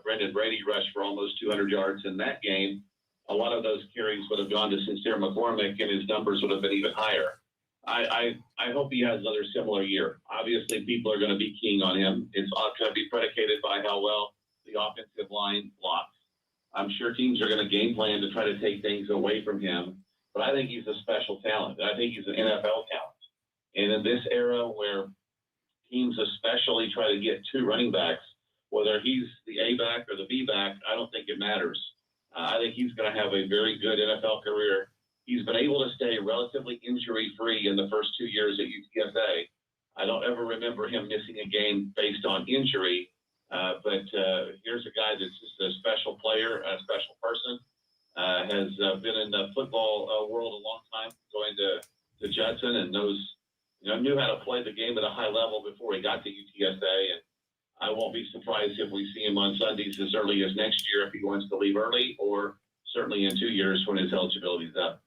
Brendan Brady rushed for almost 200 yards in that game. A lot of those carries would have gone to Sincere McCormick, and his numbers would have been even higher. I hope he has another similar year. Obviously, people are going to be keying on him. It's going to be predicated by how well the offensive line blocks. I'm sure teams are going to game plan to try to take things away from him. But I think he's a special talent. I think he's an NFL talent. And in this era where teams especially try to get 2 running backs, whether he's the A back or the B back, I don't think it matters. I think he's going to have a very good NFL career. He's been able to stay relatively injury-free in the first 2 years at UTSA. I don't ever remember him missing a game based on injury. But here's a guy that's just a special player, a special person. Has been in the football world a long time, going to Judson, and knew how to play the game at a high level before he got to UTSA. And I won't be surprised if we see him on Sundays as early as next year if he wants to leave early, or certainly in 2 years when his eligibility is up.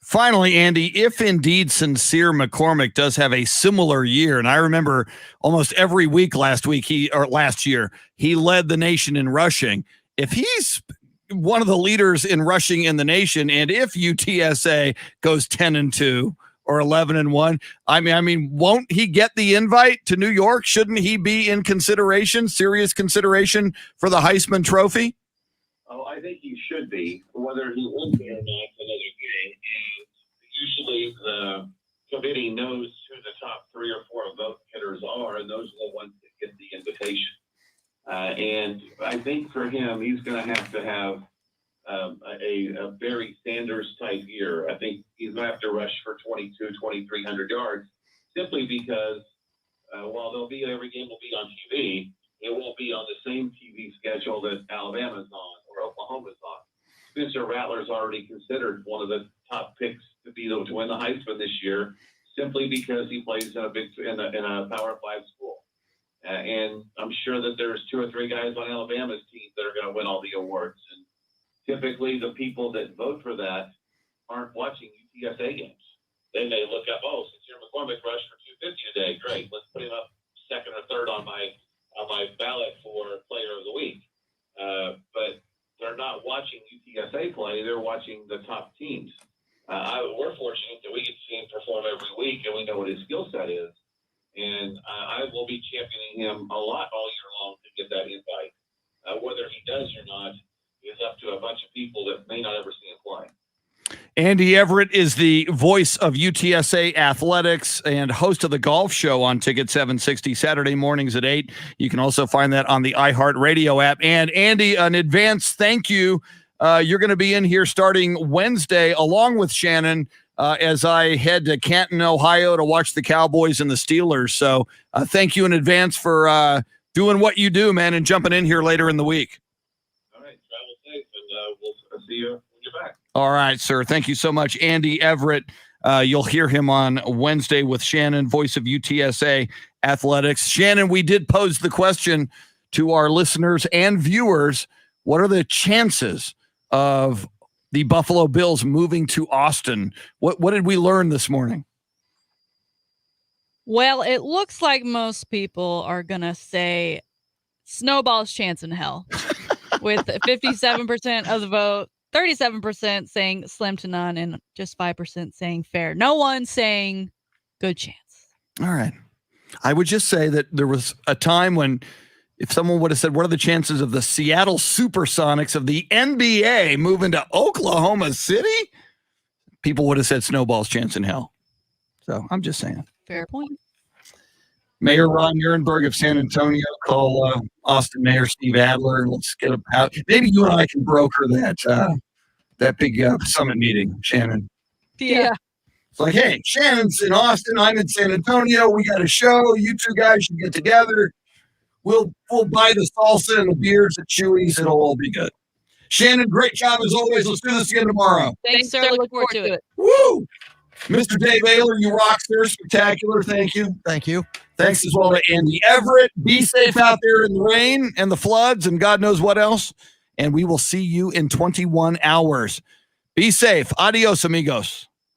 Finally, Andy, if indeed Sincere McCormick does have a similar year, and I remember almost every week last year, he led the nation in rushing. If he's one of the leaders in rushing in the nation. And if UTSA goes 10-2 or 11-1, I mean, won't he get the invite to New York? Shouldn't he be in consideration, serious consideration for the Heisman Trophy? Oh, I think he should be. Whether he wins it or not, another game. And usually the committee knows who the top 3 or 4 vote getters are, and those are the ones that get the invitation. And I think for him, he's going to have a very Sanders type year. I think he's going to have to rush for 2,300 yards, simply because while every game will be on TV, it won't be on the same TV schedule that Alabama's on or Oklahoma's on. Spencer Rattler's already considered one of the top picks to win the Heisman this year, simply because he plays in a Power 5 school. And I'm sure that there's 2 or 3 guys on Alabama's team that are going to win all the awards. And typically the people that vote for that aren't watching UTSA games. Then they look up, Sincere McCormick rushed for 250 today. Great. Let's put him up second or third on my ballot for player of the week. But they're not watching UTSA play. They're watching the top teams. We're fortunate that we get to see him perform every week, and we know what his skill set is. And I will be championing him a lot all year long to get that invite. Whether he does or not is up to a bunch of people that may not ever see him play. Andy Everett is the voice of UTSA athletics and host of the golf show on Ticket 760 Saturday mornings at 8. You can also find that on the iHeartRadio app. And Andy, an advance thank you. You're going to be in here starting Wednesday along with Shannon as I head to Canton, Ohio to watch the Cowboys and the Steelers. So thank you in advance for doing what you do, man, and jumping in here later in the week. All right, travel safe, and we'll see you when you're back. All right, sir. Thank you so much, Andy Everett. You'll hear him on Wednesday with Shannon, voice of UTSA athletics. Shannon, we did pose the question to our listeners and viewers. What are the chances of the Buffalo Bills moving to Austin? What did we learn this morning? Well, it looks like most people are going to say snowball's chance in hell with 57% of the vote, 37% saying slim to none, and just 5% saying fair. No one saying good chance. All right. I would just say that there was a time when if someone would have said, what are the chances of the Seattle Supersonics of the NBA moving to Oklahoma City? People would have said snowball's chance in hell. So I'm just saying. Fair point. Mayor Ron Nierenberg of San Antonio, call Austin Mayor Steve Adler, and let's get out. Maybe you and I can broker that big summit meeting, Shannon. Yeah. It's like, hey, Shannon's in Austin, I'm in San Antonio. We got a show. You 2 guys should get together. We'll buy the salsa and the beers at Chewy's. It'll all be good. Shannon, great job as always. Let's do this again tomorrow. Thanks, sir. Look forward to it. Woo! Mr. Dave Ayler, you rock, sir. Spectacular. Thank you. Thank you. Thanks as well to Andy Everett. Be safe out there in the rain and the floods and God knows what else. And we will see you in 21 hours. Be safe. Adios, amigos.